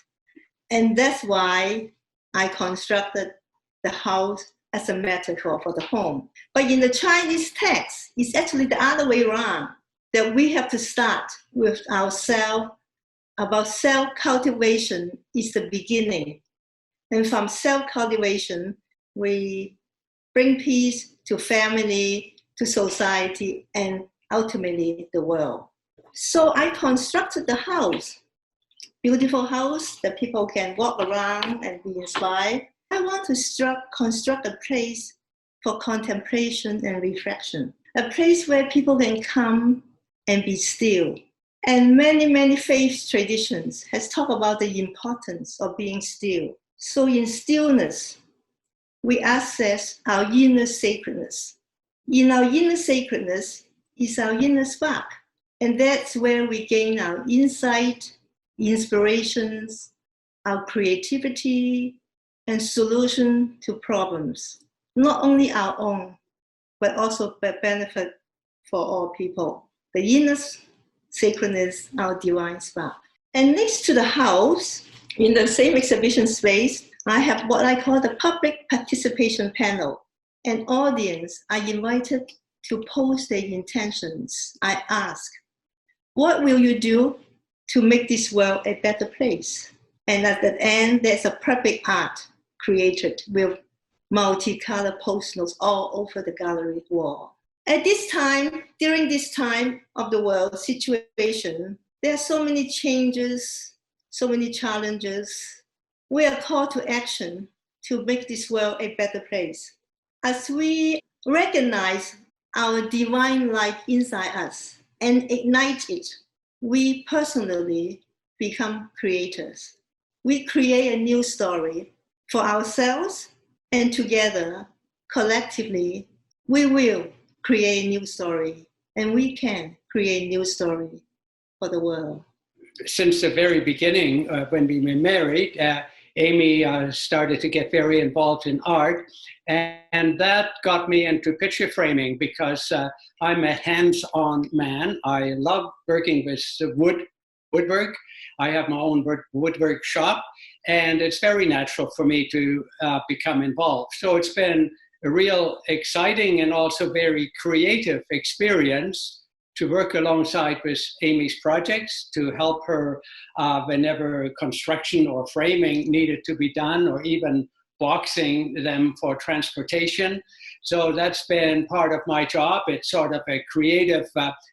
And that's why I constructed the house as a metaphor for the home. But in the Chinese text, it's actually the other way around, that we have to start with ourselves. About self-cultivation is the beginning. And from self-cultivation, we bring peace to family, to society, and ultimately the world. So I constructed the house, beautiful house that people can walk around and be inspired. I want to construct a place for contemplation and reflection, a place where people can come and be still. And many faith traditions has talked about the importance of being still. So in stillness, we access our inner sacredness. In our inner sacredness is our inner spark. And that's where we gain our insight, inspirations, our creativity, and solution to problems. Not only our own, but also benefit for all people. The inner sacredness, our divine spark. And next to the house, in the same exhibition space, I have what I call the public participation panel. An audience are invited to post their intentions. I ask, what will you do to make this world a better place? And at the end, there's a public art created with multicolored post-notes all over the gallery wall. At this time, during this time of the world situation, there are so many changes, so many challenges. We are called to action to make this world a better place. As we recognize our divine light inside us and ignite it, we personally become creators. We create a new story for ourselves, and together, collectively, we will create a new story, and we can create a new story for the world. Since the very beginning, when we were married, Amy started to get very involved in art, and that got me into picture framing because I'm a hands-on man. I love working with woodwork. I have my own woodwork shop, and it's very natural for me to become involved. So it's been a real exciting and also very creative experience to work alongside with Amy's projects, to help her whenever construction or framing needed to be done, or even boxing them for transportation. So that's been part of my job. It's sort of a creative,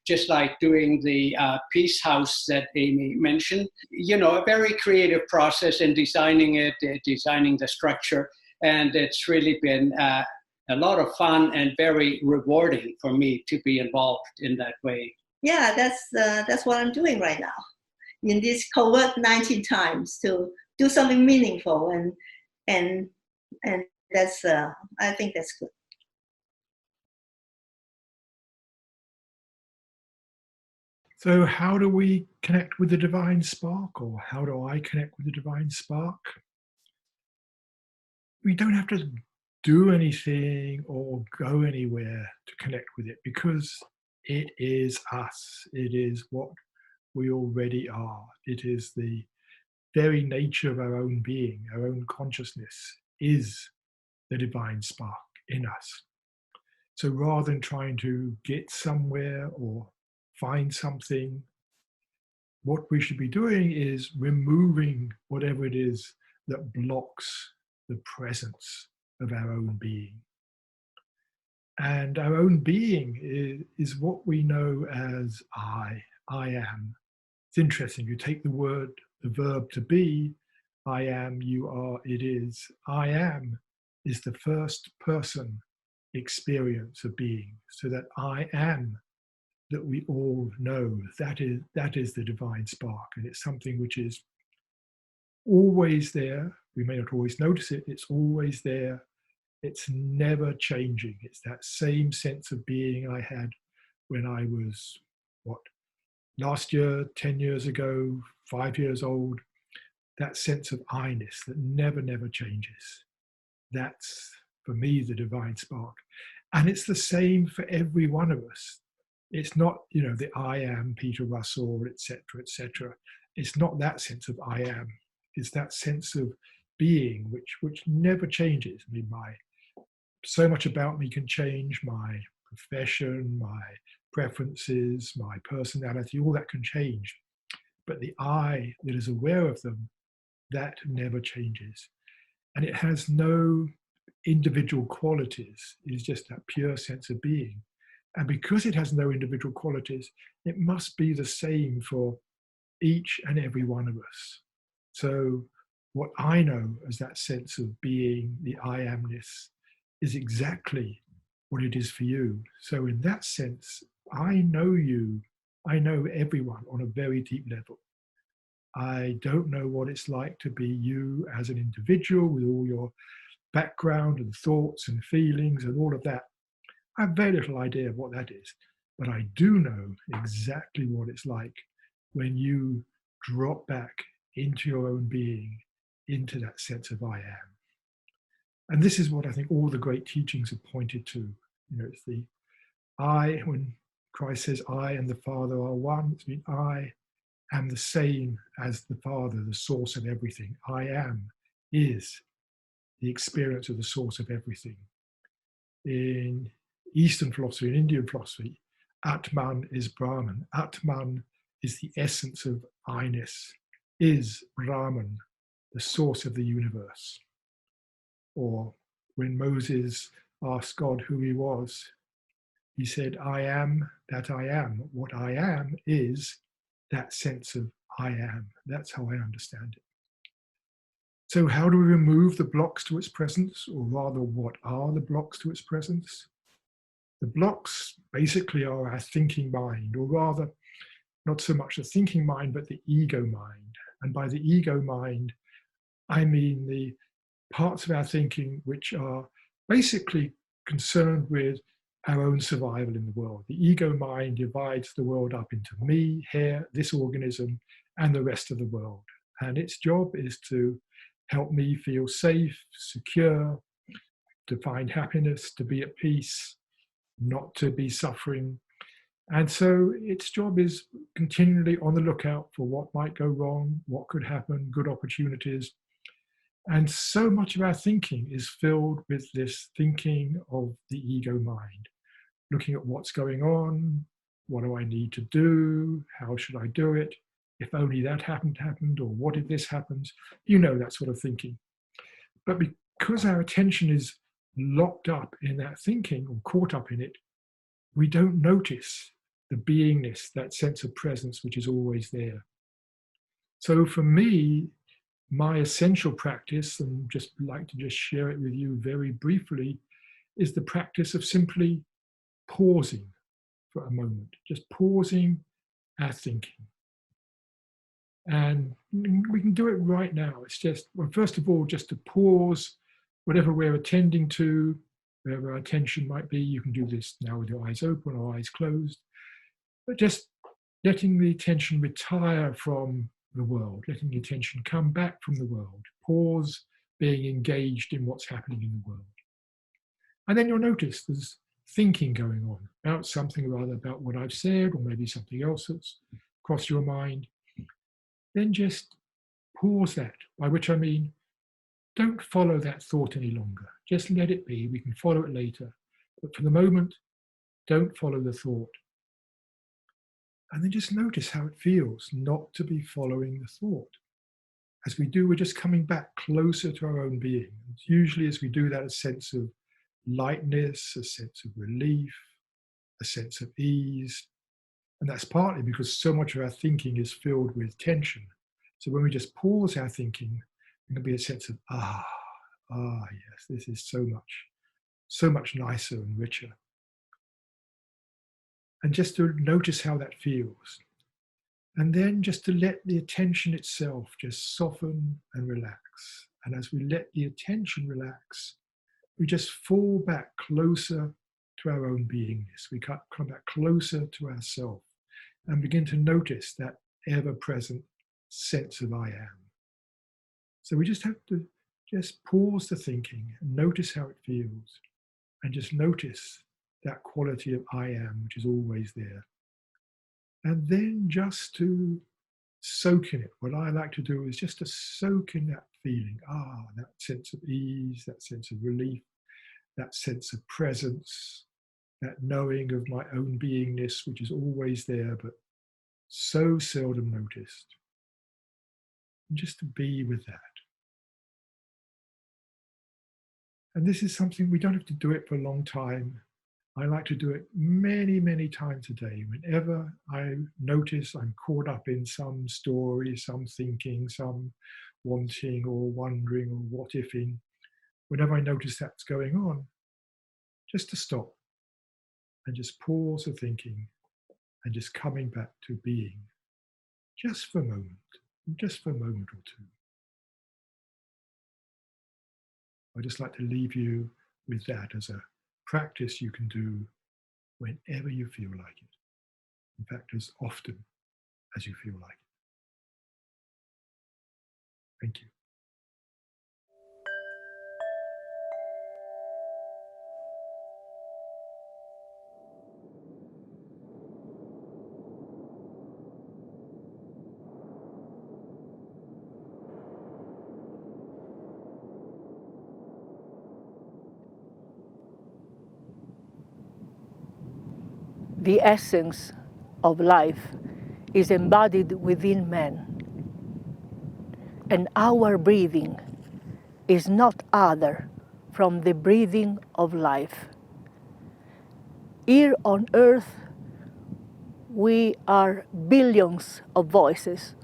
just like doing the Peace House that Amy mentioned. You know, a very creative process in designing it, designing the structure. And it's really been a lot of fun and very rewarding for me to be involved in that way. Yeah, that's what I'm doing right now in these COVID-19 times, to do something meaningful, and that's I think that's good. So how do we connect with the divine spark, or how do I connect with the divine spark? We don't have to do anything or go anywhere to connect with it, because it is us. It is what we already are. It is the very nature of our own being. Our own consciousness is the divine spark in us. So rather than trying to get somewhere or find something, what we should be doing is removing whatever it is that blocks the presence of our own being. And our own being is what we know as I am. It's interesting, you take the verb to be, I am, you are, it is. I am is the first person experience of being. So that I am that we all know, that is the divine spark. And it's something which is always there. We may not always notice it, it's always there. It's never changing. It's that same sense of being I had when I was, last year, 10 years ago, 5 years old. That sense of I-ness that never, never changes. That's, for me, the divine spark. And it's the same for every one of us. It's not, the I am Peter Russell, etc., etc. It's not that sense of I am. It's that sense of being, which never changes. I mean, so much about me can change. My profession, my preferences, my personality, all that can change. But the I that is aware of them, that never changes. And it has no individual qualities. It is just that pure sense of being. And because it has no individual qualities, it must be the same for each and every one of us. So what I know as that sense of being, the I amness, is exactly what it is for you. So in that sense, I know you, I know everyone on a very deep level. I don't know what it's like to be you as an individual with all your background and thoughts and feelings and all of that. I have very little idea of what that is, but I do know exactly what it's like when you drop back into your own being, into that sense of I am. And this is what I think all the great teachings have pointed to. It's the I, when Christ says I and the Father are one, it's mean I am the same as the Father, the source of everything. I am is the experience of the source of everything. In Eastern philosophy, in Indian philosophy, Atman is Brahman. Atman is the essence of I-ness, is Brahman, the source of the universe. Or when Moses asked God who he was, he said, I am that I am. What I am is that sense of I am. That's how I understand it. So how do we remove the blocks to its presence, or rather, what are the blocks to its presence? The blocks basically are our thinking mind, or rather, not so much the thinking mind, but the ego mind. And by the ego mind, I mean the parts of our thinking which are basically concerned with our own survival in the world. The ego mind divides the world up into me, here, this organism, and the rest of the world. And its job is to help me feel safe, secure, to find happiness, to be at peace, not to be suffering. And so its job is continually on the lookout for what might go wrong, what could happen, good opportunities. And so much of our thinking is filled with this thinking of the ego mind, looking at what's going on, what do I need to do, how should I do it, if only that happened, or what if this happens, that sort of thinking. But because our attention is locked up in that thinking or caught up in it, we don't notice the beingness, that sense of presence which is always there. So for me, my essential practice, and just like to just share it with you very briefly, is the practice of simply pausing for a moment, just pausing our thinking. And we can do it right now. It's just, well, first of all, just to pause whatever we're attending to, wherever our attention might be. You can do this now with your eyes open or eyes closed, but just letting the attention retire from the world, letting the attention come back from the world, pause being engaged in what's happening in the world. And then you'll notice there's thinking going on about something or other, about what I've said, or maybe something else that's crossed your mind. Then just pause that, by which I mean, don't follow that thought any longer. Just let it be. We can follow it later. But for the moment, don't follow the thought. And then just notice how it feels not to be following the thought. As we do, we're just coming back closer to our own being. And usually as we do that, a sense of lightness, a sense of relief, a sense of ease. And that's partly because so much of our thinking is filled with tension. So when we just pause our thinking, there can be a sense of, yes, this is so much nicer and richer. And just to notice how that feels. And then just to let the attention itself just soften and relax. And as we let the attention relax, we just fall back closer to our own beingness. We come back closer to ourselves and begin to notice that ever-present sense of I am. So we just have to just pause the thinking and notice how it feels, and just notice that quality of I am, which is always there. And then just to soak in it. What I like to do is just to soak in that feeling, that sense of ease, that sense of relief, that sense of presence, that knowing of my own beingness, which is always there, but so seldom noticed. And just to be with that. And this is something we don't have to do it for a long time. I like to do it many, many times a day. Whenever I notice I'm caught up in some story, some thinking, some wanting or wondering or what-ifing, whenever I notice that's going on, just to stop and just pause the thinking and just coming back to being, just for a moment or two. I'd just like to leave you with that as a practice you can do whenever you feel like it. In fact, as often as you feel like it. Thank you. The essence of life is embodied within man, and our breathing is not other from the breathing of life. Here on earth, we are billions of voices,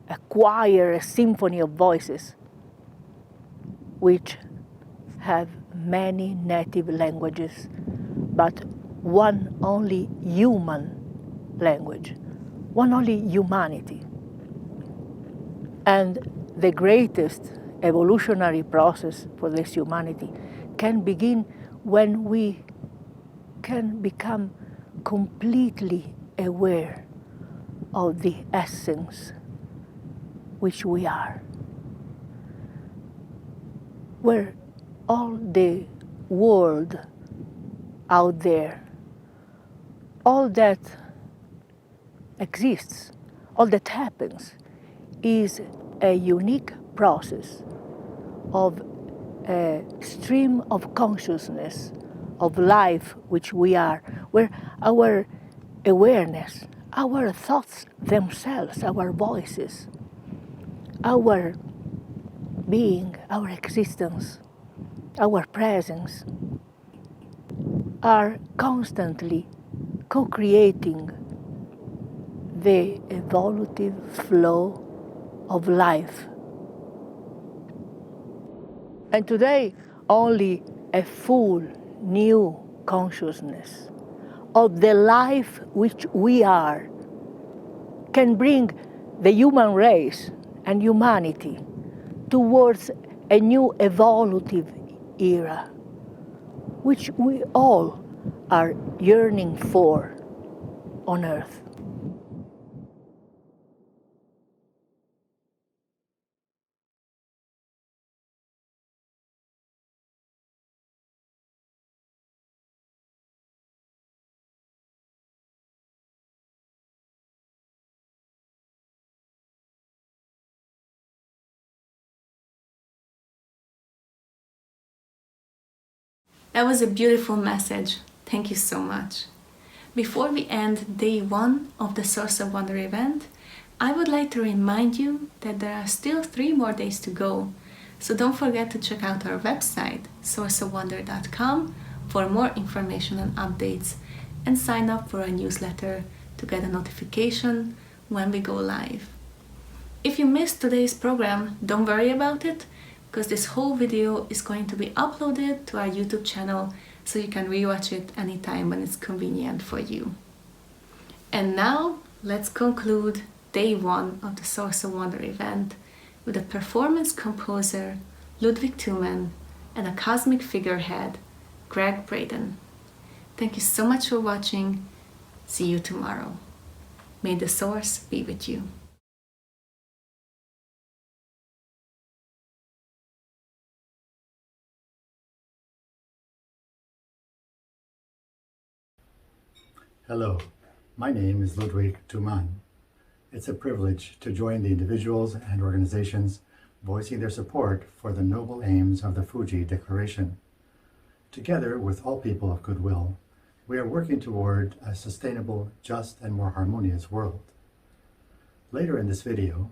a choir, a symphony of voices, which have many native languages, but one only human language, one only humanity. And the greatest evolutionary process for this humanity can begin when we can become completely aware of the essence which we are. Where all the world out there, all that exists, all that happens, is a unique process of a stream of consciousness, of life which we are, where our awareness, our thoughts themselves, our voices, our being, our existence, our presence, are constantly co-creating the evolutive flow of life. And today, only a full new consciousness of the life which we are can bring the human race and humanity towards a new evolutive era, which we all are yearning for on earth. That was a beautiful message. Thank you so much. Before we end day 1 of the Source of Wonder event, I would like to remind you that there are still 3 more days to go. So don't forget to check out our website, sourceofwonder.com, for more information and updates, and sign up for our newsletter to get a notification when we go live. If you missed today's program, don't worry about it, because this whole video is going to be uploaded to our YouTube channel, so you can rewatch it anytime when it's convenient for you. And now, let's conclude day 1 of the Source of Wonder event with a performance composer, Ludwig Thumann, and a cosmic figurehead, Gregg Braden. Thank you so much for watching. See you tomorrow. May the Source be with you. Hello, my name is Ludwig Thumann. It's a privilege to join the individuals and organizations voicing their support for the noble aims of the Fuji Declaration. Together with all people of goodwill, we are working toward a sustainable, just, and more harmonious world. Later in this video,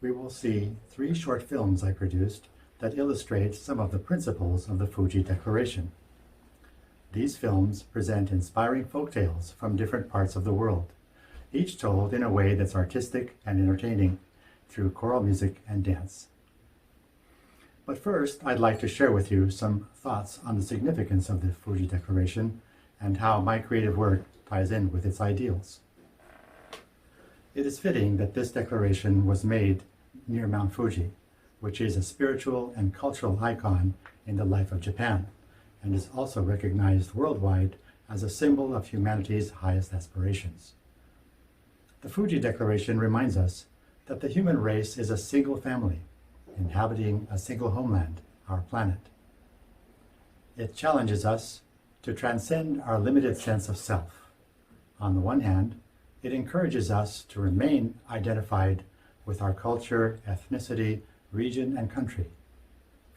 we will see 3 short films I produced that illustrate some of the principles of the Fuji Declaration. These films present inspiring folktales from different parts of the world, each told in a way that's artistic and entertaining through choral music and dance. But first, I'd like to share with you some thoughts on the significance of the Fuji Declaration and how my creative work ties in with its ideals. It is fitting that this declaration was made near Mount Fuji, which is a spiritual and cultural icon in the life of Japan, and is also recognized worldwide as a symbol of humanity's highest aspirations. The Fuji Declaration reminds us that the human race is a single family, inhabiting a single homeland, our planet. It challenges us to transcend our limited sense of self. On the one hand, it encourages us to remain identified with our culture, ethnicity, region, and country,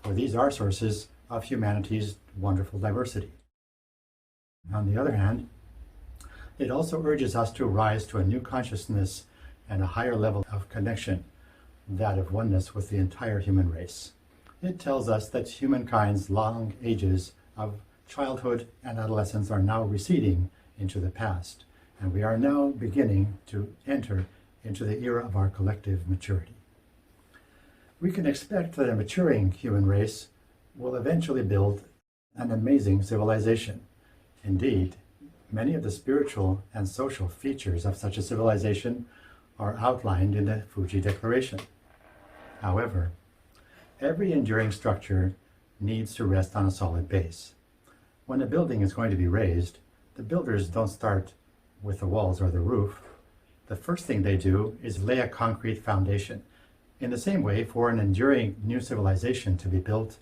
for these are sources of humanity's wonderful diversity. On the other hand, it also urges us to rise to a new consciousness and a higher level of connection, that of oneness with the entire human race. It tells us that humankind's long ages of childhood and adolescence are now receding into the past, and we are now beginning to enter into the era of our collective maturity. We can expect that a maturing human race will eventually build an amazing civilization. Indeed, many of the spiritual and social features of such a civilization are outlined in the Fuji Declaration. However, every enduring structure needs to rest on a solid base. When a building is going to be raised, the builders don't start with the walls or the roof. The first thing they do is lay a concrete foundation. In the same way, for an enduring new civilization to be built,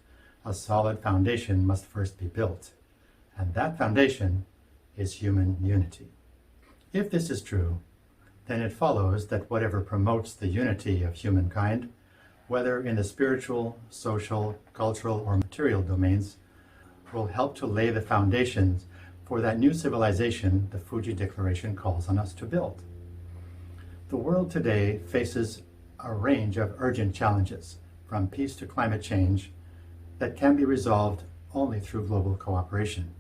a solid foundation must first be built, and that foundation is human unity. If this is true, then it follows that whatever promotes the unity of humankind, whether in the spiritual, social, cultural, or material domains, will help to lay the foundations for that new civilization the Fuji Declaration calls on us to build. The world today faces a range of urgent challenges, from peace to climate change, that can be resolved only through global cooperation.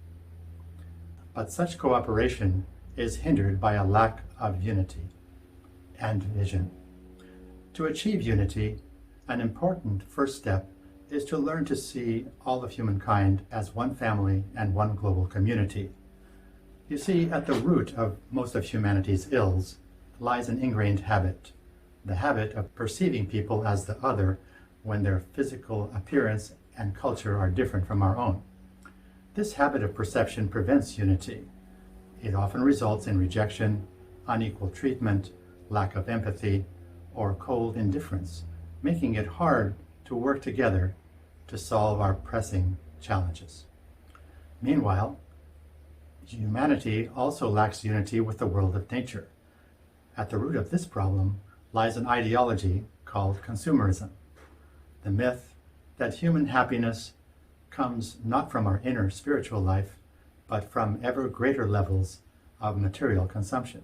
But such cooperation is hindered by a lack of unity and vision. To achieve unity, an important first step is to learn to see all of humankind as one family and one global community. You see, at the root of most of humanity's ills lies an ingrained habit, the habit of perceiving people as the other when their physical appearance and culture are different from our own. This habit of perception prevents unity. It often results in rejection, unequal treatment, lack of empathy, or cold indifference, making it hard to work together to solve our pressing challenges. Meanwhile, humanity also lacks unity with the world of nature. At the root of this problem lies an ideology called consumerism, the myth that human happiness comes not from our inner spiritual life, but from ever greater levels of material consumption.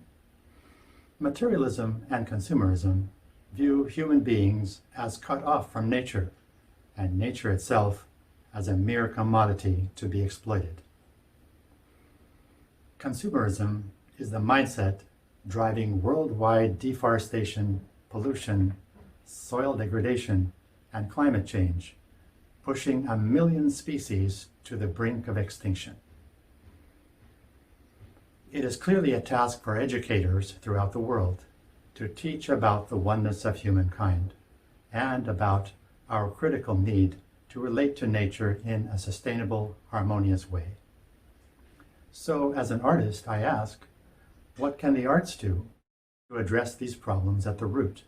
Materialism and consumerism view human beings as cut off from nature, and nature itself as a mere commodity to be exploited. Consumerism is the mindset driving worldwide deforestation, pollution, soil degradation, and climate change, pushing 1 million species to the brink of extinction. It is clearly a task for educators throughout the world to teach about the oneness of humankind and about our critical need to relate to nature in a sustainable, harmonious way. So, as an artist, I ask, what can the arts do to address these problems at the root?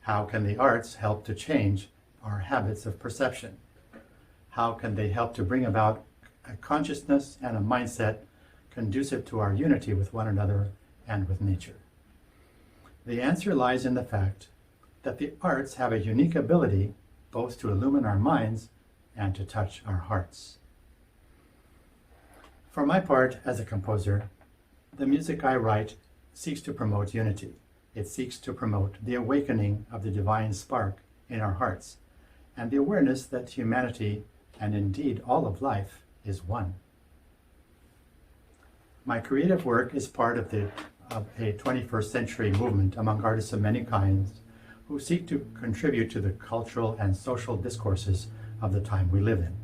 How can the arts help to change our habits of perception? How can they help to bring about a consciousness and a mindset conducive to our unity with one another and with nature? The answer lies in the fact that the arts have a unique ability both to illumine our minds and to touch our hearts. For my part as a composer, the music I write seeks to promote unity. It seeks to promote the awakening of the divine spark in our hearts and the awareness that humanity, and indeed all of life, is one. My creative work is part of a 21st century movement among artists of many kinds who seek to contribute to the cultural and social discourses of the time we live in.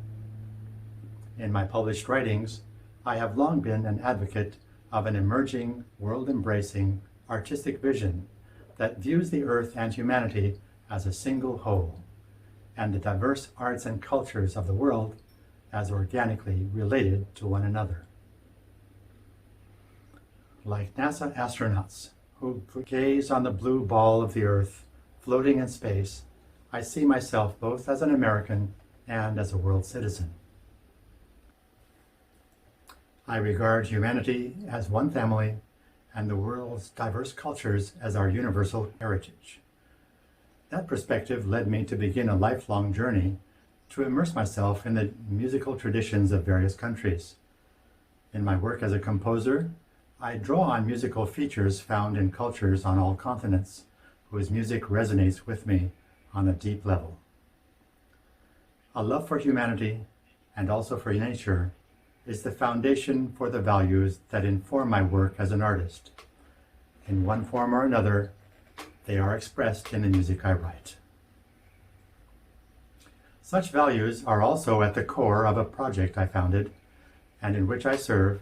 In my published writings, I have long been an advocate of an emerging, world-embracing, artistic vision that views the earth and humanity as a single whole, and the diverse arts and cultures of the world as organically related to one another. Like NASA astronauts who gaze on the blue ball of the earth floating in space, I see myself both as an American and as a world citizen. I regard humanity as one family and the world's diverse cultures as our universal heritage. That perspective led me to begin a lifelong journey to immerse myself in the musical traditions of various countries. In my work as a composer, I draw on musical features found in cultures on all continents, whose music resonates with me on a deep level. A love for humanity and also for nature is the foundation for the values that inform my work as an artist. In one form or another, they are expressed in the music I write. Such values are also at the core of a project I founded and in which I serve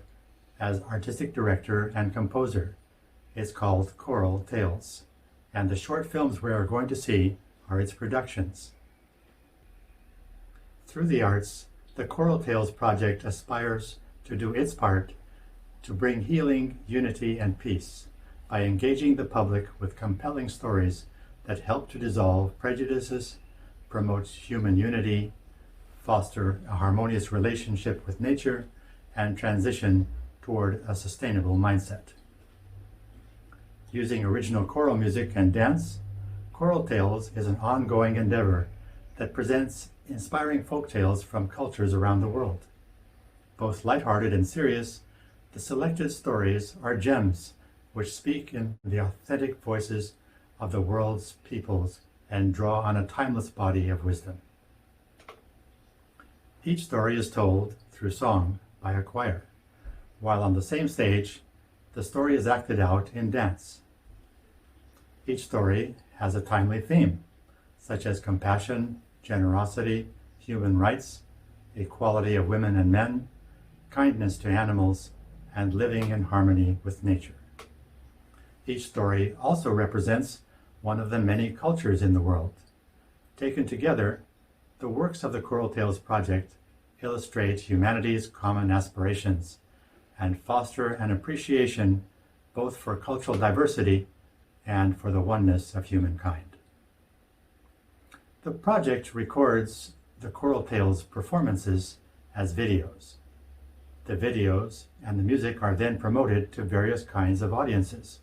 as artistic director and composer. It's called Choral Tales, and the short films we are going to see are its productions. Through the arts, the Choral Tales project aspires to do its part to bring healing, unity, and peace by engaging the public with compelling stories that help to dissolve prejudices, promote human unity, foster a harmonious relationship with nature, and transition toward a sustainable mindset. Using original choral music and dance, Choral Tales is an ongoing endeavor that presents inspiring folk tales from cultures around the world. Both lighthearted and serious, the selected stories are gems which speak in the authentic voices of the world's peoples and draw on a timeless body of wisdom. Each story is told through song by a choir, while on the same stage, the story is acted out in dance. Each story has a timely theme, such as compassion, generosity, human rights, equality of women and men, kindness to animals, and living in harmony with nature. Each story also represents one of the many cultures in the world. Taken together, the works of the Choral Tales project illustrate humanity's common aspirations and foster an appreciation both for cultural diversity and for the oneness of humankind. The project records the Choral Tales performances as videos. The videos and the music are then promoted to various kinds of audiences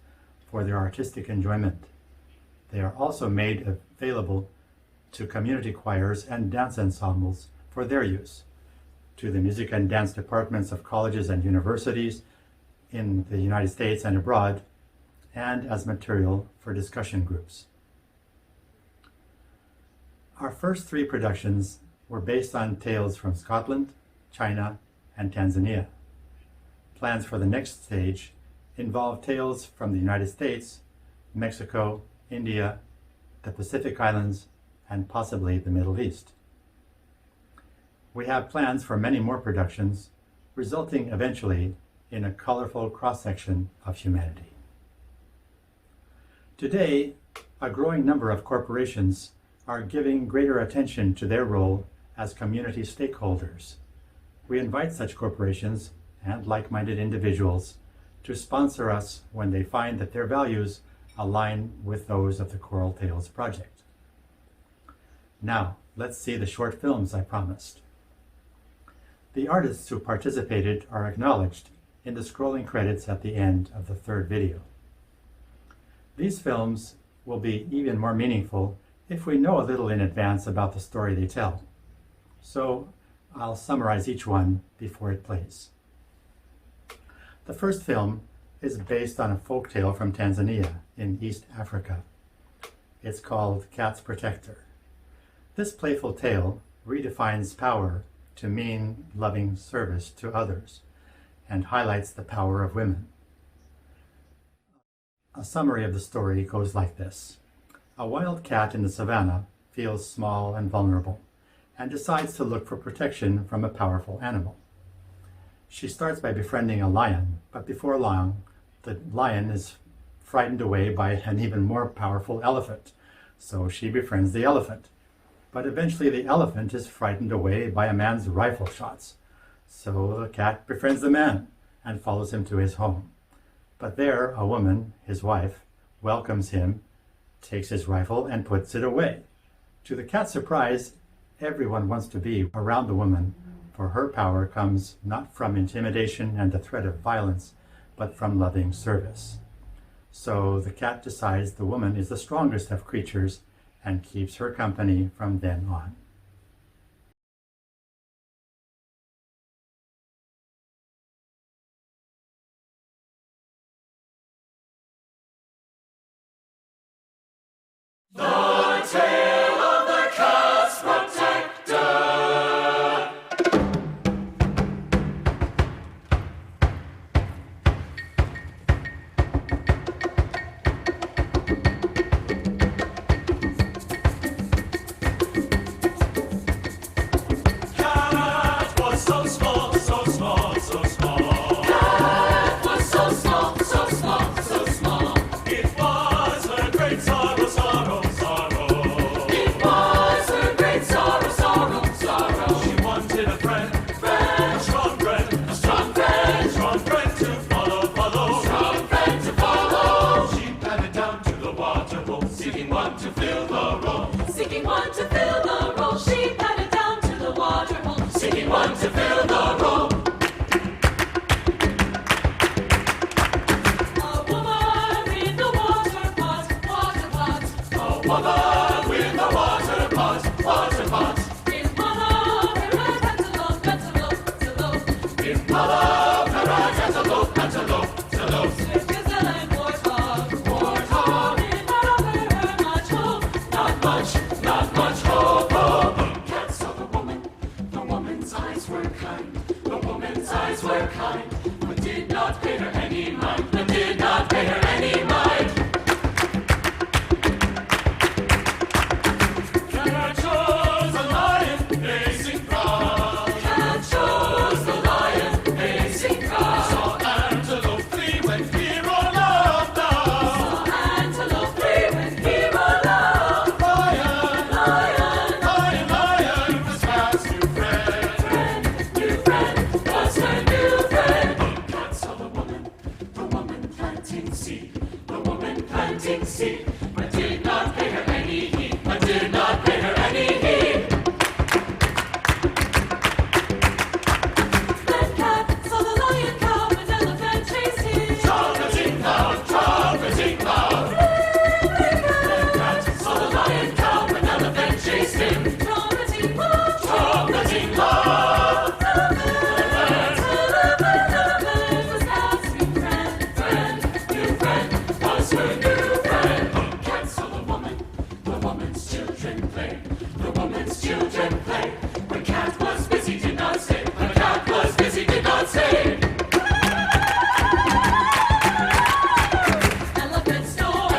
for their artistic enjoyment. They are also made available to community choirs and dance ensembles for their use, to the music and dance departments of colleges and universities in the United States and abroad, and as material for discussion groups. Our first three productions were based on tales from Scotland, China, and Tanzania. Plans for the next stage involve tales from the United States, Mexico, India, the Pacific Islands, and possibly the Middle East. We have plans for many more productions, resulting eventually in a colorful cross-section of humanity. Today, a growing number of corporations are giving greater attention to their role as community stakeholders. We invite such corporations and like-minded individuals to sponsor us when they find that their values align with those of the Choral Tales project. Now, let's see the short films I promised. The artists who participated are acknowledged in the scrolling credits at the end of the third video. These films will be even more meaningful if we know a little in advance about the story they tell. So I'll summarize each one before it plays. The first film is based on a folk tale from Tanzania in East Africa. It's called Cat's Protector. This playful tale redefines power to mean loving service to others and highlights the power of women. A summary of the story goes like this. A wild cat in the savannah feels small and vulnerable and decides to look for protection from a powerful animal. She starts by befriending a lion, but before long, the lion is frightened away by an even more powerful elephant, so she befriends the elephant. But eventually the elephant is frightened away by a man's rifle shots, so the cat befriends the man and follows him to his home. But there, a woman, his wife, welcomes him, takes his rifle, and puts it away. To the cat's surprise, everyone wants to be around the woman, for her power comes not from intimidation and the threat of violence, but from loving service. So the cat decides the woman is the strongest of creatures and keeps her company from then on. The Tale of the Cat's Protector. Cat was so small, so small, so small. Cat was so small, so small, so small. It was a great sorrow, sorrow, sorrow. It was a great sorrow, sorrow, sorrow. She wanted a friend, friend, strong friend, a strong friend to follow, follow. Strong friend to follow. She padded down to the water hole, seeking one to fill the role. Seeking one to fill the role. She padded down to the water hole, seeking one to fill the role. A woman with the water pot, water pot. A woman with the water pot, water pot. Impala, parrot, antelope, antelope, antelope. Impala, parrot, antelope, antelope, antelope. Swift gazelle and warthog, warthog. Impala, parrot, much hope, not much, not much hope. The cat saw the woman's eyes were kind, the woman's eyes were kind, but did not pay her any mind, but did not pay her any mind. Cat chose the lion, facing proud. Cat chose the lion, facing proud. Saw antelope flee when fear or love died. Saw antelope flee when fear or love. Lion, lion, lion, lion was Cat's new friend. New friend was her new friend. The cat saw the woman planting seed, the woman planting seed, but did not pay her any heed, but did not pay her any heed. Then cat saw the lion come and elephant chased him. Trumpeting loud, trumpeting loud. Then cat saw the lion come and elephant chased him. Trumpeting loud, trumpeting loud. Elephant was Cat's new friend, new friend was her new friend. The cat saw the woman's children play, the woman's children play. When cat was busy, did not stay, when cat was busy, did not stay. Elephant stole,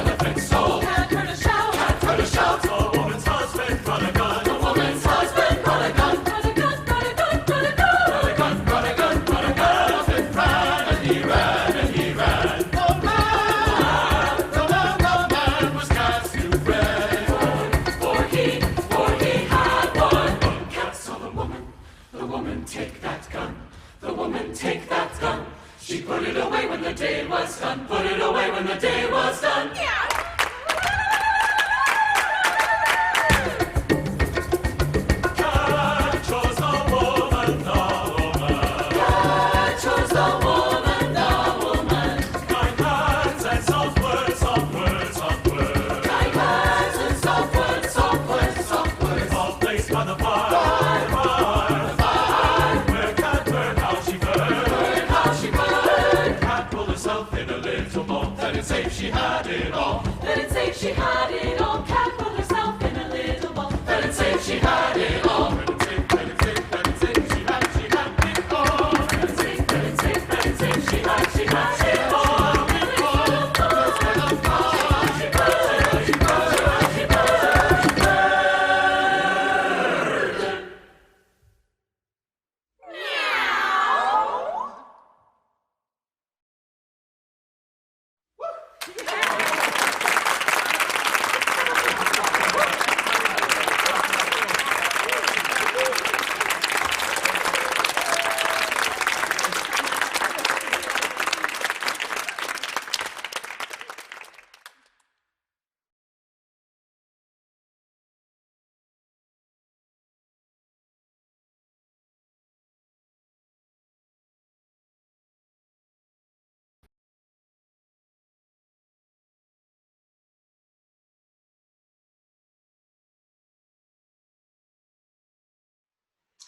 cat heard a shout, cat heard a shout. The woman's husband brought a gun, the woman's husband brought a gun, brought a gun, brought a gun, brought a gun, brought a gun, brought a gun, brought a gun. Elephant ran and he ran and he ran. The man was Cat's new friend. For he had one. Cat Put it away when the day was done. Put it away when the day was done. Yeah. She had it all. Let it say she had it all. Cat put herself in a little ball. Let it say she had it all. Let it say, let it say, let it say she had it all. Let it say, let it say, let it say she had it all.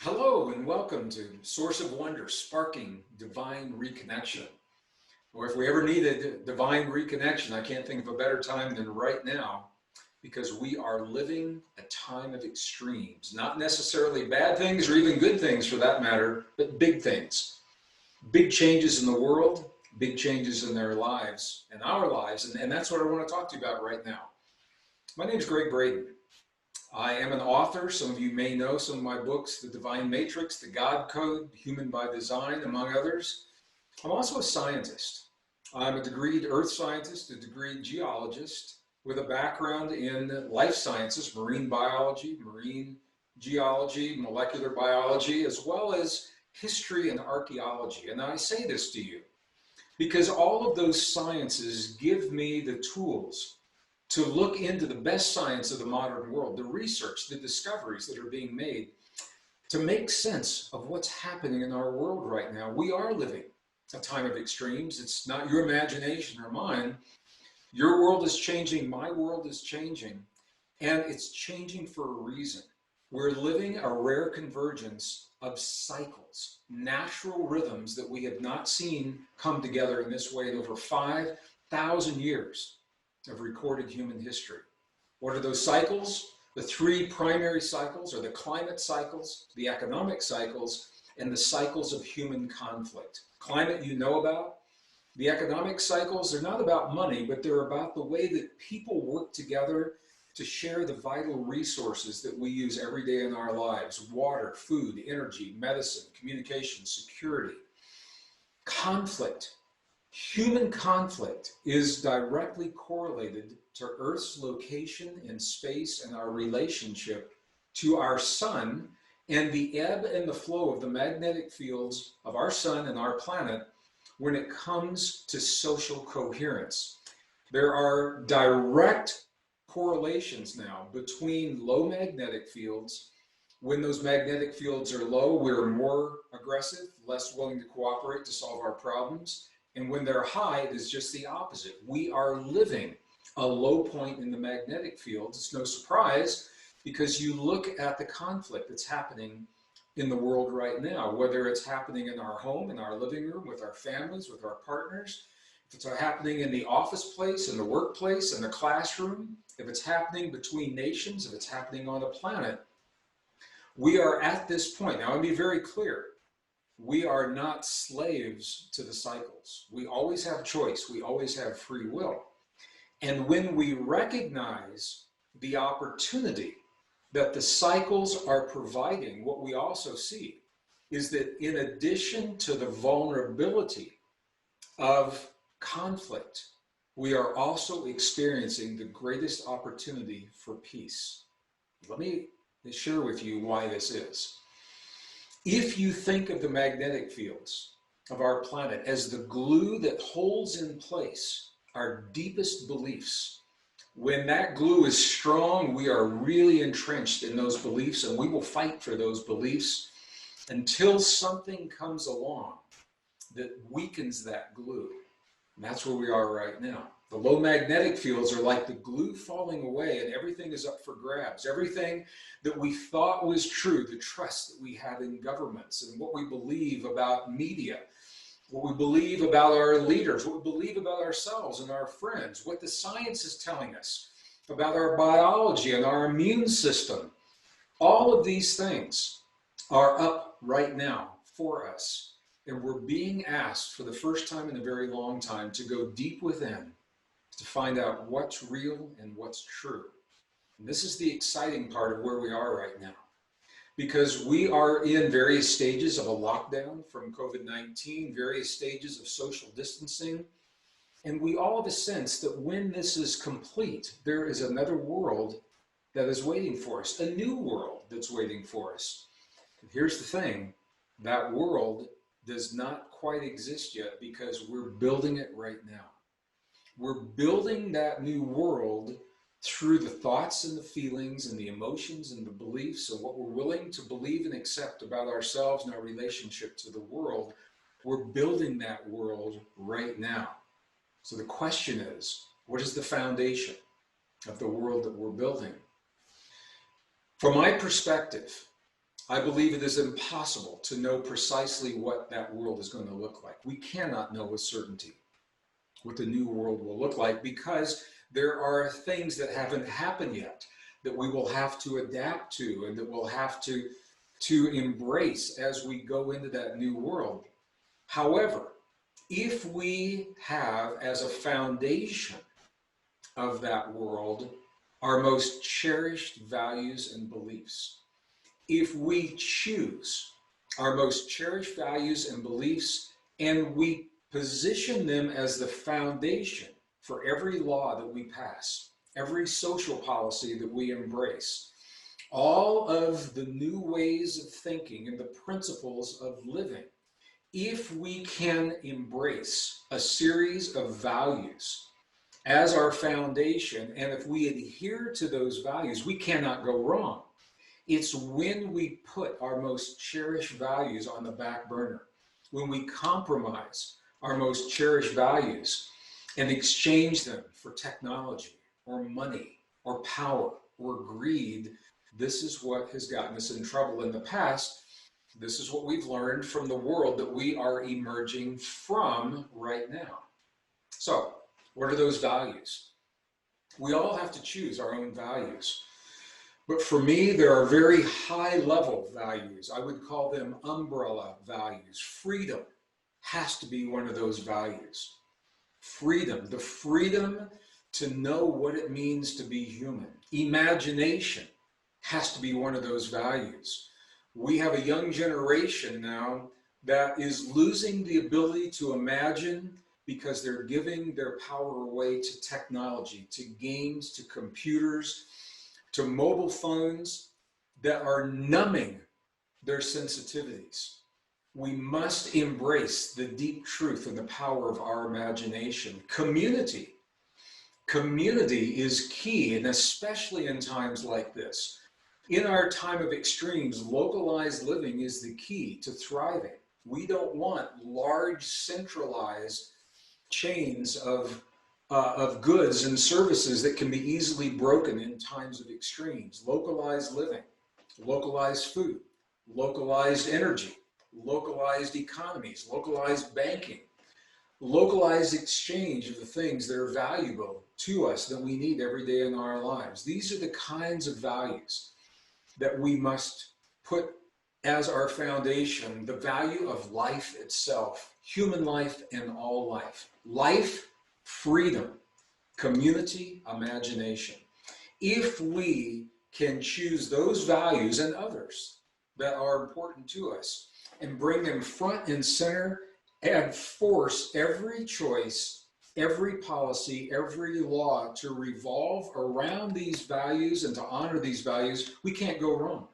Hello and welcome to Source of Wonder, Sparking Divine Reconnection. Or if we ever needed divine reconnection, I can't think of a better time than right now, because we are living a time of extremes, not necessarily bad things or even good things for that matter, but big things. Big changes in the world, big changes in their lives and our lives, and that's what I want to talk to you about right now. My name is Gregg Braden. I am an author. Some of you may know some of my books, The Divine Matrix, The God Code, Human by Design, among others. I'm also a scientist. I'm a degreed earth scientist, a degreed geologist with a background in life sciences, marine biology, marine geology, molecular biology, as well as history and archaeology. And I say this to you because all of those sciences give me the tools to look into the best science of the modern world, the research, the discoveries that are being made to make sense of what's happening in our world right now. We are living a time of extremes. It's not your imagination or mine. Your world is changing, my world is changing, and it's changing for a reason. We're living a rare convergence of cycles, natural rhythms that we have not seen come together in this way in over 5,000 years of recorded human history. What are those cycles? The three primary cycles are the climate cycles, the economic cycles, and the cycles of human conflict. Climate you know about. The economic cycles, they're not about money, but they're about the way that people work together to share the vital resources that we use every day in our lives: water, food, energy, medicine, communication, security. Conflict. Human conflict is directly correlated to Earth's location in space and our relationship to our sun and the ebb and the flow of the magnetic fields of our sun and our planet when it comes to social coherence. There are direct correlations now between low magnetic fields. When those magnetic fields are low, we're more aggressive, less willing to cooperate to solve our problems. And when they're high, it is just the opposite. We are living a low point in the magnetic field. It's no surprise because you look at the conflict that's happening in the world right now, whether it's happening in our home, in our living room, with our families, with our partners, if it's happening in the office place, in the workplace, in the classroom, if it's happening between nations, if it's happening on a planet. We are at this point. Now, let me be very clear. We are not slaves to the cycles. We always have choice. We always have free will. And when we recognize the opportunity that the cycles are providing, what we also see is that in addition to the vulnerability of conflict, we are also experiencing the greatest opportunity for peace. Let me share with you why this is. If you think of the magnetic fields of our planet as the glue that holds in place our deepest beliefs. When that glue is strong, we are really entrenched in those beliefs, and we will fight for those beliefs until something comes along that weakens that glue. And that's where we are right now. The low magnetic fields are like the glue falling away, and everything is up for grabs. Everything that we thought was true, the trust that we had in governments and what we believe about media, what we believe about our leaders, what we believe about ourselves and our friends, what the science is telling us about our biology and our immune system. All of these things are up right now for us. And we're being asked for the first time in a very long time to go deep within to find out what's real and what's true. And this is the exciting part of where we are right now, because we are in various stages of a lockdown from COVID-19, various stages of social distancing. And we all have a sense that when this is complete, there is another world that is waiting for us, a new world that's waiting for us. And here's the thing, that world does not quite exist yet because we're building it right now. We're building that new world through the thoughts and the feelings and the emotions and the beliefs and what we're willing to believe and accept about ourselves and our relationship to the world. We're building that world right now. So the question is, what is the foundation of the world that we're building? From my perspective, I believe it is impossible to know precisely what that world is going to look like. We cannot know with certainty what the new world will look like, because there are things that haven't happened yet that we will have to adapt to and that we'll have to embrace as we go into that new world. However, if we have as a foundation of that world our most cherished values and beliefs, if we choose our most cherished values and beliefs and we position them as the foundation for every law that we pass, every social policy that we embrace, all of the new ways of thinking and the principles of living, if we can embrace a series of values as our foundation, and if we adhere to those values, we cannot go wrong. It's when we put our most cherished values on the back burner, when we compromise our most cherished values and exchange them for technology or money or power or greed. This is what has gotten us in trouble in the past. This is what we've learned from the world that we are emerging from right now. So, what are those values? We all have to choose our own values. But for me, there are very high level values. I would call them umbrella values. Freedom has to be one of those values. Freedom, the freedom to know what it means to be human. Imagination has to be one of those values. We have a young generation now that is losing the ability to imagine because they're giving their power away to technology, to games, to computers, to mobile phones that are numbing their sensitivities. We must embrace the deep truth and the power of our imagination. Community is key, and especially in times like this. In our time of extremes, localized living is the key to thriving. We don't want large centralized chains of goods and services that can be easily broken in times of extremes. Localized living, localized food, localized energy, localized economies, localized banking, localized exchange of the things that are valuable to us that we need every day in our lives. These are the kinds of values that we must put as our foundation, the value of life itself, human life and all life. Life, freedom, community, imagination. If we can choose those values and others that are important to us and bring them front and center and force every choice, every policy, every law to revolve around these values and to honor these values, we can't go wrong.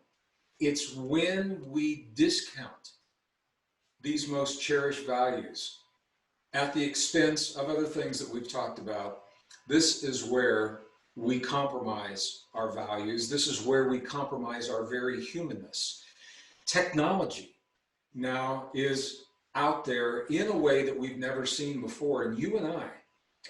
It's when we discount these most cherished values at the expense of other things that we've talked about, this is where we compromise our values. This is where we compromise our very humanness. Technology now is out there in a way that we've never seen before. And you and I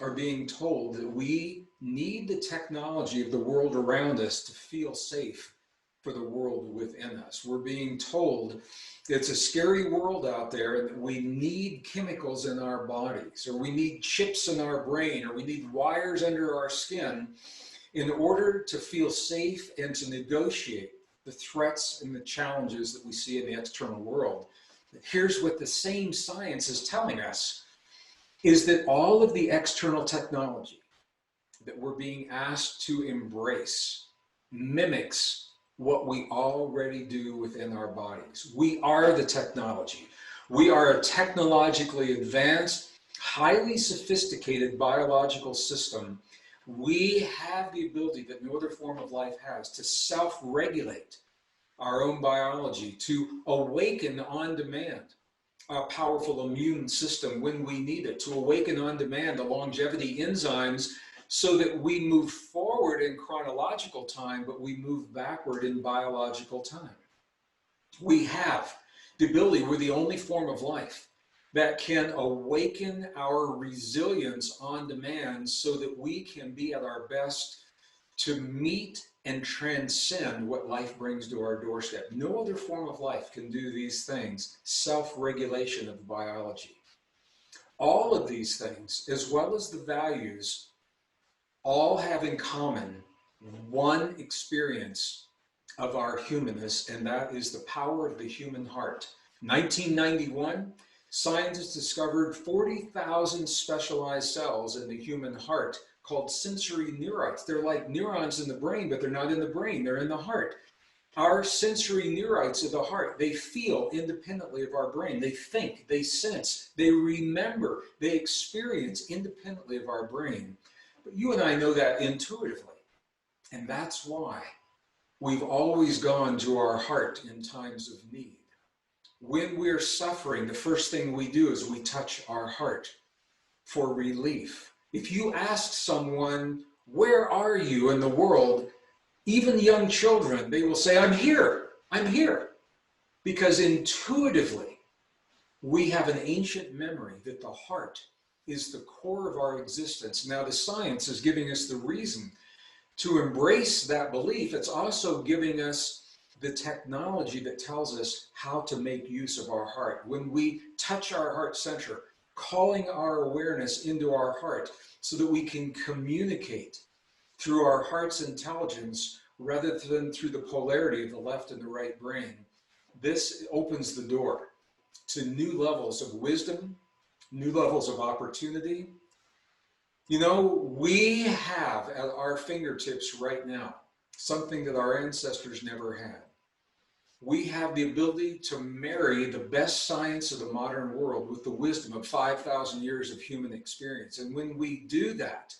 are being told that we need the technology of the world around us to feel safe for the world within us. We're being told it's a scary world out there and that we need chemicals in our bodies, or we need chips in our brain, or we need wires under our skin in order to feel safe and to negotiate the threats and the challenges that we see in the external world. Here's what the same science is telling us, is that all of the external technology that we're being asked to embrace mimics what we already do within our bodies. We are the technology. We are a technologically advanced, highly sophisticated biological system. We have the ability that no other form of life has to self-regulate our own biology, to awaken on demand a powerful immune system when we need it, to awaken on demand the longevity enzymes so that we move forward in chronological time, but we move backward in biological time. We have the ability, we're the only form of life that can awaken our resilience on demand so that we can be at our best to meet and transcend what life brings to our doorstep. No other form of life can do these things, self-regulation of biology. All of these things, as well as the values, all have in common one experience of our humanness, and that is the power of the human heart. 1991, scientists discovered 40,000 specialized cells in the human heart called sensory neurites. They're like neurons in the brain, but they're not in the brain, they're in the heart. Our sensory neurites of the heart, they feel independently of our brain. They think, they sense, they remember, they experience independently of our brain. But you and I know that intuitively. And that's why we've always gone to our heart in times of need. When we're suffering, the first thing we do is we touch our heart for relief. If you ask someone, where are you in the world? Even young children, they will say, I'm here, I'm here. Because intuitively, we have an ancient memory that the heart is the core of our existence. Now the science is giving us the reason to embrace that belief. It's also giving us the technology that tells us how to make use of our heart. When we touch our heart center, calling our awareness into our heart so that we can communicate through our heart's intelligence rather than through the polarity of the left and the right brain. This opens the door to new levels of wisdom, new levels of opportunity. You know, we have at our fingertips right now something that our ancestors never had. We have the ability to marry the best science of the modern world with the wisdom of 5,000 years of human experience. And when we do that,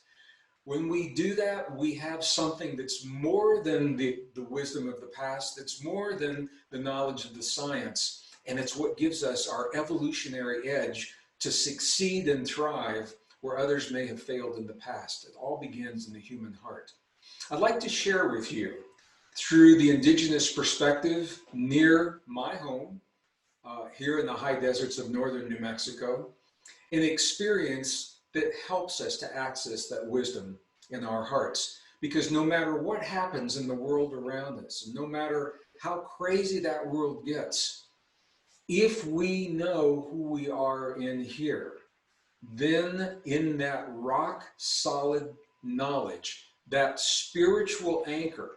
we have something that's more than the wisdom of the past, that's more than the knowledge of the science, and it's what gives us our evolutionary edge to succeed and thrive where others may have failed in the past. It all begins in the human heart. I'd like to share with you, through the indigenous perspective near my home, here in the high deserts of northern New Mexico, an experience that helps us to access that wisdom in our hearts. Because no matter what happens in the world around us, and no matter how crazy that world gets, if we know who we are in here, then in that rock solid knowledge, that spiritual anchor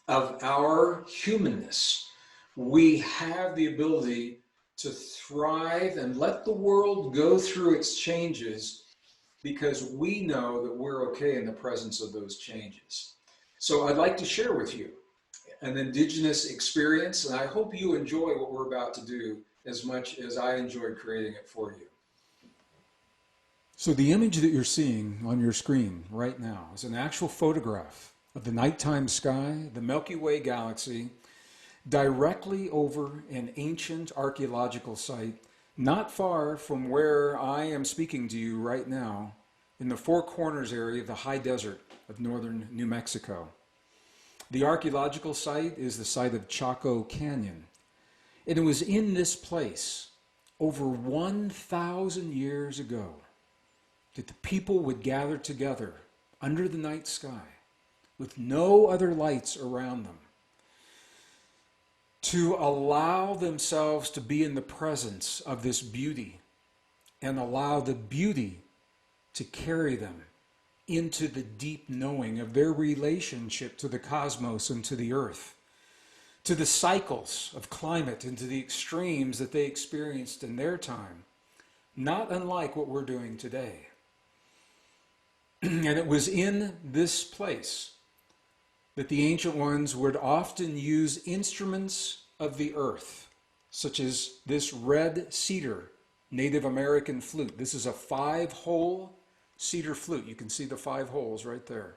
of our humanness, we have the ability to thrive and let the world go through its changes because we know that we're okay in the presence of those changes. So I'd like to share with you an indigenous experience, and I hope you enjoy what we're about to do as much as I enjoyed creating it for you. So the image that you're seeing on your screen right now is an actual photograph of the nighttime sky, the Milky Way galaxy, directly over an ancient archaeological site not far from where I am speaking to you right now, in the Four Corners area of the high desert of northern New Mexico. The archaeological site is the site of Chaco Canyon, and it was in this place over 1,000 years ago that the people would gather together under the night sky with no other lights around them to allow themselves to be in the presence of this beauty and allow the beauty to carry them into the deep knowing of their relationship to the cosmos and to the earth, to the cycles of climate and to the extremes that they experienced in their time, not unlike what we're doing today. And it was in this place that the ancient ones would often use instruments of the earth, such as this red cedar Native American flute. This is a 5-hole cedar flute. You can see the 5 holes right there.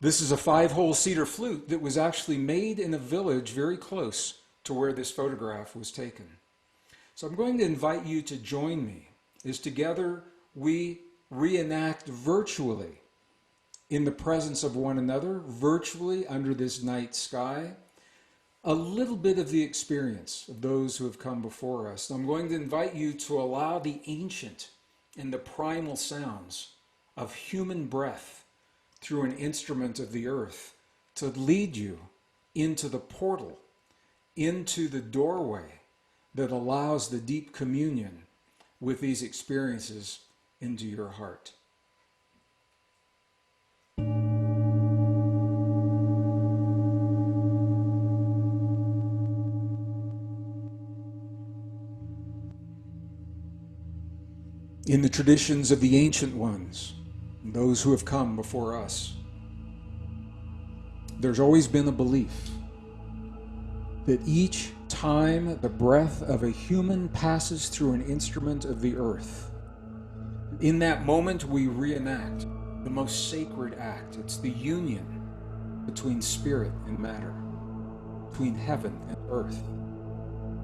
This is a 5-hole cedar flute that was actually made in a village very close to where this photograph was taken. So I'm going to invite you to join me as together we reenact virtually in the presence of one another, virtually under this night sky, a little bit of the experience of those who have come before us. I'm going to invite you to allow the ancient and the primal sounds of human breath through an instrument of the earth to lead you into the portal, into the doorway that allows the deep communion with these experiences into your heart. In the traditions of the ancient ones, those who have come before us, there's always been a belief that each time the breath of a human passes through an instrument of the earth, in that moment we reenact the most sacred act. It's the union between spirit and matter, between heaven and earth,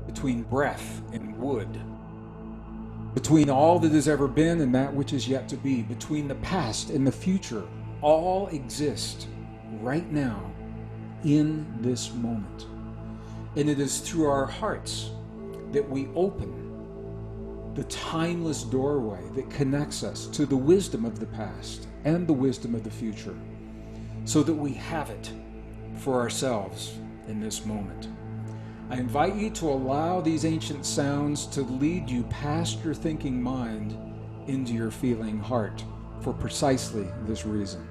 between breath and wood, between all that has ever been and that which is yet to be, between the past and the future. All exist right now in this moment. And it is through our hearts that we open the timeless doorway that connects us to the wisdom of the past and the wisdom of the future, so that we have it for ourselves in this moment. I invite you to allow these ancient sounds to lead you past your thinking mind into your feeling heart for precisely this reason.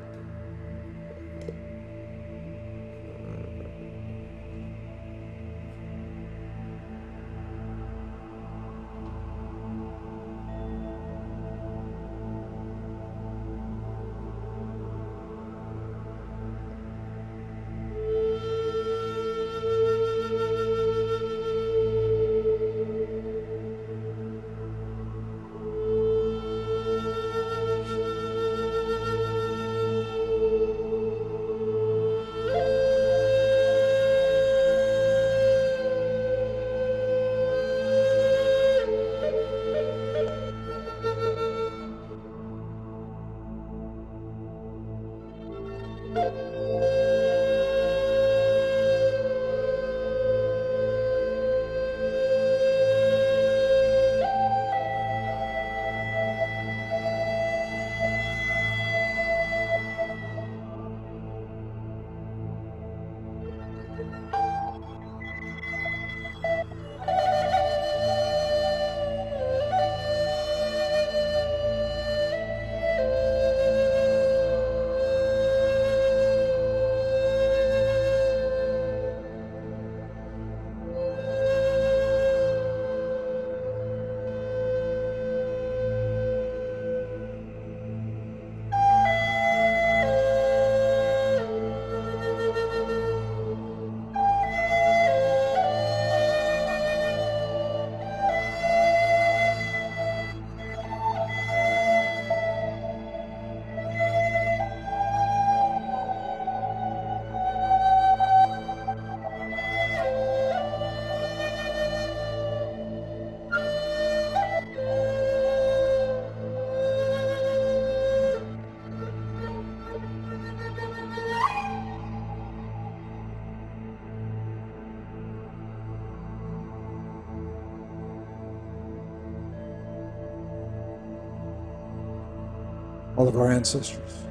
all of our ancestors.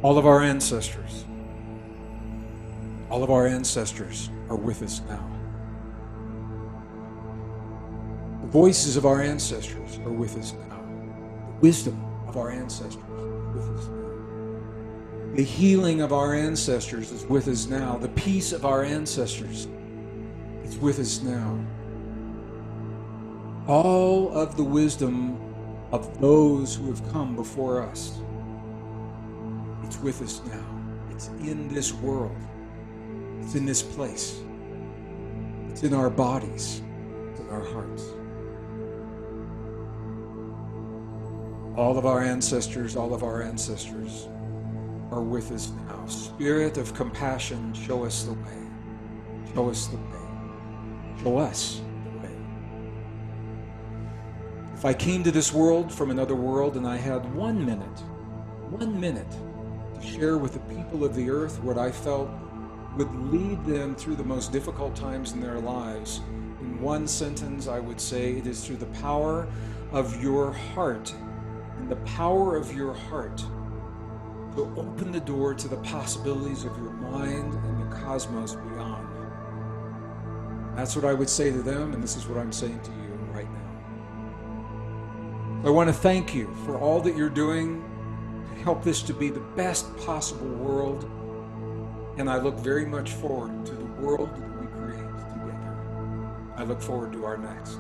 All of our ancestors. All of our ancestors are with us now. The voices of our ancestors are with us now. The wisdom of our ancestors is with us now. The healing of our ancestors is with us now. The peace of our ancestors is with us now. All of the wisdom of those who have come before us, it's with us now. It's in this world. It's in this place. It's in our bodies. It's in our hearts. All of our ancestors are with us now. Spirit of compassion, show us the way. Show us the way. Show us the way. If I came to this world from another world and I had 1 minute to share with the people of the earth what I felt would lead them through the most difficult times in their lives, in one sentence I would say it is through the power of your heart and the power of your heart to open the door to the possibilities of your mind and the cosmos beyond. That's what I would say to them, and this is what I'm saying to you right now. I want to thank you for all that you're doing to help this to be the best possible world, and I look very much forward to the world that we create together. I look forward to our next.